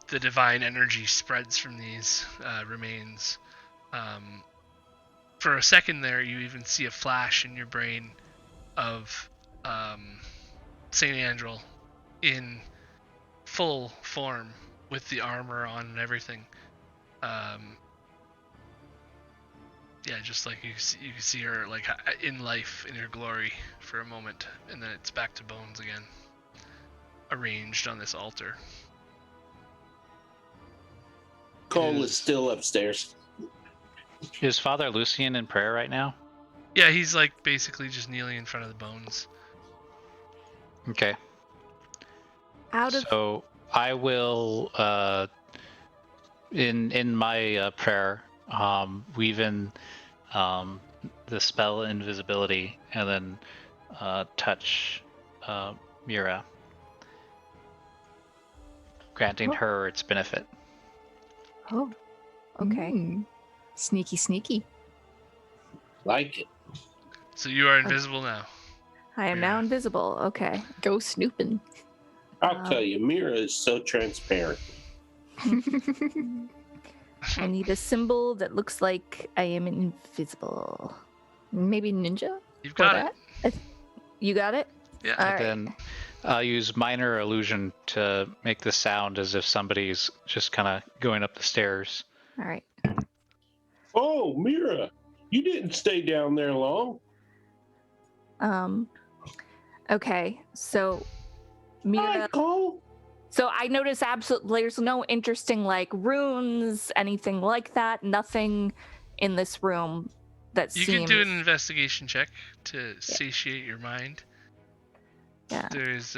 the divine energy spreads from these remains. For a second there, you even see a flash in your brain of Saint Angelo in full form with the armor on and everything. Just like you can see her in life, in her glory for a moment, and then it's back to bones again, arranged on this altar. Cole is still upstairs. Is Father Lucian in prayer right now? Yeah, he's like basically just kneeling in front of the bones. Okay. Out of So I will, in my prayer, weave in the spell invisibility, and then touch Mira, granting Oh. her its benefit. oh, okay. Sneaky, sneaky. Like it. So you are invisible now. I am now invisible. Okay. Go snooping. I'll tell you, Mira is so transparent. I need a symbol that looks like I am invisible. Maybe ninja? You've For got that? You got it? Yeah. All And right. then I'll use minor illusion to make the sound as if somebody's just kind of going up the stairs. All right. Oh, Mira, you didn't stay down there long. Okay. So, Hi, Mira. Cole. So I notice absolutely there's no interesting like runes, anything like that. Nothing in this room that You seems. can do an investigation check to satiate your mind. Yeah. There's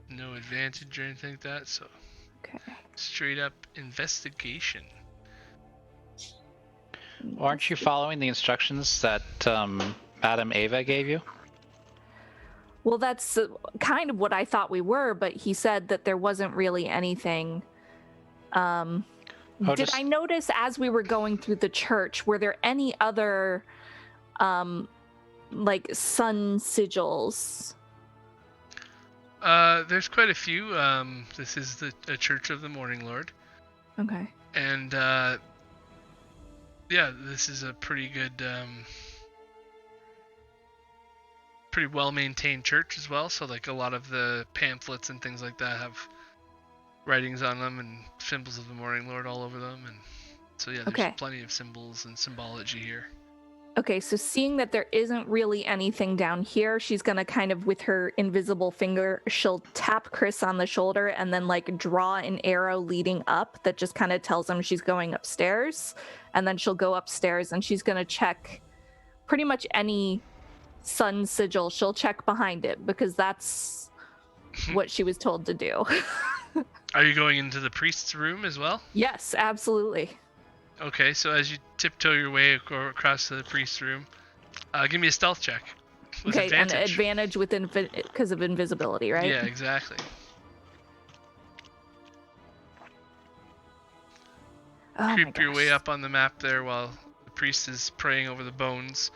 no advantage or anything like that, so Okay. straight up investigation. Aren't you following the instructions that Madam Ava gave you? Well, that's kind of what I thought we were, but he said that there wasn't really anything. Did just- I notice as we were going through the church, were there any other, like sun sigils? There's quite a few. This is the Church of the Morning Lord, Okay. and yeah, this is a pretty good, pretty well-maintained church as well. So like a lot of the pamphlets and things like that have writings on them and symbols of the Morning Lord all over them, and so yeah, there's Okay. plenty of symbols and symbology here. Okay, so seeing that there isn't really anything down here, she's gonna kind of, with her invisible finger, she'll tap Chris on the shoulder and then like draw an arrow leading up that just kind of tells him she's going upstairs. And then she'll go upstairs and she's gonna check pretty much any sun sigil. She'll check behind it because that's what she was told to do. Are you going into the priest's room as well? Yes, absolutely. Okay, so as you tiptoe your way across to the priest's room, give me a stealth check. With Okay, and advantage. advantage with because of invisibility, right? Yeah, exactly. Oh my Creep your way gosh. up on the map there while the priest is praying over the bones.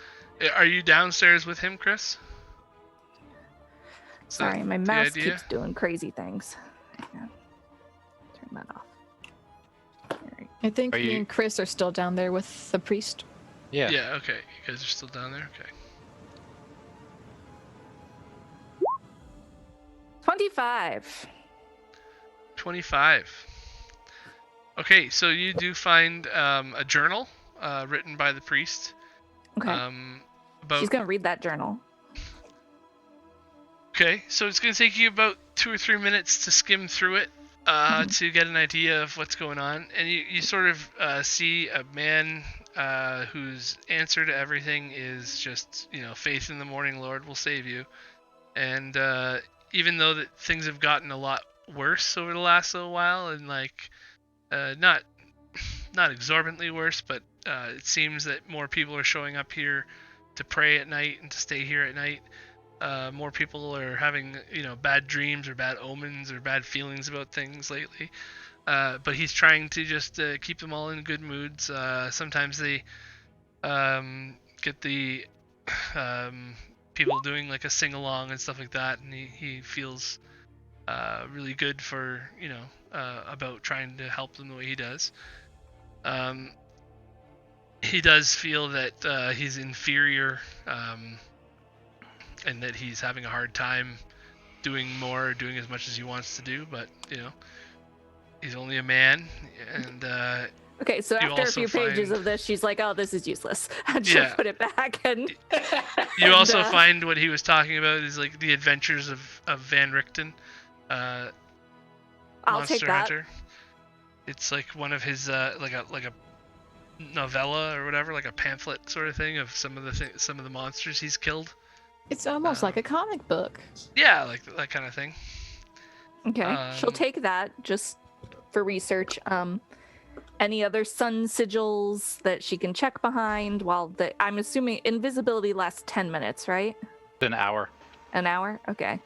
Are you downstairs with him, Chris? Is that Sorry, my the mouse idea? keeps doing crazy things. Hang on. Turn that off. All right. I think Are me you- and Chris are still down there with the priest. Yeah. Yeah, okay. You guys are still down there? Okay. 25. 25. Okay, so you do find a journal written by the priest. Okay. About She's gonna read that journal. Okay, so it's going to take you about 2 or 3 minutes to skim through it to get an idea of what's going on. And you sort of see a man whose answer to everything is just, faith in the Morning Lord will save you. And even though that things have gotten a lot worse over the last little while, and not exorbitantly worse, but it seems that more people are showing up here to pray at night and to stay here at night. More people are having, bad dreams or bad omens or bad feelings about things lately. But he's trying to just keep them all in good moods. Sometimes they get the people doing like a sing-along and stuff like that, and he feels really good for, about trying to help them the way he does. He does feel that he's inferior, and that he's having a hard time doing as much as he wants to do, but he's only a man, and Okay, so You after a also few pages find- of this, she's like, "Oh, this is useless," and she'll Yeah. put it back. And you also and, find what he was talking about is like the adventures of Van Richten. I'll Monster take that. Hunter. It's like one of his like a novella or whatever, like a pamphlet sort of thing of some of the monsters he's killed. It's almost like a comic book. Yeah, like that kind of thing. Okay, she'll take that just for research. Any other sun sigils that she can check behind while I'm assuming invisibility lasts 10 minutes, right? An hour. An hour? Okay.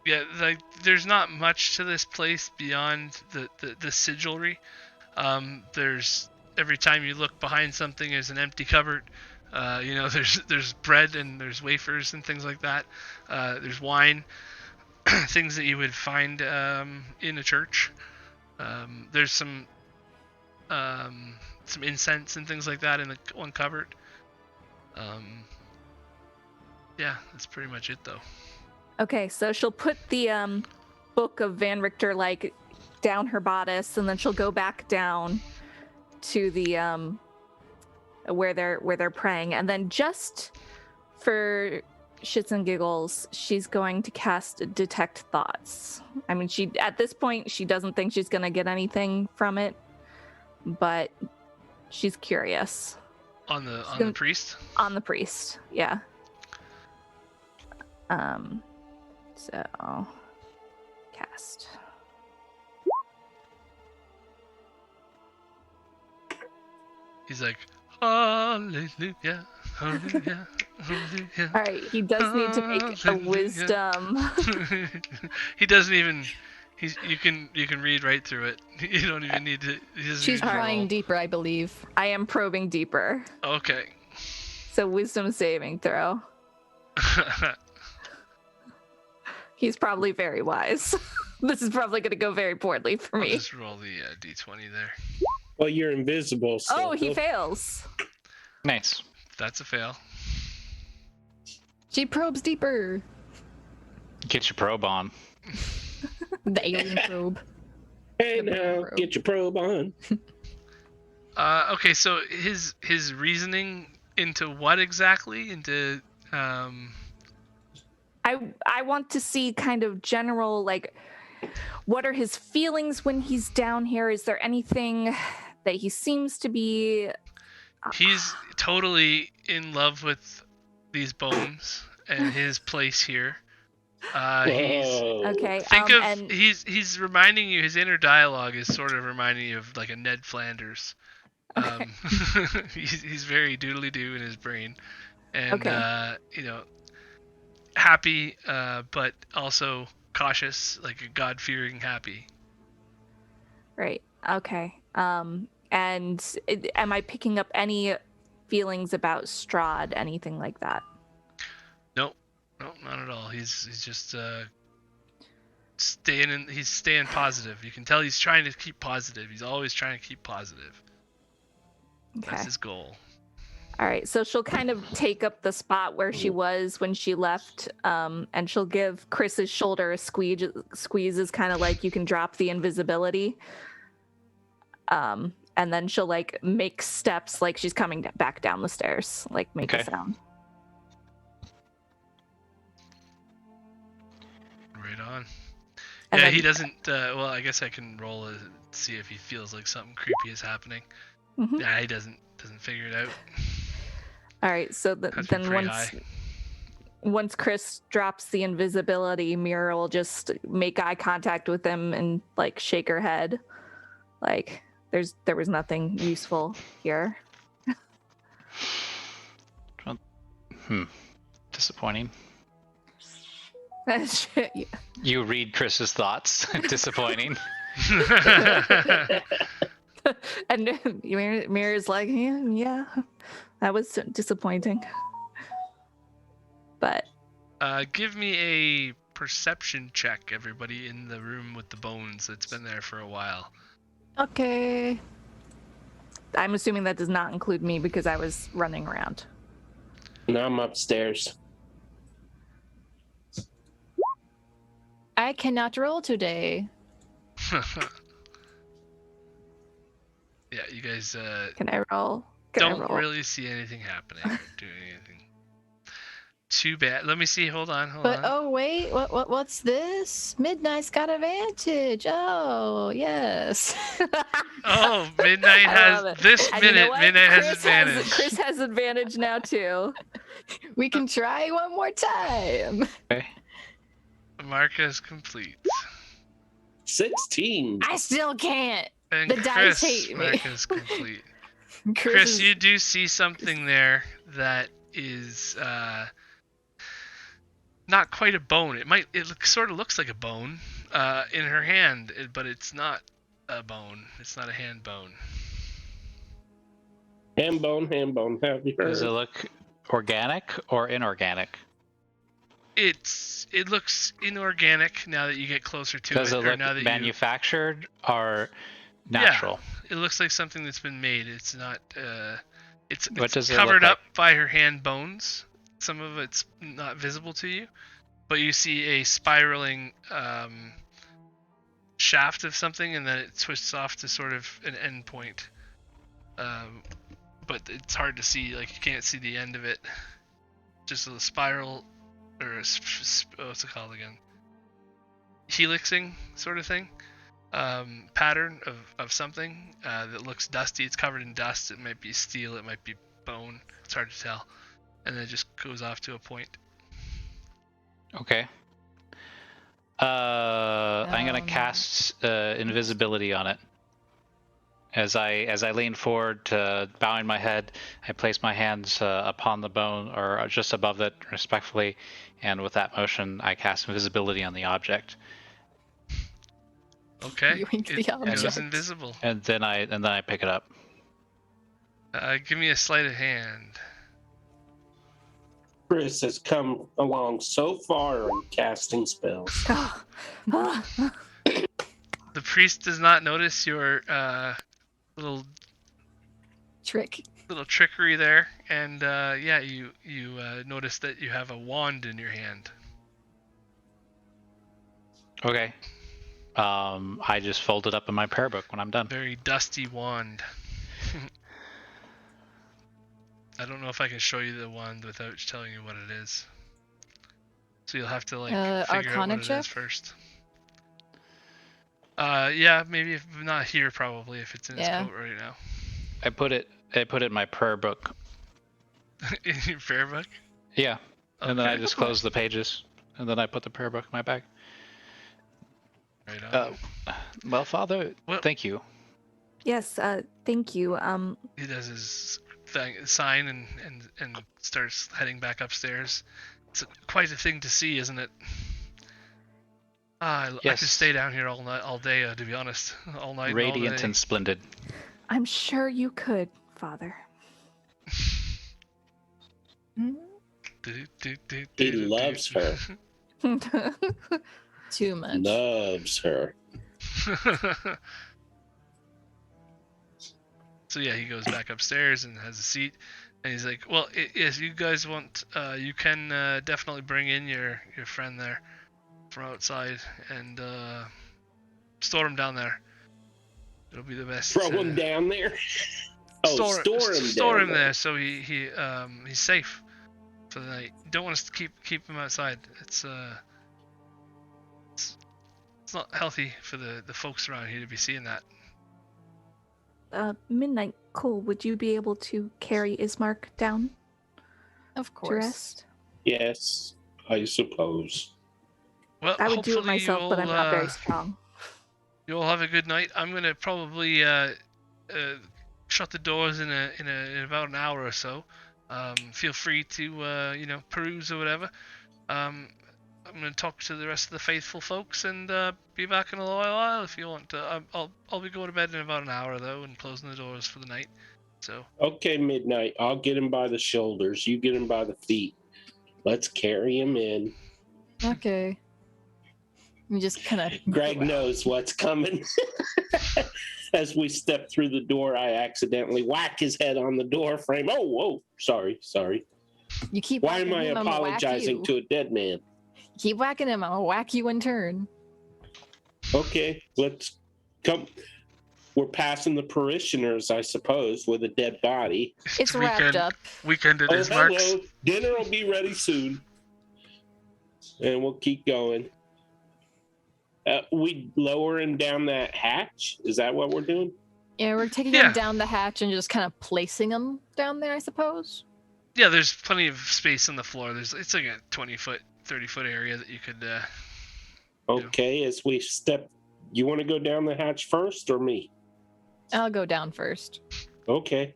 Yeah, like there's not much to this place beyond the sigilry. There's every time you look behind something is an empty cupboard. There's bread and there's wafers and things like that. There's wine, things that you would find in a church. There's some incense and things like that in the one cupboard. Yeah, that's pretty much it though. Okay, so she'll put the book of Van Richter like down her bodice, and then she'll go back down to the where they're praying, and then just for shits and giggles, she's going to cast Detect Thoughts. I mean, she at this point she doesn't think she's gonna get anything from it, but she's curious. On the priest? On the priest, yeah. So cast. He's like, hallelujah, hallelujah, hallelujah. All right, he does need to make a wisdom. He doesn't even. You can read right through it. You don't even need to. She's prying deeper, I believe. I am probing deeper. Okay. So wisdom saving throw. He's probably very wise. This is probably going to go very poorly for me. I'll just roll the d20 there. Well, you're invisible. So Oh, he fails. Nice. That's a fail. She probes deeper. Get your probe on. The alien probe. Hey now, get your probe on. Okay, so his reasoning into what exactly? Into I want to see kind of general, like, what are his feelings when he's down here? Is there anything that he seems to be... He's totally in love with these bones and his place here. He's okay. He's reminding you. His inner dialogue is sort of reminding you of like a Ned Flanders. Okay. He's very doodly doo in his brain, and happy, but also cautious, like a God-fearing happy. Right. Okay. Am I picking up any feelings about Strahd, anything like that? No, not at all. He's just staying positive. You can tell he's trying to keep positive. He's always trying to keep positive. Okay. That's his goal. All right, so she'll kind of take up the spot where she was when she left, and she'll give Chris's shoulder a squeeze. Squeeze is kind of like you can drop the invisibility. And then she'll like make steps like she's coming back down the stairs, like make a sound. Right on. And yeah, then, he doesn't. Well, I guess I can roll see if he feels like something creepy is happening. Mm-hmm. Yeah, he doesn't figure it out. All right, so then once Chris drops the invisibility, Mira will just make eye contact with him and like shake her head, like there was nothing useful here. Disappointing. Yeah. You read Chris's thoughts. Disappointing. And Mira's like, yeah, that was disappointing. But give me a perception check, everybody in the room with the bones that's been there for a while. Okay. I'm assuming that does not include me because I was running around. No, I'm upstairs. I cannot roll today. Yeah, you guys Can I roll? don't really see anything happening or doing anything too bad. Let me see. Hold on. But oh wait, what's this? Midnight's got advantage. Oh yes. Oh, Midnight I love has it. this And you know minute. what? Midnight has Chris advantage. Chris has advantage now too. We can try one more time. Okay. Marcus complete. 16. I still can't. And The dice Chris hate me. Marcus complete. Chris Chris, is- you do see something there that is not quite a bone. It sort of looks like a bone in her hand, but it's not a bone. It's not a hand bone. Ham bone. Have you Does it heard? look organic or inorganic? It looks inorganic now that you get closer to Does it. it Or look now that manufactured or natural? it looks like something that's been made. It's not. It's What does it look covered up like? by her hand bones. Some of it's not visible to you, but you see a spiraling shaft of something, and then it twists off to sort of an end point. But it's hard to see. Like you can't see the end of it. Just a spiral, or what's it called again? Helixing sort of thing. Pattern of something that looks dusty. It's covered in dust. It might be steel. It might be bone. It's hard to tell. And then it just goes off to a point. Okay. I'm gonna Um, cast invisibility on it. As I lean forward, bowing my head, I place my hands upon the bone, or just above it, respectfully, and with that motion, I cast invisibility on the object, Okay. You wink the It goes object. invisible. and then I pick it up. Give me a sleight of hand. Chris has come along so far in casting spells. The priest does not notice your little Trick. trickery there, and yeah, you notice that you have a wand in your hand. Okay. I just fold it up in my prayer book when I'm done. Very dusty wand. I don't know if I can show you the wand without telling you what it is. So you'll have to like figure out Arcana what it check? is first. Yeah, maybe if not here, probably if it's in his Yeah. coat right now. I put it in my prayer book. In your prayer book. Yeah. And then I Okay. just close the pages, and then I put the prayer book in my bag. Right on. Well, Father, Well- thank you. Yes, thank you. He does his sign and starts heading back upstairs. It's quite a thing to see, isn't it? I Yes. could stay down here all night, all day. To be honest, all night. Radiant and all day. and splendid. I'm sure you could, Father. He loves her. Too much. Loves her. So yeah, he goes back upstairs and has a seat, and he's like, "Well, yes, you guys want, you can definitely bring in your friend there from outside and store him down there. It'll be the best. Throw him down there. Oh, store him down there so he's safe for the night. You don't want us to keep him outside. It's not healthy for the folks around here to be seeing that. Midnight Cole, would you be able to carry Ismark down Of to course. rest? Yes, I suppose. Well, I would do it hopefully myself, but I'm not very strong. You all have a good night. I'm gonna probably shut the doors in about an hour or so. Feel free to peruse or whatever. I'm gonna talk to the rest of the faithful folks and be back in a little while if you want. I'll be going to bed in about an hour though and closing the doors for the night. So Okay, Midnight. I'll get him by the shoulders. You get him by the feet. Let's carry him in. Okay. You just kind of. Greg knows what's coming. As we step through the door, I accidentally whack his head on the door frame. Oh, whoa. Sorry. You keep. Why am whacking I him, I'ma whack apologizing you. to a dead man? Keep whacking him. I'll whack you in turn. Okay, let's come. we're passing the parishioners, I suppose, with a dead body. It's wrapped up. Weekend at Oh, his marks. hello. Dinner will be ready soon. And we'll keep going. We lower him down that hatch? Is that what we're doing? Yeah, we're taking Yeah. him down the hatch and just kind of placing him down there, I suppose. Yeah, there's plenty of space on the floor. It's like a 20-foot, 30-foot area that you could. Okay, as we step, you want to go down the hatch first or me? I'll go down first. Okay.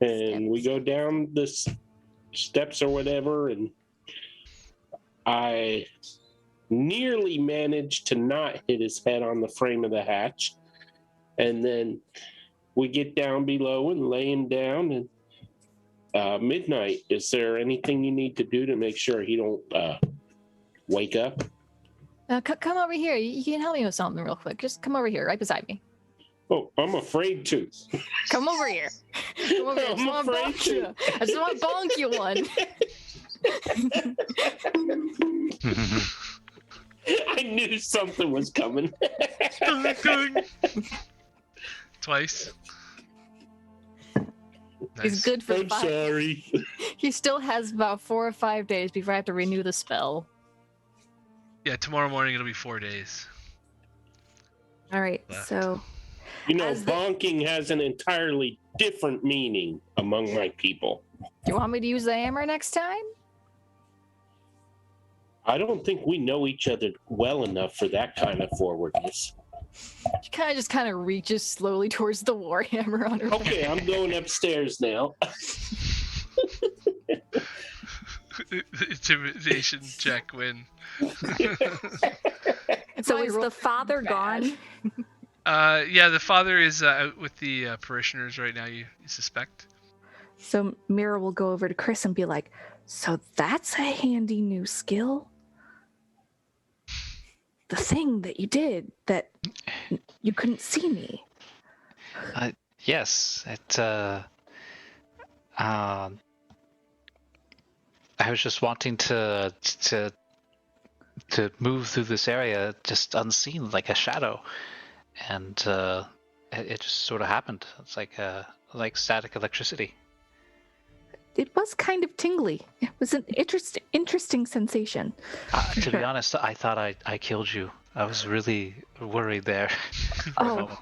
And we go down the steps or whatever, and I nearly managed to not hit his head on the frame of the hatch. And then we get down below and lay him down. And midnight, is there anything you need to do to make sure he don't wake up? Come over here. You can help me with something real quick. Just come over here, right beside me. Oh, I'm afraid to. Come over here. Come over here. I just I'm want to afraid bonk you. I just want to bonk you one. I knew something was coming. Twice. He's Nice. good for I'm 5. sorry. He still has about 4 or 5 days before I have to renew the spell. Yeah, tomorrow morning it'll be 4 days. All right, Left. so You know, As the- bonking has an entirely different meaning among my people. Do you want me to use the hammer next time? I don't think we know each other well enough for that kind of forwardness. She kind of reaches slowly towards the warhammer on her back. Okay, I'm going upstairs now. Intimidation check win. so My is roll the father bad. gone? Yeah, the father is out with the parishioners right now. You suspect? So Mira will go over to Chris and be like, "So that's a handy new skill. The thing that you did that you couldn't see me." Yes, I was just wanting to move through this area just unseen, like a shadow, and it just sort of happened. It's like static electricity. It was kind of tingly. It was an interesting sensation. To be honest, I thought I killed you. I was really worried there. for a moment.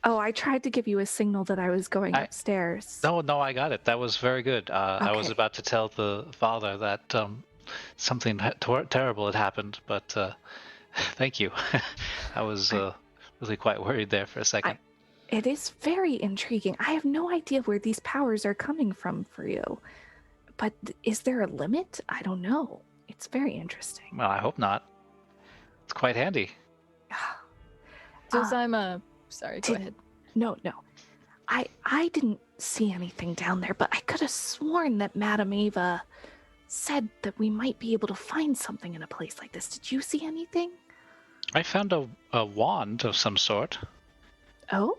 Oh, I tried to give you a signal that I was going upstairs. No, I got it. That was very good. I was Okay. about to tell the father that something terrible had happened, but thank you. I was really quite worried there for a second. It is very intriguing. I have no idea where these powers are coming from for you. But is there a limit? I don't know. It's very interesting. Well, I hope not. It's quite handy. Since I'm sorry, go did- ahead. No. I didn't see anything down there, but I could have sworn that Madame Ava said that we might be able to find something in a place like this. Did you see anything? I found a wand of some sort. Oh?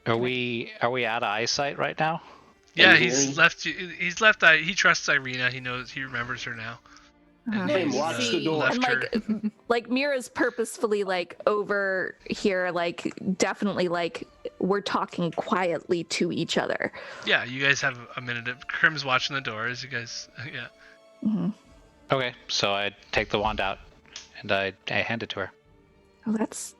Are we out of eyesight right now? Yeah, And he's Irene? left. He's left. He trusts Irena. He knows. He remembers her now. Uh-huh. And Hey, he's, watch the door. left And her. like Mira's purposefully like over here, like definitely like we're talking quietly to each other. Yeah, you guys have a minute. Krim's watching the door as you guys. Yeah. Mm-hmm. Okay, so I take the wand out and I hand it to her. Oh,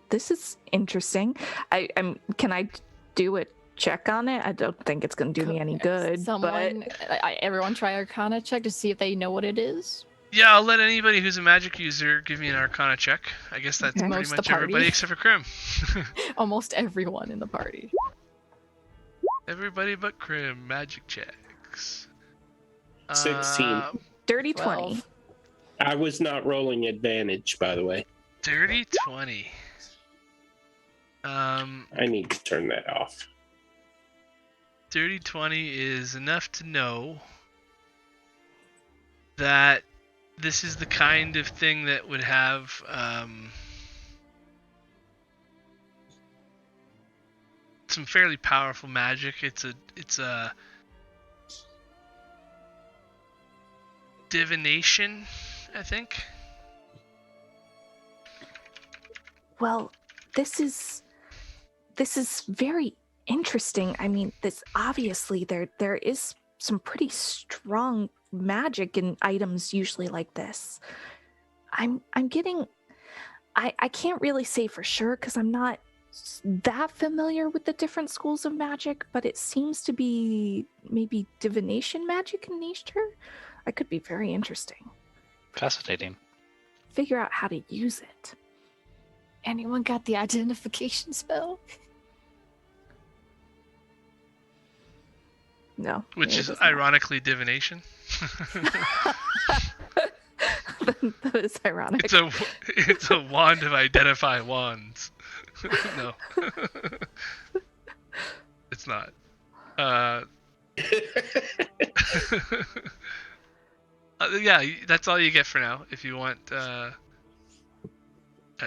this is interesting. Can I do a check on it? I don't think it's going to do me any good. Someone, everyone try Arcana check to see if they know what it is. Yeah, I'll let anybody who's a magic user give me an Arcana check. I guess that's Okay. pretty Most the much party. everybody except for Krim. Almost everyone in the party. Everybody but Krim. Magic checks. 16. Dirty 12. 20. I was not rolling advantage, by the way. Dirty 20. I need to turn that off. Dirty 20 is enough to know that this is the kind of thing that would have some fairly powerful magic. It's a divination, I think. Well, this is very interesting. I mean, this obviously there is some pretty strong magic in items usually like this. I'm getting I can't really say for sure because I'm not that familiar with the different schools of magic, but it seems to be maybe divination magic in nature. I could be very interesting. Fascinating. Figure out how to use it. Anyone got the identification spell? No. Which it is does not. ironically divination. That is ironic. It's a wand of identify wands. No. It's not. Yeah, that's all you get for now. If you want, at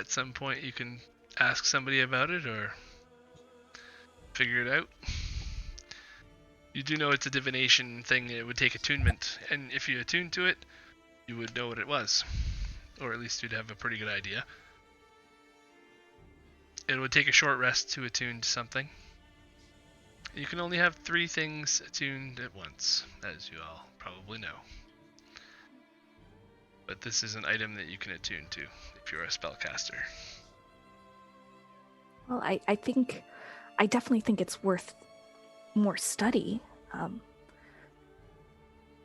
some point you can ask somebody about it or figure it out. You do know it's a divination thing, and it would take attunement, and if you attune to it, you would know what it was. Or at least you'd have a pretty good idea. It would take a short rest to attune to something. You can only have 3 things attuned at once, as you all probably know. But this is an item that you can attune to if you're a spellcaster. Well, I definitely think it's worth more study.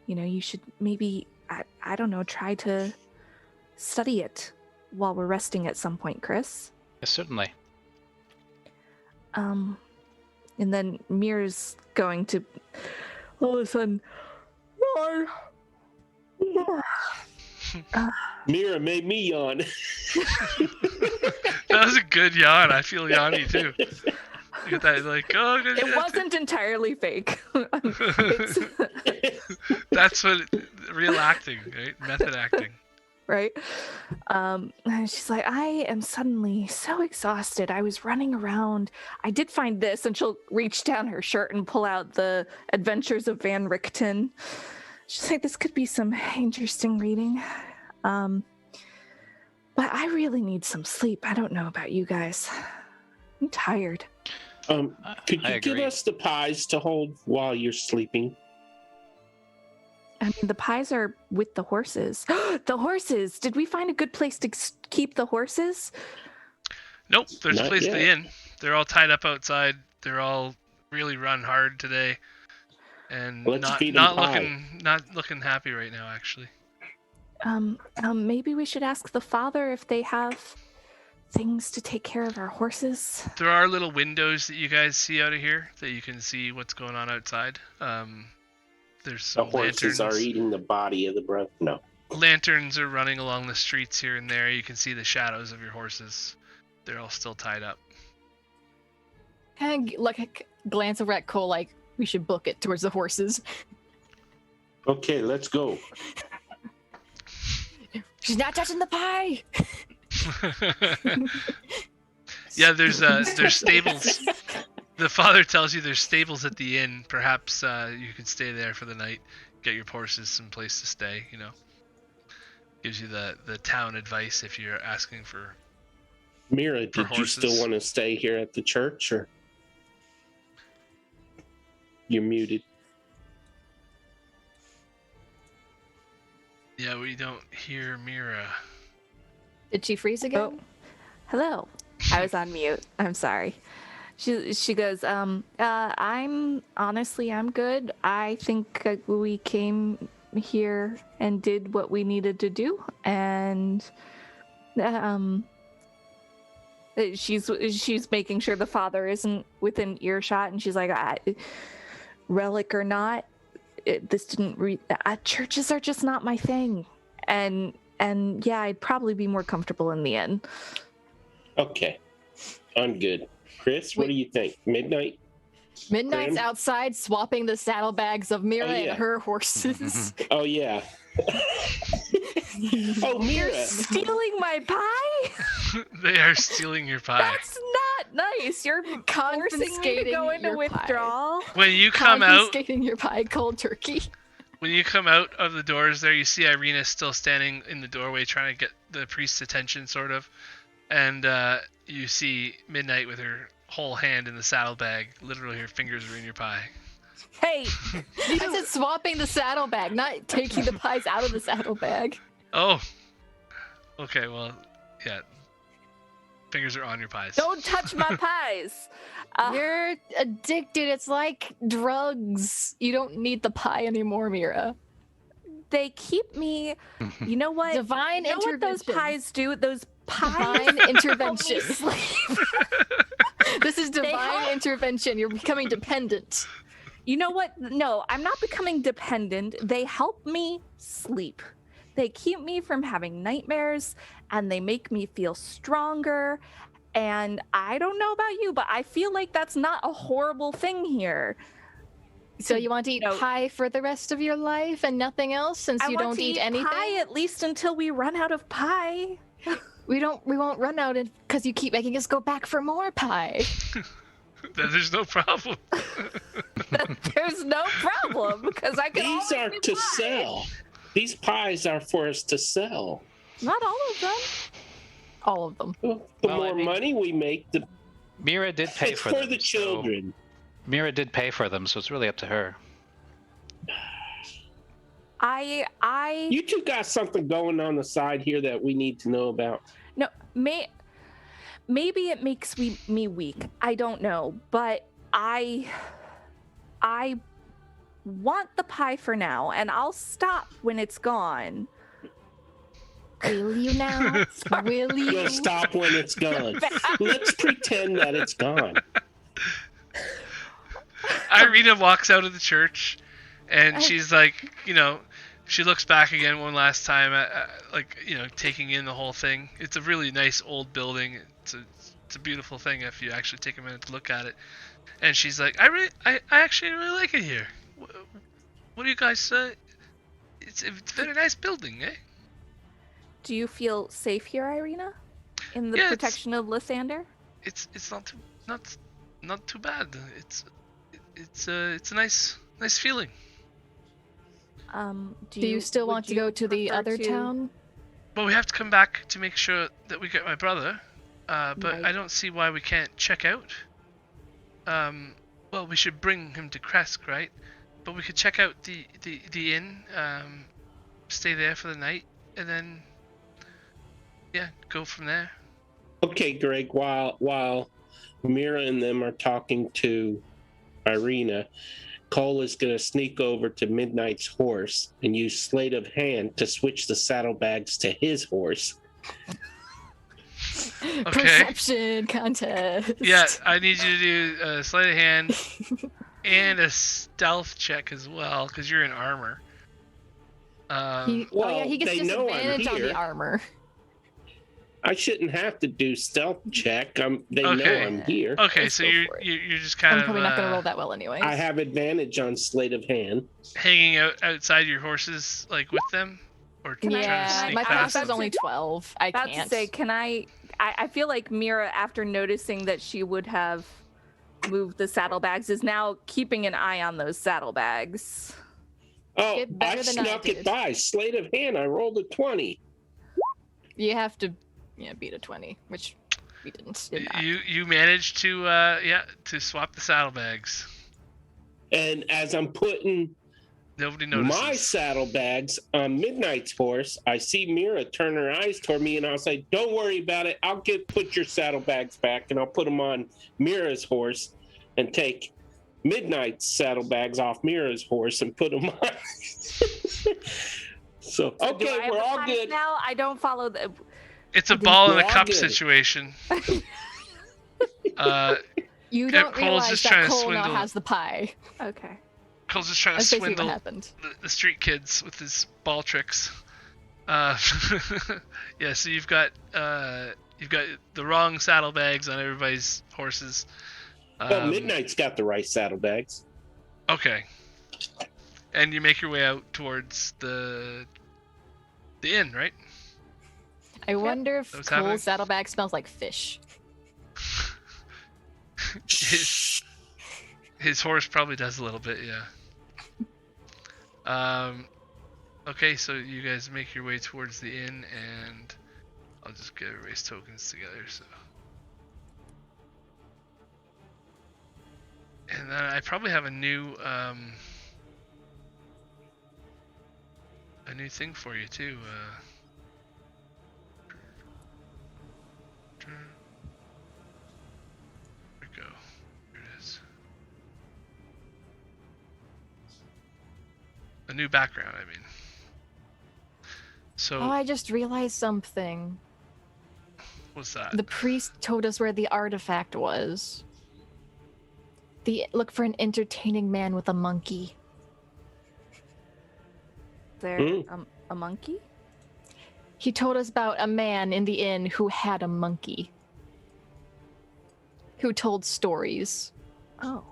You should maybe, I don't know, try to study it while we're resting at some point, Chris. Yes, certainly. And then Mir's going to all of a sudden, Mira made me yawn. That was a good yawn. I feel yawny too. You get that, like, oh, it wasn't entirely fake. That's what real acting, right? Method acting. Right? And she's like, I am suddenly so exhausted. I was running around. I did find this, and she'll reach down her shirt and pull out the Adventures of Van Richten. She's like, this could be some interesting reading. But I really need some sleep. I don't know about you guys. I'm tired. Could you give us the pies to hold while you're sleeping? I mean, the pies are with the horses. The horses! Did we find a good place to keep the horses? Nope, there's Not a place yet. at the inn. They're all tied up outside. They're all really run hard today, and Let's feed 'em pie. not looking happy right now, actually. Maybe we should ask the father if they have things to take care of our horses. There are little windows that you guys see out of here that you can see what's going on outside. There's The some horses lanterns. are eating the body of the brother. No. Lanterns are running along the streets here and there. You can see the shadows of your horses. They're all still tied up. Kind of like glance over at Cole, like we should book it towards the horses. Okay, let's go. She's not touching the pie. Yeah, there's stables. The father tells you there's stables at the inn. Perhaps you could stay there for the night, get your horses some place to stay. Gives you the town advice if you're asking for. Mira, did you horses. still want to stay here at the church, or you're muted? Yeah, we don't hear Mira. Did she freeze again? Oh, hello. I was on mute. I'm sorry. She goes, I'm good. I think we came here and did what we needed to do, and she's making sure the father isn't within earshot, and she's like, relic or not, this didn't churches are just not my thing, and yeah, I'd probably be more comfortable in the inn. Okay, I'm good. Chris, what do you think? Midnight? Midnight's Graham? outside swapping the saddlebags of Mira Oh, yeah. and her horses. Oh yeah. Oh, Mira. Stealing my pie? They are stealing your pie. That's not nice. You're forcing me to Confiscating go into your pie. withdrawal. When you come out, Confiscating your pie cold turkey. when you come out of the doors there, you see Irena still standing in the doorway trying to get the priest's attention, sort of. And you see Midnight with her whole hand in the saddlebag. Literally, her fingers are in your pie. Hey, I said swapping the saddlebag, not taking the pies out of the saddlebag. Oh. Okay, well, yeah. Fingers are on your pies. don't touch my pies. You're addicted. It's like drugs. You don't need the pie anymore, Mira. They keep me. You know what? Divine you know what those intervention. pies do? Those pies Divine intervention. sleep. This is divine help. intervention. You're becoming dependent. You know what? No, I'm not becoming dependent. They help me sleep. They keep me from having nightmares, and they make me feel stronger. And I don't know about you, but I feel like that's not a horrible thing here. So you want to eat pie for the rest of your life and nothing else, since I you want don't to eat eat anything? pie at least until we run out of pie. We won't run out because you keep making us go back for more pie. There's no problem. There's no problem because I can. These are always to get pie. sell. These pies are for us to sell. Not all of them. All of them. The Well, I more mean- money we make, the Mira did pay it's for for them. the children. So Mira did pay for them, so it's really up to her. I You two got something going on the side here that we need to know about. no maybe it makes me weak. I don't know, but I want the pie for now, and I'll stop when it's gone. Will you now? Will you? You'll stop when it's gone. Let's pretend that it's gone. Irena walks out of the church, and she's like, she looks back again one last time, taking in the whole thing. It's a really nice old building. It's a beautiful thing if you actually take a minute to look at it. And she's like, I actually really like it here. What do you guys say? It's a very nice building, eh? Do you feel safe here, Irena? In the Yeah, protection of Lysander? It's not too bad. It's a nice feeling. Do you still would want to you go to the prefer other town? But we have to come back to make sure that we get my brother. But Right. I don't see why we can't check out. Well, we should bring him to Kresk, right? But we could check out the inn, stay there for the night, and then go from there. Okay, Greg, while Mira and them are talking to Irena, Cole is going to sneak over to Midnight's horse and use sleight of hand to switch the saddlebags to his horse. Okay. Perception contest. Yeah, I need you to do a sleight of hand and a stealth check as well, because you're in armor. He Well, he gets they know I'm disadvantage on here. the armor. I shouldn't have to do stealth check. They know Okay. I'm here. Okay, Let's so go you're for it. you're just kind I'm of probably not gonna roll that well anyways. I have advantage on sleight of hand. hanging outside your horses, like with them, or trying to Yeah, sneak my past class them. is only 12. I About can't. to say, can I feel like Mira, after noticing that she would have moved the saddlebags, is now keeping an eye on those saddlebags. Oh, Get I better than I snuck it did. by. Sleight of hand. I rolled a 20. You have to, beat a 20, which we didn't. Did not. You managed to to swap the saddlebags. And as I'm putting Nobody notices. my saddlebags on Midnight's horse, I see Mira turn her eyes toward me, and I'll say, "Don't worry about it. I'll put your saddlebags back, and I'll put them on Mira's horse, and take Midnight's saddlebags off Mira's horse and put them on." So Do I okay, have we're the all pies good. now. I don't follow the. It's a ball in We're a all cup good. situation. You Yeah, don't Cole's realize just that trying to Cole now swindle. has the pie. Okay. Cole's just trying to That's basically what swindle happened. the street kids with his ball tricks. Yeah, so you've got the wrong saddlebags on everybody's horses. Well, Midnight's got the right saddlebags. Okay. And you make your way out towards the inn, right? I wonder if What's happening? Cole's saddlebag smells like fish. His horse probably does a little bit, yeah. Okay, so you guys make your way towards the inn, and I'll just get erase tokens together. So, and then I probably have a new thing for you too. There we go. Here it is. A new background, I mean. So, Oh, I just realized something. what's that? The priest told us where the artifact was. Look for an entertaining man with a monkey. There, a monkey? He told us about a man in the inn who had a monkey. Who told stories. Oh,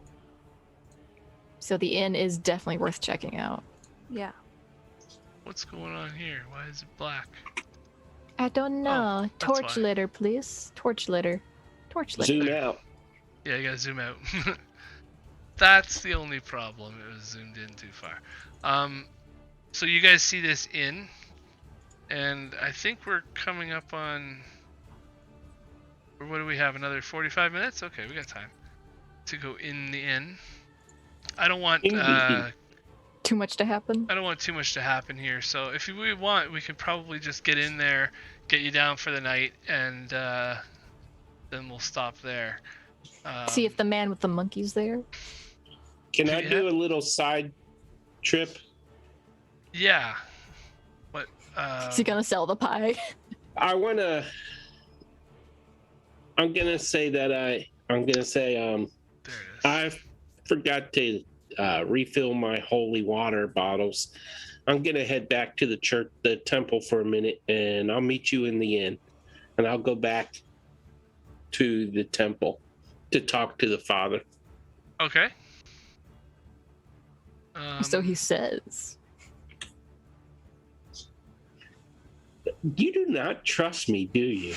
So the inn is definitely worth checking out. yeah. What's going on here? Why is it black? I don't know. that's Torch why. litter, please. Torch litter. Torch litter. Zoom out. Yeah, you gotta zoom out. That's the only problem. It was zoomed in too far. So you guys see this inn, and I think we're coming up on. Or what do we have? Another 45 minutes? Okay, we got time to go in the inn. I don't want Too much to happen? I don't want too much to happen here. So if we want, we could probably just get in there, get you down for the night, and then we'll stop there. See if the man with the monkey's there. Can I Yeah. do a little side trip? Yeah. But Is he gonna sell the pie? I'm gonna say that I'm gonna say there it is. I forgot to refill my holy water bottles. I'm gonna head back to the temple for a minute, and I'll meet you in the inn, and I'll go back to the temple to talk to the father. Okay. So he says. You do not trust me, do you?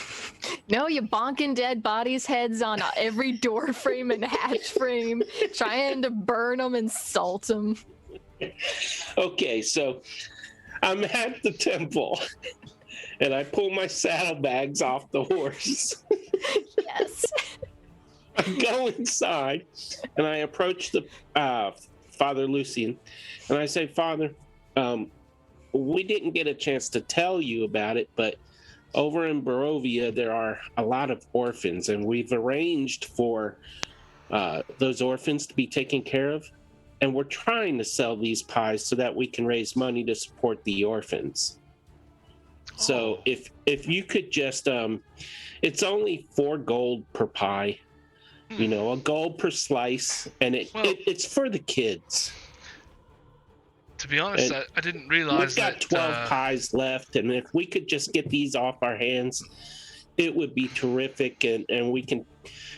No, you bonking dead bodies' heads on every door frame and hatch frame, trying to burn them and salt them. Okay, so I'm at the temple, and I pull my saddlebags off the horse. Yes. I go inside, and I approach the Father Lucian, and I say, Father, we didn't get a chance to tell you about it, but over in Barovia, there are a lot of orphans, and we've arranged for those orphans to be taken care of, and we're trying to sell these pies so that we can raise money to support the orphans. So if you could just, it's only 4 gold per pie, you know, a gold per slice, and it's for the kids. To be honest, I didn't realize We've got 12 pies left, and if we could just get these off our hands, it would be terrific, and we can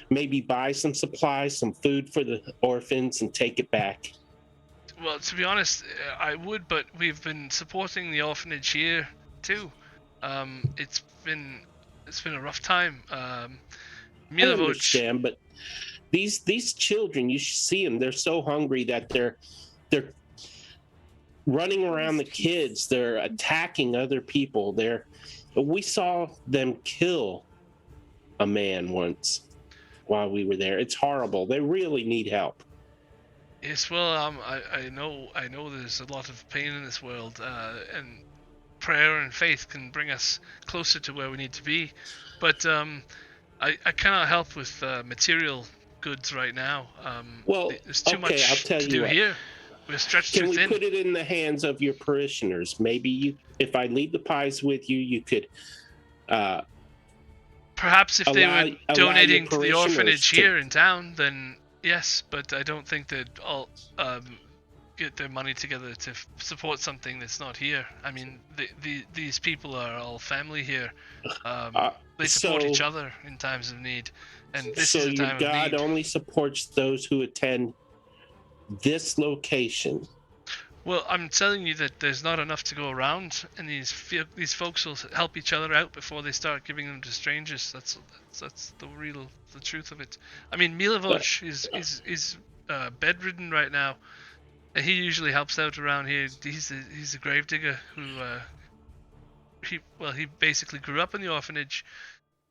maybe buy some supplies, some food for the orphans, and take it back. Well, to be honest, I would, but we've been supporting the orphanage here too. It's been a rough time. I Midi-Evil, understand, but these children, you should see them. They're so hungry that they're running around the kids. They're attacking other people. We saw them kill a man once while we were there. It's horrible. They really need help. yes, well, I know there's a lot of pain in this world, and prayer and faith can bring us closer to where we need to be. But I cannot help with material goods right now. Well, there's too okay, I'll much tell to you do what. here. We're stretched Can too we thin. put it in the hands of your parishioners? Maybe if I leave the pies with you, you could Perhaps if they were allow donating your to the parishioners orphanage to- here in town, then yes, but I don't think they'd all get their money together to support something that's not here. I mean, these people are all family here. They support each other in times of need, and this is a your time of God need. only supports those who attend this location. Well, I'm telling you that there's not enough to go around, and these folks will help each other out before they start giving them to strangers. That's the truth of it. I mean, Milovoch is bedridden right now, and he usually helps out around here. He's a gravedigger who he basically grew up in the orphanage,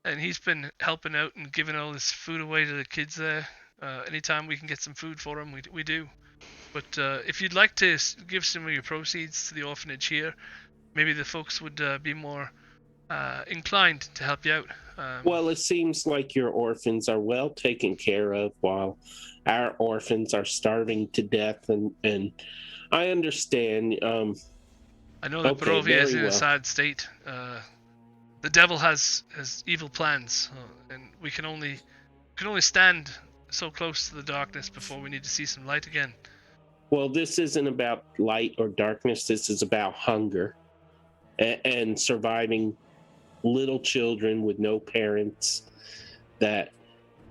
and he's been helping out and giving all this food away to the kids there. Anytime we can get some food for them, we do. But if you'd like to give some of your proceeds to the orphanage here, maybe the folks would be more inclined to help you out. Well, it seems like your orphans are well taken care of while our orphans are starving to death, and I understand. I know that okay, Barovia is very in a well. sad state. The devil has evil plans, and we can only stand so close to the darkness before we need to see some light again. Well, this isn't about light or darkness. This is about hunger and surviving little children with no parents that,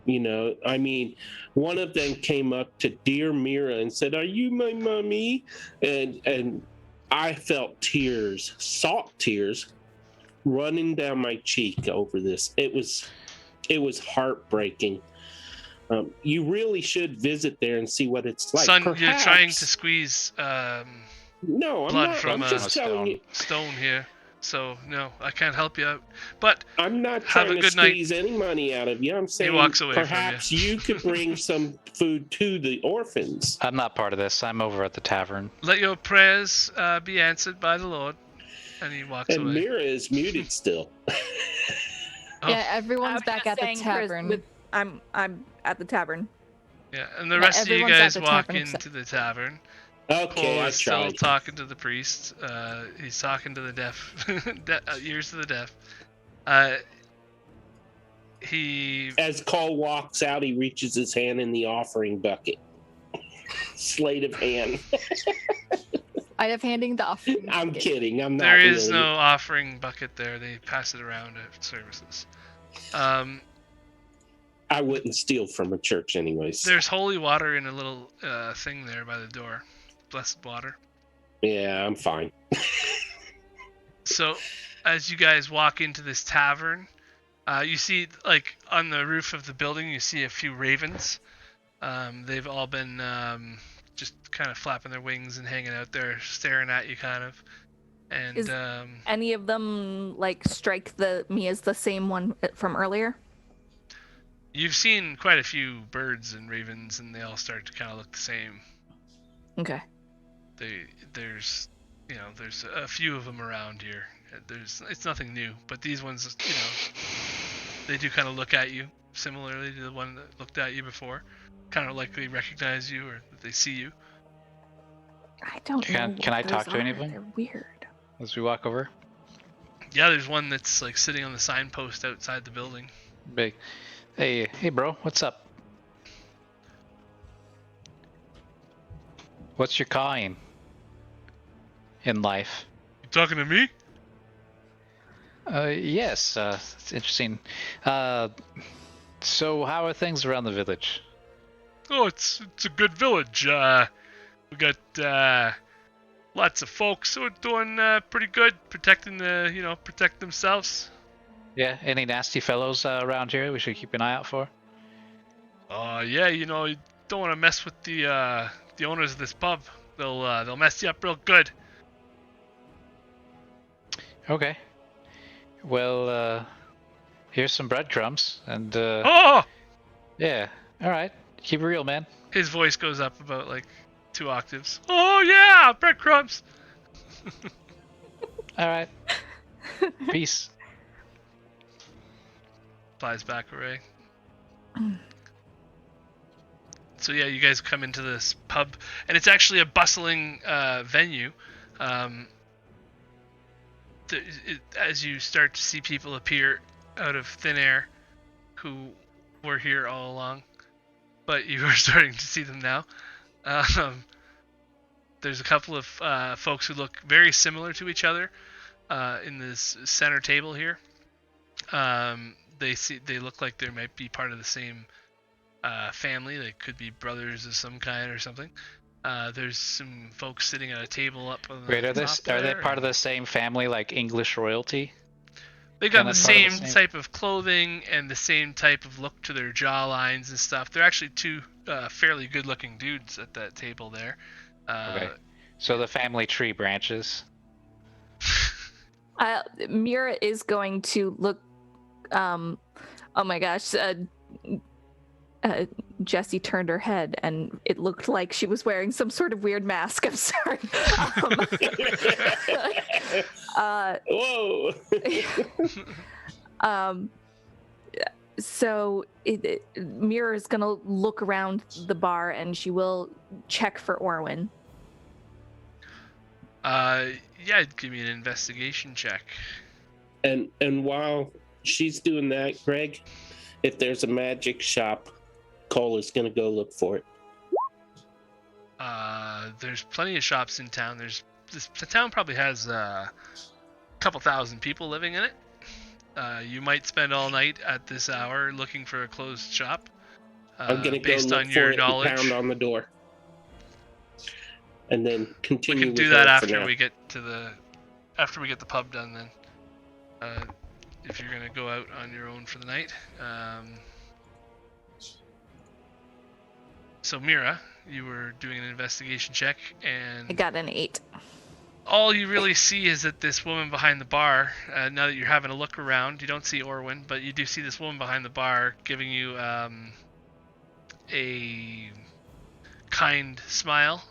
I mean, one of them came up to dear Mira and said, "Are you my mommy?" And I felt tears, salt tears, running down my cheek over this. It was heartbreaking. You really should visit there and see what it's like. Son, Perhaps, you're trying to squeeze no, I'm blood not. from I'm just telling you. stone here. So no, I can't help you out. But I'm not have trying a to good night. squeeze any money out of you. I'm saying walks away from perhaps you could bring some food to the orphans. I'm not part of this. I'm over at the tavern. Let your prayers be answered by the Lord. And he walks And away. Mira is muted still. Oh. Yeah, I everyone's was back just at the saying, Chris, tavern. I'm at the tavern. Yeah, and the Yeah, rest of you everyone's at guys the walk tavern except- into the tavern. Okay, Cole I is still tried. talking to the priest. He's talking to the deaf, ears to the deaf. He As Cole walks out, he reaches his hand in the offering bucket. Sleight of hand. I have handing the offering. I'm kidding. I'm not. there is really. no offering bucket there. They pass it around at services. I wouldn't steal from a church, anyways. There's holy water in a little thing there by the door. Blessed water. Yeah, I'm fine. So, as you guys walk into this tavern, you see, like, on the roof of the building, you see a few ravens. They've all been just kind of flapping their wings and hanging out there, staring at you, kind of. And Is any of them like strike me as the same one from earlier? you've seen quite a few birds and ravens, and they all start to kind of look the same. Okay. There's a few of them around here. It's nothing new, but these ones, they do kind of look at you similarly to the one that looked at you before. Kind of like they recognize you or that they see you. I don't know. Can I what talk those to any are. of them? They're weird. As we walk over. Yeah, there's one that's like sitting on the signpost outside the building. Big. Hey, bro, what's up? What's your calling in life? You talking to me? Yes, it's interesting. So how are things around the village? Oh, it's a good village. We got lots of folks who are doing pretty good, protecting themselves. Yeah, any nasty fellows around here we should keep an eye out for? Yeah, you don't want to mess with the owners of this pub. They'll mess you up real good. Okay. Well, here's some breadcrumbs, and Oh! yeah, all right. Keep it real, man. His voice goes up about like 2 octaves. Oh yeah, breadcrumbs. All right. Peace. Flies back away. So yeah, you guys come into this pub, and it's actually a bustling venue. As you start to see people appear out of thin air who were here all along, but you are starting to see them now. There's a couple of folks who look very similar to each other in this center table here. They look like they might be part of the same family. They could be brothers of some kind or something. There's some folks sitting at a table up on the Wait, are top they there, part of the same family, like English royalty? They got kinda the part of the same same- type of clothing and the same type of look to their jawlines and stuff. They're actually 2 fairly good-looking dudes at that table there. Okay. So the family tree branches. Mira is going to look. Oh my gosh. Jessie turned her head, and it looked like she was wearing some sort of weird mask. I'm sorry. Whoa! So Mira is gonna look around the bar, and she will check for Orwin. Yeah, give me an investigation check. And while she's doing that, Greg, if there's a magic shop, Cole is gonna go look for it. There's plenty of shops in town. The town probably has a couple thousand people living in it. You might spend all night at this hour looking for a closed shop. I'm gonna go based look on for your it knowledge. and pound on the door, and then We continue. can do with that her for after now. we get the pub done. Then, if you're gonna go out on your own for the night. So Mira, you were doing an investigation check, and I got an 8. all you really see is that this woman behind the bar, now that you're having a look around, you don't see Orwin, but you do see this woman behind the bar giving you a kind smile.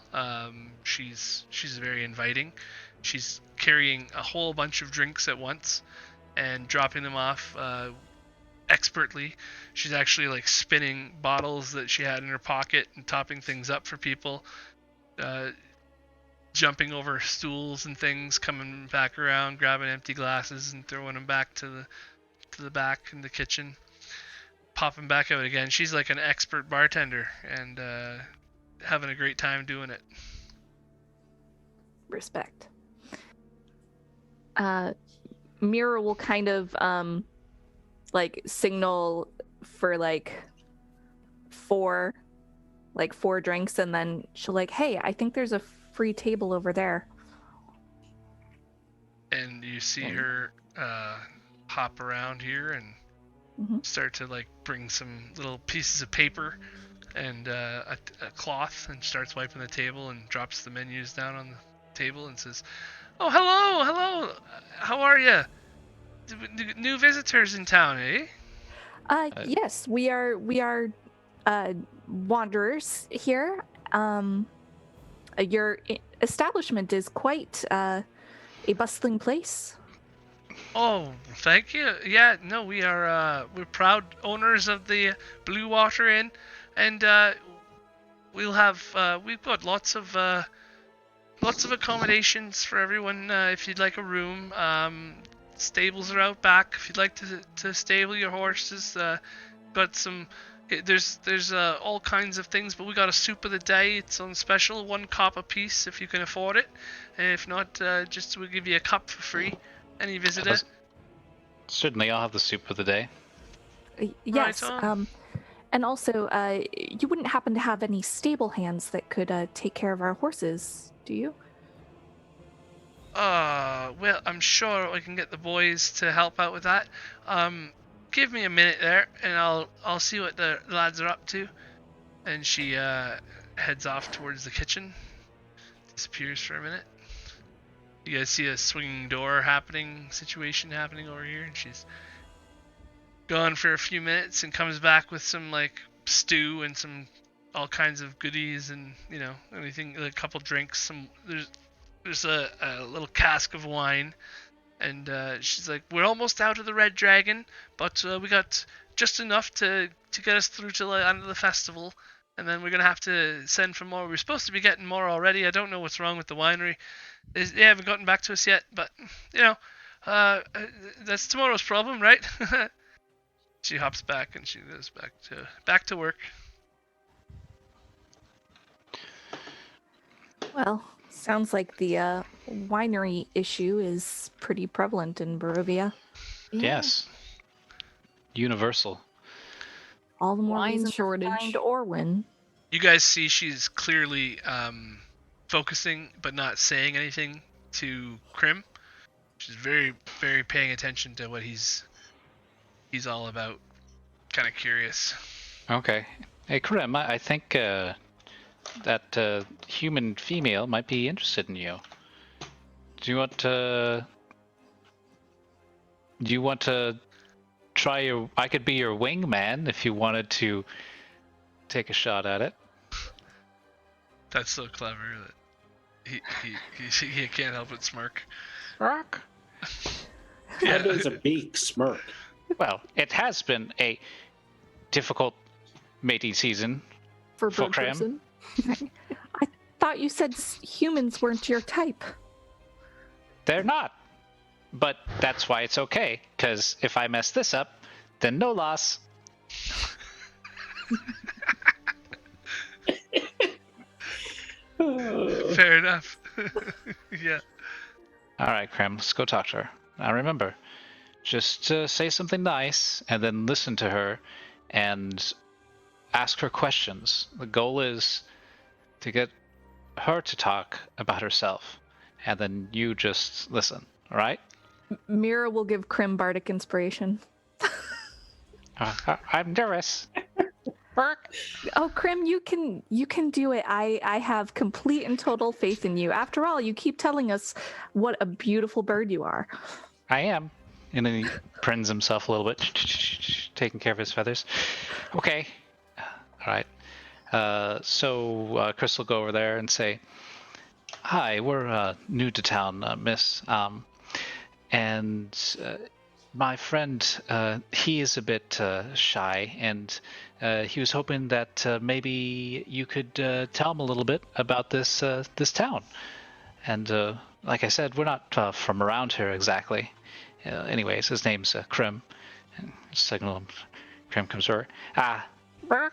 She's very inviting. She's carrying a whole bunch of drinks at once and dropping them off expertly. She's actually like spinning bottles that she had in her pocket and topping things up for people. Jumping over stools and things, coming back around, grabbing empty glasses and throwing them back to the back in the kitchen, popping back out again. She's like an expert bartender and having a great time doing it. Respect. Mira will kind of like signal for like four drinks, and then she'll like, hey, I think there's a free table over there. And you see her hop around here and start to like bring some little pieces of paper and a cloth, and starts wiping the table and drops the menus down on the table and says, "Oh, hello, how are you? New visitors in town, eh?" Yes, we are wanderers here. Your establishment is quite a bustling place. Oh, thank you. Yeah, no, we're proud owners of the Blue Water Inn, and we'll have we've got lots of accommodations for everyone. If you'd like a room, stables are out back. If you'd like to stable your horses, got some. There's all kinds of things, but we got a soup of the day. It's on special, 1 cup a piece if you can afford it. And if not, just we'll give you a cup for free. Any visitor. Certainly, I'll have the soup of the day. Yes. Right on. And also, you wouldn't happen to have any stable hands that could take care of our horses, do you? Well, I'm sure I can get the boys to help out with that. Give me a minute there, and I'll see what the lads are up to. And she heads off towards the kitchen. Disappears for a minute. You guys see a swinging door situation happening over here, and she's gone for a few minutes and comes back with some like stew and some all kinds of goodies and anything, a couple drinks. There's a little cask of wine. And she's like, "We're almost out of the Red Dragon, but we got just enough to get us through till the end of the festival, and then we're gonna have to send for more. We're supposed to be getting more already. I don't know what's wrong with the winery. They haven't gotten back to us yet, but that's tomorrow's problem, right?" She hops back and she goes back to work. Well, sounds like the winery issue is pretty prevalent in Barovia. Yeah. Yes. Universal. All the more Wine reason shortage. to find Orwin. You guys see she's clearly focusing but not saying anything to Krim. She's very, very paying attention to what he's all about. Kind of curious. Okay. Hey, Karim, I think that human female might be interested in you. Do you want to Do you want to try your? I could be your wingman if you wanted to take a shot at it. That's so clever that he can't help but smirk. Rock. How does a beak smirk? Well, it has been a difficult mating season. For For bird Cram? person. Thought you said humans weren't your type. They're not. But that's why it's okay, because if I mess this up, then no loss. Fair enough. Yeah. Alright, Cram, let's go talk to her. Now remember, just say something nice, and then listen to her, and ask her questions. The goal is to get her to talk about herself, and then you just listen, alright? Mira will give Krim bardic inspiration. I'm nervous. Burk. Oh, Krim, you can do it. I have complete and total faith in you. After all, you keep telling us what a beautiful bird you are. I am. And then he prins himself a little bit, taking care of his feathers. Okay. All right. So Chris will go over there and say, "Hi, we're new to town, miss. And my friend, he is a bit shy, and he was hoping that maybe you could tell him a little bit about this town. And like I said, we're not from around here exactly. Anyways, his name's Krim. And signal him. Krim comes over. Burk.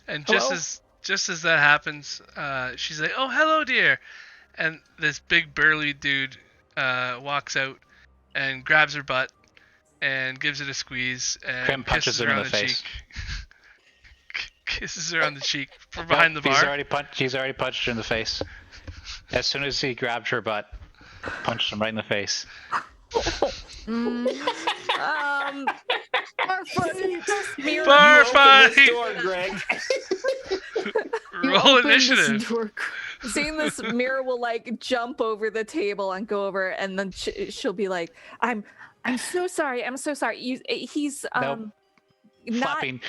And Hello? just as that happens, she's like, "Oh, hello, dear," and this big burly dude walks out and grabs her butt and gives it a squeeze and Krim punches kisses him her in on the the face. cheek. Kisses her on the cheek from behind the bar. He's already punched her in the face. As soon as he grabbed her butt, punched him right in the face. Bar fight! Mira, Bar Open fight! this door, Greg. You Roll open this initiative. door. seeing this, Mira will like jump over the table and go over, and then she'll be like, "I'm so sorry. I'm so sorry. He's Nope. not." Flapping.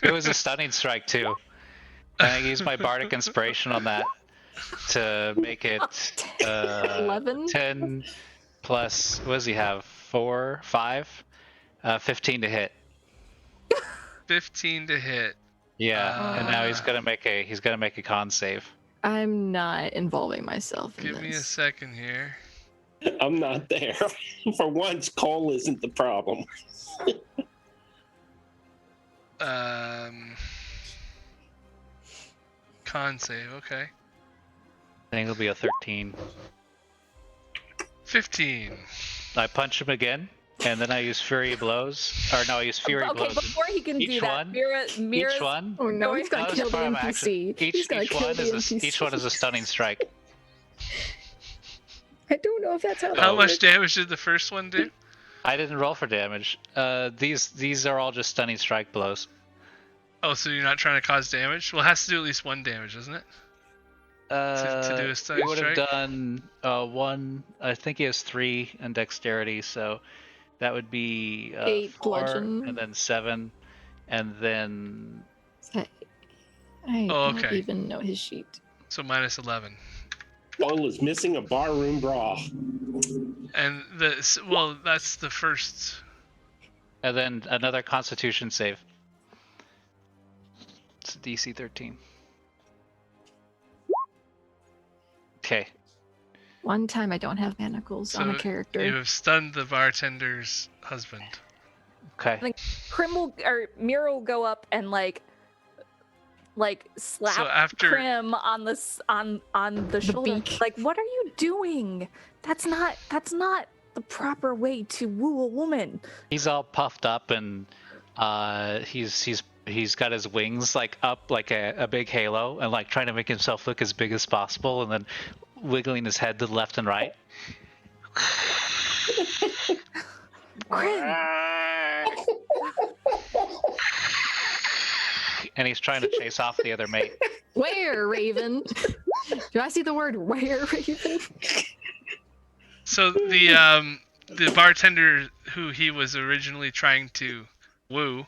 It was a stunning strike too. And I used my bardic inspiration on that to make it 11? 10 plus. What does he have? 4, 5, 15 to hit. 15 to hit. Yeah, and now he's gonna make a con save. I'm not involving myself in Give this. me a second here. I'm not there. For once, Cole isn't the problem. Con save, okay. I think it'll be a 13. 15. I punch him again, and then I use Fury Blows. Or no, I use Fury Okay, Blows. before he can do Each that, one? Mira's Each one? Oh no, Going he's gonna No, kill it's the part of NPC. action. He's gonna kill the NPC. Each one is a stunning strike. I don't know if that's how that How much works. damage did the first one do? I didn't roll for damage. These are all just stunning strike blows. Oh, so you're not trying to cause damage? Well, it has to do at least one damage, doesn't it? To do a stunning He would have strike? done 1. I think he has 3 in dexterity, so that would be 8 4, bludgeon. and then 7, and then I Oh, don't okay. even know his sheet. So minus 11. Cole is missing a barroom brawl. And that's the first. and then another Constitution save. It's DC 13. Okay. One time I don't have manacles on a character. You have stunned the bartender's husband. Okay. Mira will go up and like slap So after- Krim on the shoulder. beak. Like, what are you doing? That's not the proper way to woo a woman. He's all puffed up, and he's got his wings like up like a big halo, and like trying to make himself look as big as possible, and then wiggling his head to the left and right. Krim, And he's trying to chase off the other mate. Where, Raven? Do I see the word where, Raven? So the bartender who he was originally trying to woo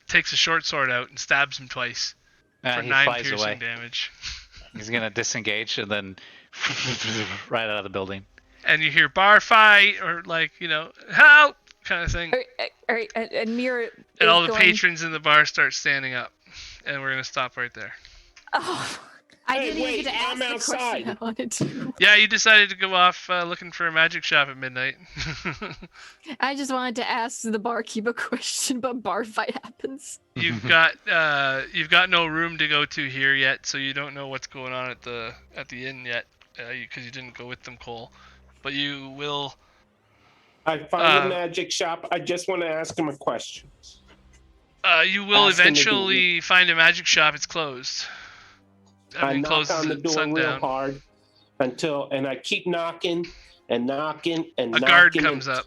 takes a short sword out and stabs him twice for He 9 flies piercing away. damage. He's gonna disengage and then right out of the building. And you hear bar fight or like, help kind of thing. All right, and Mira And all is the going... patrons in the bar start standing up. And we're going to stop right there. Oh, I Hey, didn't even wait, get to ask I'm the outside. question I wanted to. Yeah, you decided to go off looking for a magic shop at midnight. I just wanted to ask the barkeep a question, but bar fight happens. You've got no room to go to here yet, so you don't know what's going on at the inn yet, because you didn't go with them, Cole. But you will. I find the magic shop. I just want to ask him a question. You will Ask him to eventually find a magic shop. It's closed. I Everything knock closes on the at door sundown. real hard and I keep knocking and knocking and A knocking. guard comes up.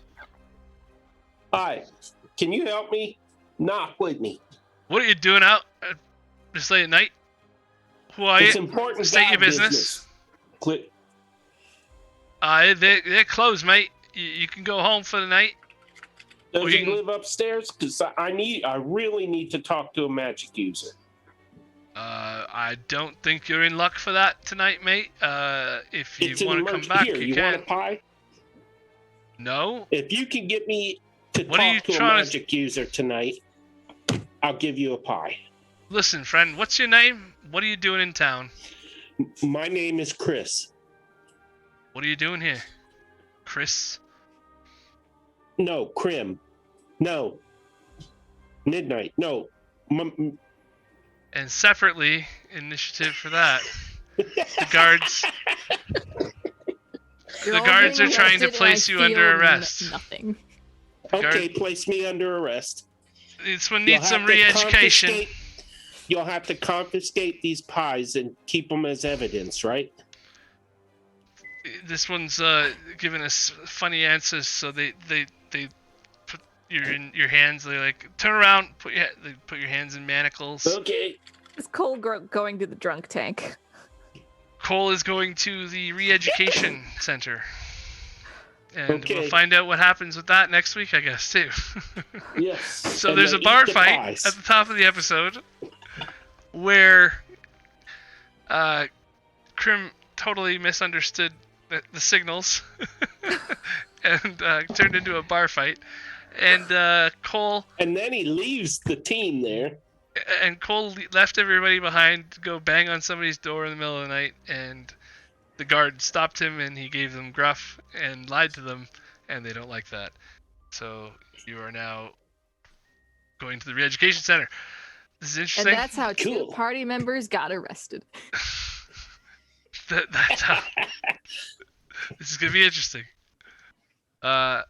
Hi, can you help me? Knock with me. What are you doing out this late at night? Who are It's you? important. State your God business. Click. They're closed, mate. You can go home for the night. Does Or he you can- live upstairs? Because I really need to talk to a magic user. I don't think you're in luck for that tonight, mate. If It's you an want to come emergency. back, Here, you you can. want a pie? No? If you can get me to What are you talk to a trying to- magic user tonight, I'll give you a pie. Listen, friend, what's your name? What are you doing in town? My name is Chris. What are you doing here? Chris? No, Crim. No. Midnight. No. And separately, initiative for that. The guards You're The all guards being are trying to arrested, and place I you under feel arrest. Nothing. Okay, place me under arrest. This one You'll needs some have to re-education. You'll have to confiscate these pies and keep them as evidence, right? This one's giving us funny answers, so they put your hands. They like turn around, they put your hands in manacles. Okay. is Cole going to the drunk tank? Cole is going to the re-education center, and Okay. we'll find out what happens with that next week, I guess too. Yes. So And there's then a bar eat the fight pies. at the top of the episode where Krim totally misunderstood the signals and turned into a bar fight. And Cole And then he leaves the team there. left everybody behind to go bang on somebody's door in the middle of the night, and the guard stopped him and he gave them gruff and lied to them, and they don't like that. So you are now going to the re-education center. This is And interesting. that's how two Cool. party members got arrested. That's how. This is gonna be interesting. I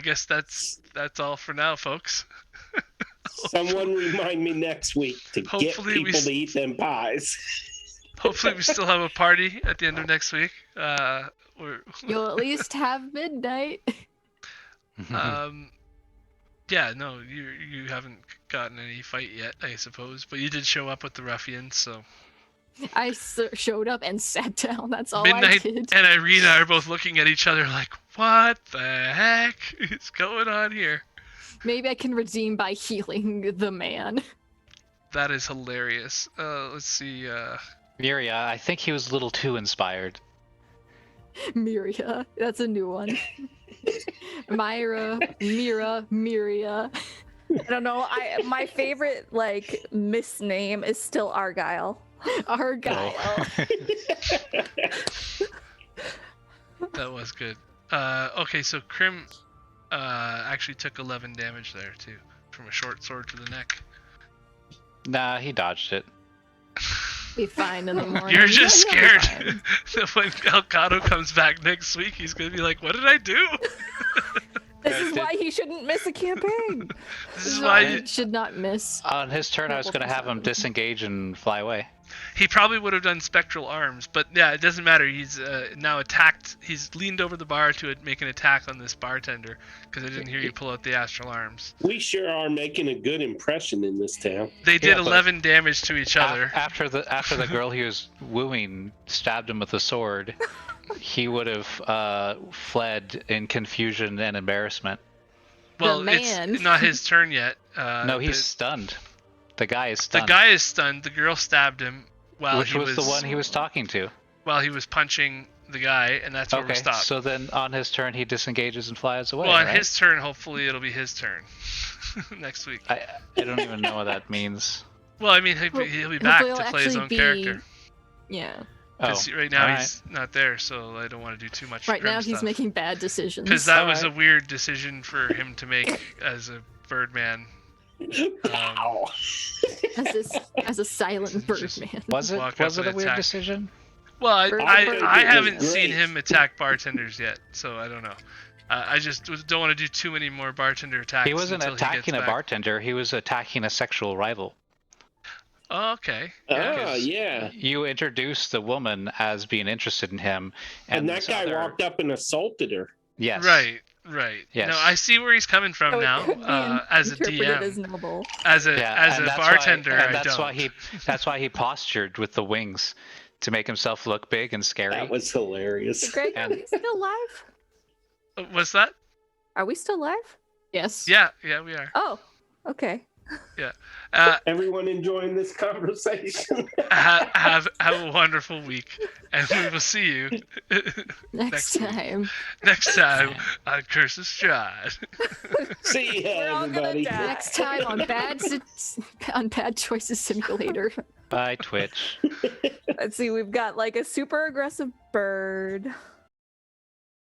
guess that's all for now, folks. Someone remind me next week to get Hopefully we people to eat them pies. Hopefully, we still have a party at the end of next week. You'll at least have midnight. Yeah, no, you haven't gotten any fight yet, I suppose, but you did show up with the ruffians, so. I showed up and sat down. That's all I Midnight did. and Irena are both looking at each other like, what the heck is going on here? Maybe I can redeem by healing the man. That is hilarious. Let's see. Miria, I think he was a little too inspired. Miria. That's a new one. Myra, Mira, Miria. I don't know. My favorite misname is still Argyle. Argyle. That was good. Okay, so Krim actually took 11 damage there too, from a short sword to the neck. Nah, he dodged it. Be fine in the morning. You're just Yeah, you'll be scared fine. that when Elgato comes back next week, he's gonna be like, "What did I do?" This is why he shouldn't miss a campaign. This is No, why you should not miss. On his turn, I was going to have him disengage and fly away. he probably would have done spectral arms, but yeah, it doesn't matter. He's now attacked. He's leaned over the bar to make an attack on this bartender because I didn't hear you pull out the astral arms. We sure are making a good impression in this town. They did Yeah, but 11 damage to each other. After the girl he was wooing stabbed him with a sword, he would have fled in confusion and embarrassment. Well, man. it's not his turn yet. No, he's stunned. The guy is The stunned. guy is stunned. The girl stabbed him while Which he was the one he was talking to. while he was punching the guy, and that's where we Okay, stopped. so then on his turn he disengages and flies away. Well, on right? his turn, hopefully it'll be his turn next week. I don't even know what that means. Well, I mean, he'll be back He'll to play his actually own be- character. Yeah. Because Oh, right now alright. he's not there, so I don't want to do too much. Right now grim he's stuff. making bad decisions. Because that was a Alright. weird decision for him to make as a Birdman. Ow. as a silent bird Just- man. Was it Walk was up it a and weird attack. decision? Well, Bird- I Bird haven't was seen great. him attack bartenders yet, so I don't know. I just don't want to do too many more bartender attacks. He wasn't until attacking he a gets back. bartender. He was attacking a sexual rival. Oh, okay. Oh, yeah. You introduced the woman as being interested in him, And that this guy other- walked up and assaulted her. Yes. Right. Yes. No, I see where he's coming from So now. it could be As a interpreted DM, as noble. as a Yeah, and that's bartender, why, and I that's don't. why he that's why he postured with the wings to make himself look big and scary. That was hilarious. Greg, are And- we still live? What's that? Are we still live? Yes. Yeah, we are. Oh, okay. Everyone enjoying this conversation? Have a wonderful week, and we will see you Next week. time. next time on Curse of Strahd. See We're ya, all gonna everybody. die. Next time on Bad Choices Simulator. Bye, Twitch. Let's see, we've got like a super aggressive bird.